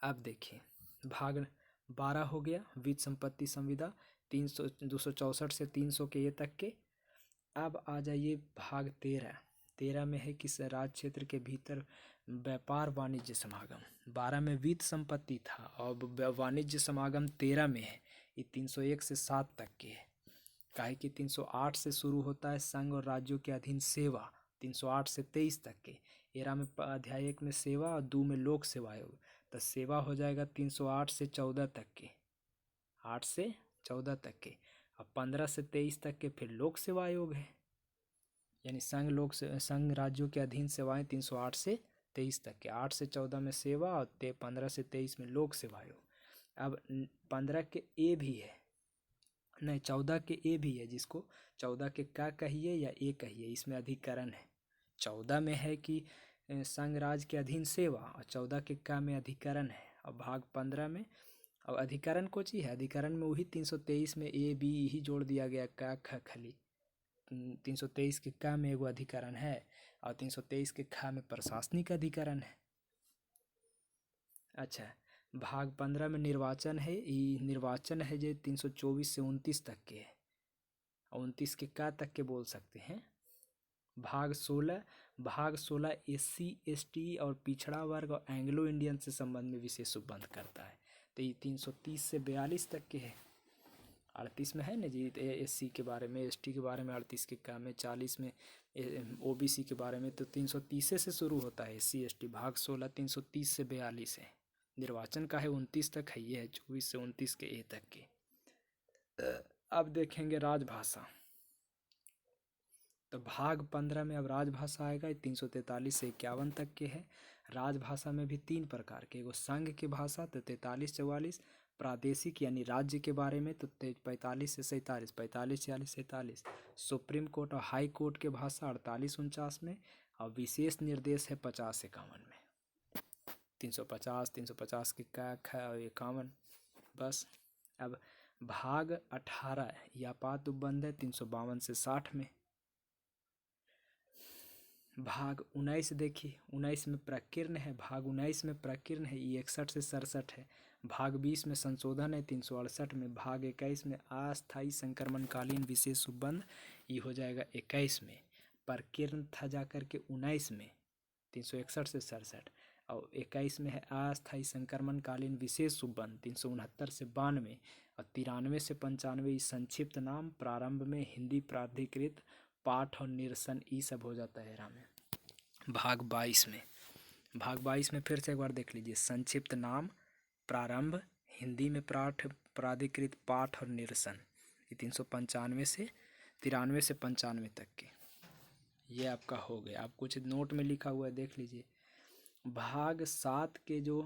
अब देखिए भाग 12 हो गया, वित्त संपत्ति संविदा 264 से 300 के ये तक के। अब आ जाइए भाग 13 में है कि राज्य क्षेत्र के भीतर व्यापार वाणिज्य समागम। 12 में वित्त संपत्ति था और वाणिज्य समागम 13 में है। ये 301 से 7 तक के है। काहे कि 308 से शुरू होता है संघ और राज्यों के अधीन सेवा, 308 से 23 तक के। एरा में अध्याय 1 में सेवा और 2 में लोक सेवा आयोग, तो सेवा हो जाएगा 308 से 14 तक के, 8 से 14 तक के। अब 15 से 23 तक के फिर लोक सेवा आयोग है, यानी संघ राज्यों के अधीन सेवाएं 308 से 23 तक के। 8 से 14 में सेवा और 15 से 23 में लोक सेवा आयोग। अब 15 के ए भी है, नहीं 14 के ए भी है, जिसको 14 के का कहिए या ए कहिए, इसमें अधिकरण है। 14 में है कि संघ राज्य के अधीन सेवा और 14 के का में अधिकरण है। और भाग 15 में अब अधिकरण को चीज है, अधिकरण में वही 323 में ए बी ही जोड़ दिया गया, का ख खाली 323 के का में एगो अधिकरण है और 323 के खा में प्रशासनिक अधिकरण है। अच्छा, भाग 15 में निर्वाचन है, ये निर्वाचन है जो 324 से 29 तक के है, 29 के का तक के बोल सकते हैं। भाग 16 SC ST और पिछड़ा वर्ग और एंग्लो इंडियन से संबंध में विशेष संबंध करता है, तो ये 330 से 42 तक के है। 38 में है ना जी SC के बारे में, ST के बारे में 38 के का में, 40 में OBC के बारे में, तो 330 से शुरू होता है SC ST। भाग 16 330 से 42 है। निर्वाचन का है 29 तक है, ये है 24 से 29 के ए तक के। अब देखेंगे राजभाषा, तो भाग 15 में अब राजभाषा आएगा, 343 से 51 तक के है। राजभाषा में भी 3 प्रकार के, एगो संघ की भाषा तो 43-44, प्रादेशिक यानी राज्य के बारे में तो 45 से 47, 45-46-47, सुप्रीम कोर्ट और हाई कोर्ट के भाषा 48-49 में, और विशेष निर्देश है 50-51 में। 350 के का और 51 बस। अब भाग 18 यापात उपबंध है 352 से 60 में। भाग 19 देखिए, 19 में प्रकीर्ण है, भाग 19 में प्रकीर्ण है, ये 61 से 67 है। भाग 20 में संशोधन है 368 में। भाग 21 में अस्थायी संक्रमणकालीन विशेष उपबंध, ये हो जाएगा 21 में। प्रकीर्ण था जाकर के 19 में 361 से 67, और 21 में है अस्थायी संक्रमणकालीन विशेष उपबंध 369 से 92, और 93 से 95 संक्षिप्त नाम, प्रारंभ में हिंदी प्राधिकृत पाठ और निरसन, ये सब हो जाता है एरा में। भाग 22 में फिर से एक बार देख लीजिए, संक्षिप्त नाम, प्रारंभ, हिंदी में प्राधिकृत पाठ और निरसन, ये 395 से 93 से 95 तक के। ये आपका हो गया। आप कुछ नोट में लिखा हुआ है देख लीजिए। भाग 7 के जो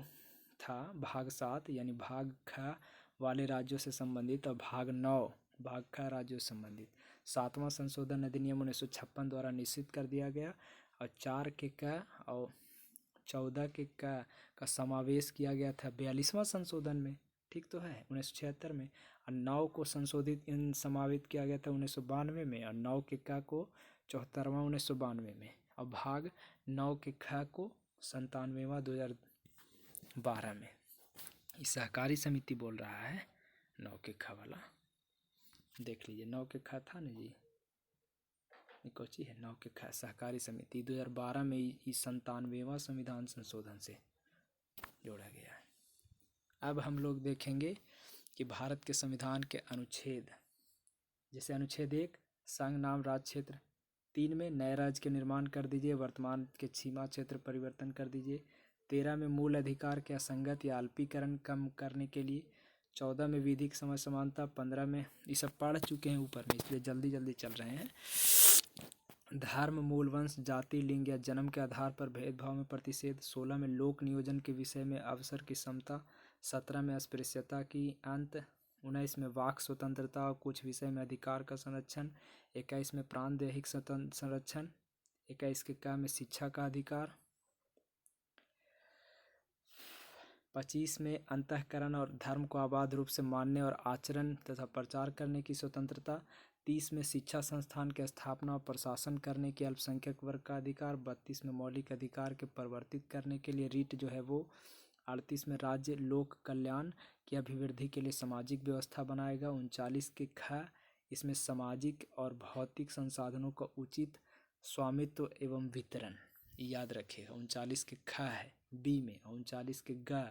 था, भाग 7 यानी भाग ख वाले राज्यों से संबंधित, और भाग 9 भाग ख राज्यों से संबंधित 7वां संशोधन अधिनियम 1956 द्वारा निश्चित कर दिया गया, और 4 के का और 14 के का समावेश किया गया था 42वां संशोधन में, ठीक तो है 1976 में, और 9 को समावित किया गया था 1992 में, और 9 के का को 74वां 1992 में, और भाग 9 के ख को 97वां 2012 में। ये सहकारी समिति बोल रहा है 9 के ख वाला, देख लीजिए 9 के ख था ना जी, कोची है 9 के ख सहकारी समिति 2012 में इस 97वां संविधान संशोधन से जोड़ा गया है। अब हम लोग देखेंगे कि भारत के संविधान के अनुच्छेद, जैसे अनुच्छेद 1 संघ नाम राज्य क्षेत्र, 3 में नए राज्य के निर्माण कर दीजिए, वर्तमान के सीमा क्षेत्र परिवर्तन कर दीजिए, 13 में मूल अधिकार के असंगत या अल्पीकरण कम करने के लिए, 14 में विधिक समय समानता, 15 में, ये सब पढ़ चुके हैं ऊपर में इसलिए जल्दी जल्दी चल रहे हैं। धर्म, मूल वंश, जाति, लिंग या जन्म के आधार पर भेदभाव में प्रतिषेध, 16 में लोक नियोजन के विषय में अवसर की समता, 17 में अस्पृश्यता की अंत, 19 में वाक स्वतंत्रता और कुछ विषय में अधिकार का संरक्षण, 21 में प्राण दैहिक संरक्षण, 21 के का में शिक्षा का अधिकार, 25 में अंतःकरण और धर्म को अबाध रूप से मानने और आचरण तथा प्रचार करने की स्वतंत्रता, 30 में शिक्षा संस्थान की स्थापना और प्रशासन करने के अल्पसंख्यक वर्ग का अधिकार, 32 में मौलिक अधिकार के परिवर्तित करने के लिए रीट जो है वो, 38 में राज्य लोक कल्याण की अभिवृद्धि के लिए सामाजिक व्यवस्था बनाएगा, 39 के ख, इसमें सामाजिक और भौतिक संसाधनों का उचित स्वामित्व एवं वितरण, याद रखिएगा। 39 के ख है बी में, और 39 के ग,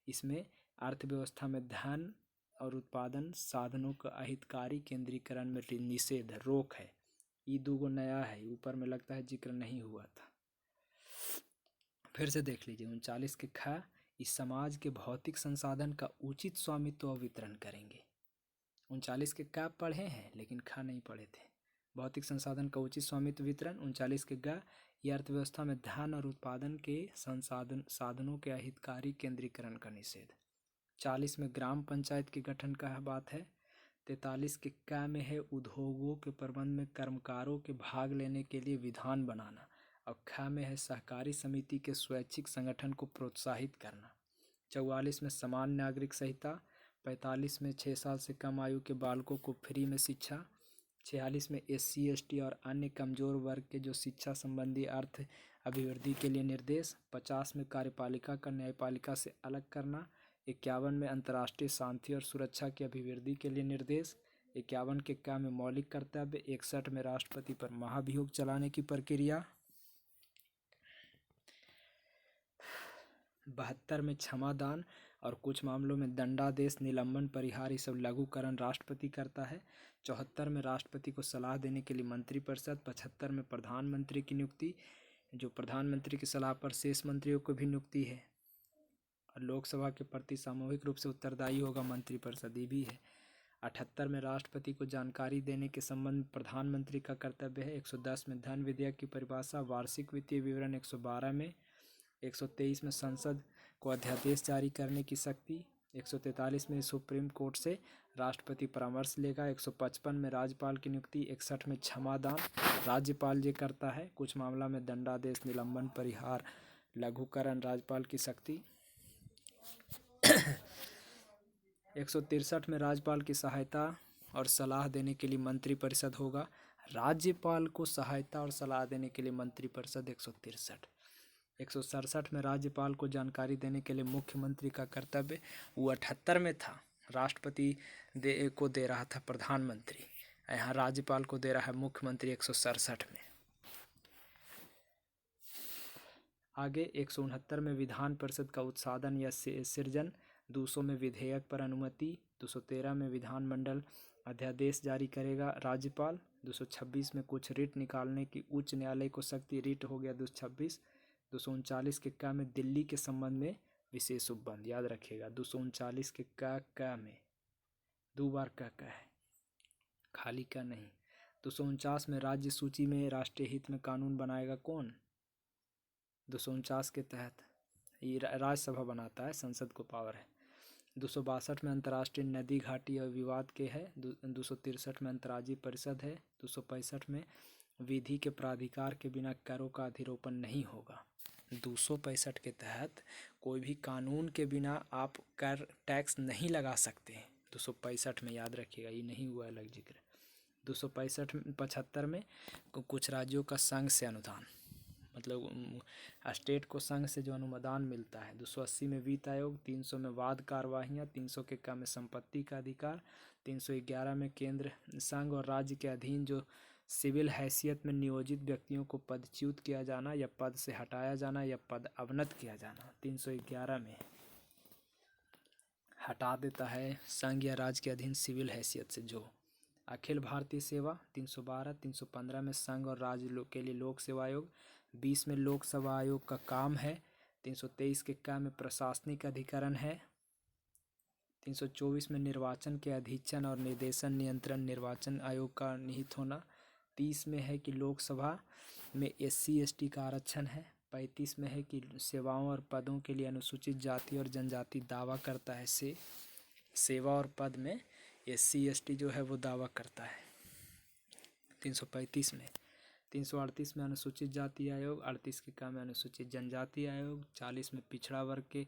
इसमें अर्थव्यवस्था में धन और उत्पादन साधनों का अहितकारी केंद्रीकरण में निषेध, रोक है। ये दो नया है, ऊपर में लगता है जिक्र नहीं हुआ था, फिर से देख लीजिए। 39 के ख, इस समाज के भौतिक संसाधन का उचित स्वामित्व और वितरण करेंगे। 39 के का पढ़े हैं लेकिन ख नहीं पढ़े थे। भौतिक संसाधन का उचित स्वामित्व वितरण। 39 के ग, यह अर्थव्यवस्था में धन और उत्पादन के साधनों के अहितकारी केंद्रीकरण का निषेध। 40 में ग्राम पंचायत के गठन का बात है। 43 के क में है उद्योगों के प्रबंध में कर्मकारों के भाग लेने के लिए विधान बनाना, और ख में है सहकारी समिति के स्वैच्छिक संगठन को प्रोत्साहित करना। 44 में समान नागरिक संहिता। 45 में 6 साल से कम आयु के बालकों को फ्री में शिक्षा। 46 में SC ST और अन्य कमजोर वर्ग के जो शिक्षा संबंधी अर्थ अभिवृद्धि के लिए निर्देश। 50 में कार्यपालिका का न्यायपालिका से अलग करना। 51 में अंतर्राष्ट्रीय शांति और सुरक्षा की अभिवृद्धि के लिए निर्देश। 51 के का में मौलिक कर्तव्य। 61 में राष्ट्रपति पर महाभियोग चलाने की प्रक्रिया। 72 में क्षमादान और कुछ मामलों में दंडादेश, निलंबन, परिहार, ये सब लघुकरण राष्ट्रपति करता है। 74 में राष्ट्रपति को सलाह देने के लिए मंत्रिपरिषद। 75 में प्रधानमंत्री की नियुक्ति, जो प्रधानमंत्री की सलाह पर शेष मंत्रियों को भी नियुक्ति है, और लोकसभा के प्रति सामूहिक रूप से उत्तरदायी होगा मंत्रिपरिषद, ये भी है। 78 में राष्ट्रपति को जानकारी देने के संबंध में प्रधानमंत्री का कर्तव्य है। 110 में धन विधेयक की परिभाषा, वार्षिक वित्तीय विवरण। 112 में 123 में संसद को अध्यादेश जारी करने की शक्ति। 143 में सुप्रीम कोर्ट से राष्ट्रपति परामर्श लेगा। 155 में राज्यपाल की नियुक्ति। 61 में क्षमादान राज्यपाल ये करता है, कुछ मामला में दंडादेश, निलंबन, परिहार, लघुकरण राज्यपाल की शक्ति। 163 में राज्यपाल की सहायता और सलाह देने के लिए मंत्रिपरिषद होगा। राज्यपाल को सहायता और सलाह देने के लिए मंत्रिपरिषद 163। 167 में राज्यपाल को जानकारी देने के लिए मुख्यमंत्री का कर्तव्य, वो 78 में था, राष्ट्रपति को दे रहा था प्रधानमंत्री, यहाँ राज्यपाल को दे रहा है मुख्यमंत्री 167 में। आगे 169 में विधान परिषद का उत्साधन या सृजन। 200 में विधेयक पर अनुमति। 213 में विधानमंडल अध्यादेश जारी करेगा राज्यपाल। 226 में कुछ रिट निकालने की उच्च न्यायालय को शक्ति, रिट हो गया 226। 239 के का में दिल्ली के संबंध में विशेष उपबंध, याद रखिएगा। 239 के का में दो बार का है, खाली का नहीं। 249 में राज्य सूची में राष्ट्रीय हित में कानून बनाएगा कौन? 249 के तहत ये राज्यसभा बनाता है, संसद को पावर है। 262 में अंतर्राष्ट्रीय नदी घाटी और विवाद के है। 263 में अंतर्राज्यीय परिषद है। 265 में विधि के प्राधिकार के बिना करों का अधिरोपण नहीं होगा। 265 के तहत कोई भी कानून के बिना आप कर टैक्स नहीं लगा सकते हैं। 265 में याद रखिएगा, ये नहीं हुआ अलग जिक्र। 265 में कुछ राज्यों का संघ से अनुदान, मतलब स्टेट को संघ से जो अनुदान मिलता है। 280 में वित्त आयोग। 300 में वाद कार्यवाहियाँ। 300 के का में संपत्ति का अधिकार। 311 में केंद्र, संघ और राज्य के अधीन जो सिविल हैसियत में नियोजित व्यक्तियों को पदच्युत किया जाना या पद से हटाया जाना या पद अवनत किया जाना। 311 में हटा देता है संघ या राज्य के अधीन सिविल हैसियत से। जो अखिल भारतीय सेवा 312, 315 में संघ और राज्य के लिए लोक सेवा आयोग, 20 में लोकसभा आयोग का काम है, 323 के काम में प्रशासनिक अधिकरण है, 324 में निर्वाचन के अधीक्षण और निर्देशन नियंत्रण निर्वाचन आयोग का निहित होना, 30 में है कि लोकसभा में SC ST का आरक्षण है, 35 में है कि सेवाओं और पदों के लिए अनुसूचित जाति और जनजाति दावा करता है से सेवा और पद में SC ST जो है वो दावा करता है। 335 में, 338 में अनुसूचित जाति आयोग, 38 के काम में अनुसूचित जनजाति आयोग, 40 में पिछड़ा वर्ग के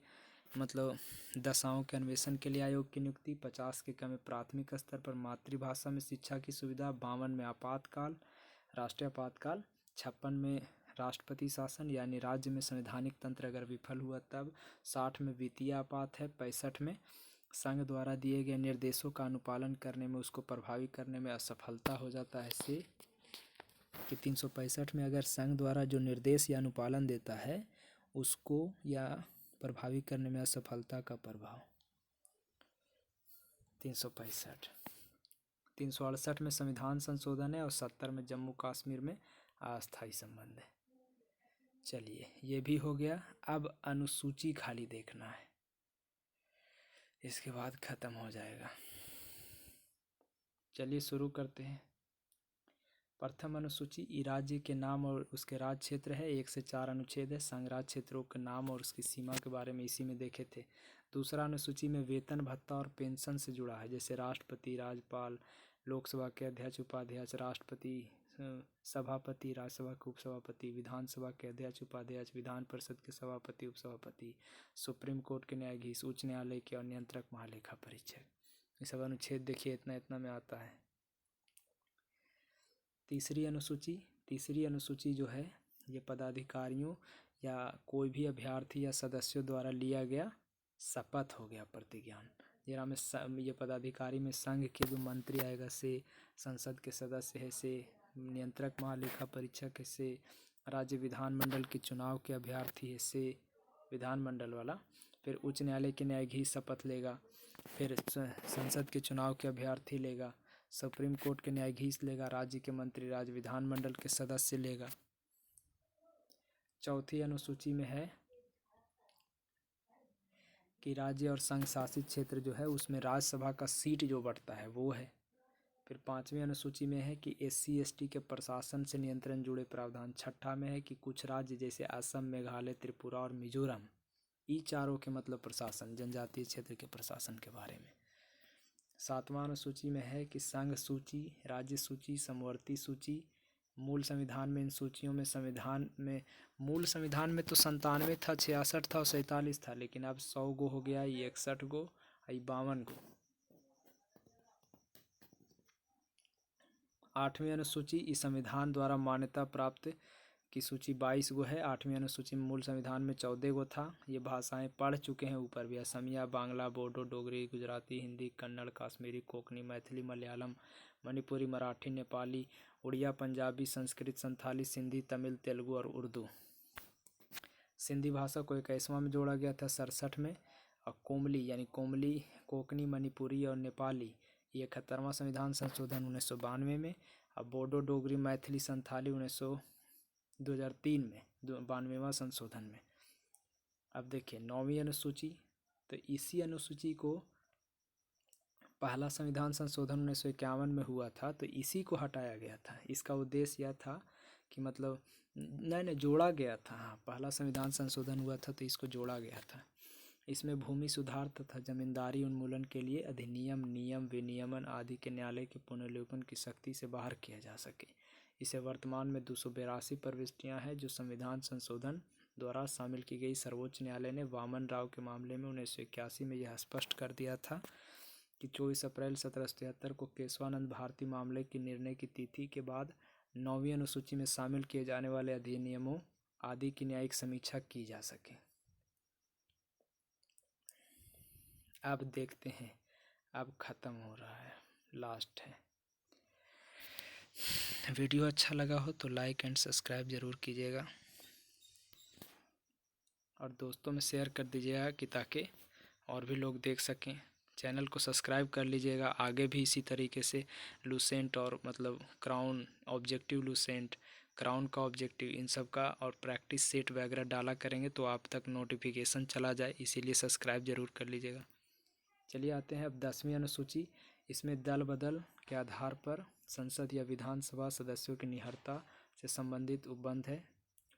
मतलब दशाओं के अन्वेषण के लिए आयोग की नियुक्ति, 50 के काम में प्राथमिक स्तर पर मातृभाषा में शिक्षा की सुविधा, 52 में आपातकाल राष्ट्रीय आपातकाल, 56 में राष्ट्रपति शासन यानी राज्य में संवैधानिक तंत्र अगर विफल हुआ तब, 60 में वित्तीय आपात है, 65 में संघ द्वारा दिए गए निर्देशों का अनुपालन करने में उसको प्रभावी करने में असफलता हो जाता है से कि 365 में अगर संघ द्वारा जो निर्देश या अनुपालन देता है उसको या प्रभावी करने में असफलता का प्रभाव। 365, 368 में संविधान संशोधन है और 70 में जम्मू कश्मीर में अस्थायी संबंध है। चलिए ये भी हो गया। अब अनुसूची खाली देखना है, इसके बाद खत्म हो जाएगा। चलिए शुरू करते हैं। प्रथम अनुसूची राज्य के नाम और उसके राज्य क्षेत्र है, 1 से 4 अनुच्छेद है। संघ राज्य क्षेत्रों के नाम और उसकी सीमा के बारे में इसी में देखे थे। दूसरा अनुसूची में वेतन भत्ता और पेंशन से जुड़ा है, जैसे राष्ट्रपति, राज्यपाल, लोकसभा के अध्यक्ष, उपाध्यक्ष, राष्ट्रपति, सभापति, राज्यसभा के उपसभापति, विधानसभा के अध्यक्ष, उपाध्यक्ष, विधान परिषद के सभापति, उपसभापति, सुप्रीम कोर्ट के न्यायाधीश, उच्च न्यायालय के और नियंत्रक महालेखा परीक्षक। ये सब अनुच्छेद देखिए इतना इतना में आता है। तीसरी अनुसूची जो है ये पदाधिकारियों या कोई भी अभ्यर्थी या सदस्यों द्वारा लिया गया शपथ हो गया प्रतिज्ञान। जरा में ये पदाधिकारी में संघ के जो मंत्री आएगा से, संसद के सदस्य है से, नियंत्रक महालेखा परीक्षक है से, राज्य विधानमंडल के चुनाव के अभ्यर्थी है से, विधानमंडल वाला, फिर उच्च न्यायालय के न्यायाधीश शपथ लेगा, फिर संसद के चुनाव के अभ्यर्थी लेगा, सुप्रीम कोर्ट के न्यायाधीश लेगा, राज्य के मंत्री, राज्य विधानमंडल के सदस्य लेगा। चौथी अनुसूची में है कि राज्य और संघ शासित क्षेत्र जो है उसमें राज्यसभा का सीट जो बढ़ता है वो है। फिर 5वीं अनुसूची में है कि SC ST के प्रशासन से नियंत्रण जुड़े प्रावधान। 6ठा में है कि कुछ राज्य जैसे असम, मेघालय, त्रिपुरा और मिजोरम, ये चारों के मतलब प्रशासन, जनजातीय क्षेत्र के प्रशासन के बारे में। 7वां अनुसूची में है कि संघ सूची, राज्य सूची, समवर्ती सूची। मूल संविधान में इन सूचियों में मूल संविधान में तो 97 था, 66 था और 47 था, लेकिन अब 100 गो हो गया, ये 61 गो, 52 गो। 8वीं अनुसूची इस संविधान द्वारा मान्यता प्राप्त की सूची 22 गो है। 8वीं अनुसूची में मूल संविधान में 14 गो था। ये भाषाएं पढ़ चुके हैं ऊपर भी, असमिया, बांग्ला, बोडो, डोगरी, गुजराती, हिंदी, कन्नड़, कश्मीरी, कोंकणी, मैथिली, मलयालम, मणिपुरी, मराठी, नेपाली, उड़िया, पंजाबी, संस्कृत, संथाली, सिंधी, तमिल, तेलुगु और उर्दू। सिंधी भाषा को 21वां में जोड़ा गया था 67 में। और कोमली यानी कोमली, कोंकणी, मणिपुरी और नेपाली ये 71वां संविधान संशोधन 1992 में। अब बोडो, डोगरी, मैथिली, संथाली 2003 में 92वां संशोधन में। अब देखिए 9वीं अनुसूची, तो इसी अनुसूची को पहला संविधान संशोधन 1951 में हुआ था, तो इसी को हटाया गया था। इसका उद्देश्य यह था कि मतलब नहीं जोड़ा गया था। हाँ, पहला संविधान संशोधन हुआ था तो इसको जोड़ा गया था। इसमें भूमि सुधार तथा जमींदारी उन्मूलन के लिए अधिनियम, नियम, विनियमन आदि के न्यायालय के पुनर्विलोकन की शक्ति से बाहर किया जा सके। इसे वर्तमान में 282 प्रविष्टियाँ हैं जो संविधान संशोधन द्वारा शामिल की गई। सर्वोच्च न्यायालय ने वामन राव के मामले में 1981 में यह स्पष्ट कर दिया था कि 24 अप्रैल 1773 को केशवानंद भारती मामले की निर्णय की तिथि के बाद 9वीं अनुसूची में शामिल किए जाने वाले अधिनियमों आदि की न्यायिक समीक्षा की जा सके। अब देखते हैं, अब ख़त्म हो रहा है, लास्ट है। वीडियो अच्छा लगा हो तो लाइक एंड सब्सक्राइब ज़रूर कीजिएगा और दोस्तों में शेयर कर दीजिएगा कि ताकि और भी लोग देख सकें। चैनल को सब्सक्राइब कर लीजिएगा। आगे भी इसी तरीके से लूसेंट और मतलब क्राउन ऑब्जेक्टिव, लूसेंट क्राउन का ऑब्जेक्टिव, इन सब का और प्रैक्टिस सेट वगैरह डाला करेंगे तो आप तक नोटिफिकेशन चला जाए, इसीलिए सब्सक्राइब ज़रूर कर लीजिएगा। चलिए आते हैं अब 10वीं अनुसूची। इसमें दल बदल के आधार पर संसद या विधानसभा सदस्यों की निहरता से संबंधित उपबंध है।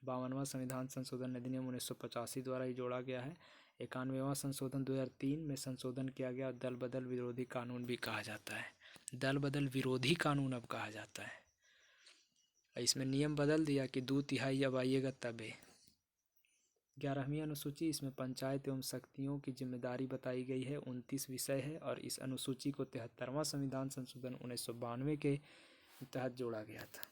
52वां संविधान संशोधन अधिनियम 1985 द्वारा ही जोड़ा गया है। 91वां संशोधन 2003 में संशोधन किया गया। दल बदल विरोधी कानून भी कहा जाता है। दल बदल विरोधी कानून अब कहा जाता है। इसमें नियम बदल दिया कि 2/3 अब आइएगा तबे। 11वीं अनुसूची, इसमें पंचायत एवं शक्तियों की जिम्मेदारी बताई गई है। 29 विषय है और इस अनुसूची को 73वां संविधान संशोधन 1992 के तहत जोड़ा गया था।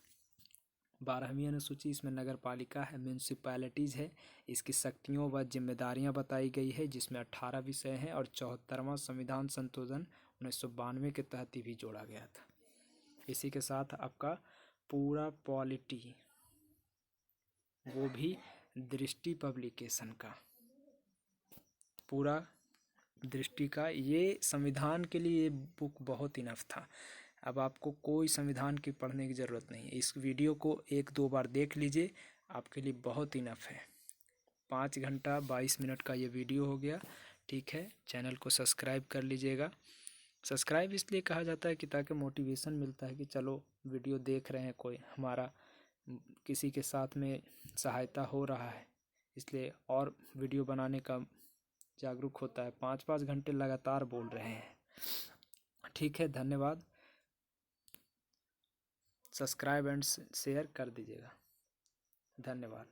12वीं अनुसूची, इसमें नगर पालिका है, म्यूनसिपैलिटीज़ है। इसकी शक्तियों व जिम्मेदारियां बताई गई है, जिसमें 18 विषय हैं और 74वां संविधान संशोधन 1992 के तहत ही भी जोड़ा गया था। इसी के साथ आपका पूरा पॉलिटी, वो भी दृष्टि पब्लिकेशन का, पूरा दृष्टि का, ये संविधान के लिए ये बुक बहुत इनफ था। अब आपको कोई संविधान की पढ़ने की ज़रूरत नहीं है। इस वीडियो को 1-2 बार देख लीजिए, आपके लिए बहुत इनफ है। 5 घंटा 22 मिनट का ये वीडियो हो गया। ठीक है, चैनल को सब्सक्राइब कर लीजिएगा। सब्सक्राइब इसलिए कहा जाता है कि ताकि मोटिवेशन मिलता है कि चलो वीडियो देख रहे हैं, कोई हमारा किसी के साथ में सहायता हो रहा है, इसलिए और वीडियो बनाने का जागरूक होता है। 5-5 घंटे लगातार बोल रहे हैं। ठीक है, धन्यवाद। सब्सक्राइब एंड शेयर कर दीजिएगा। धन्यवाद।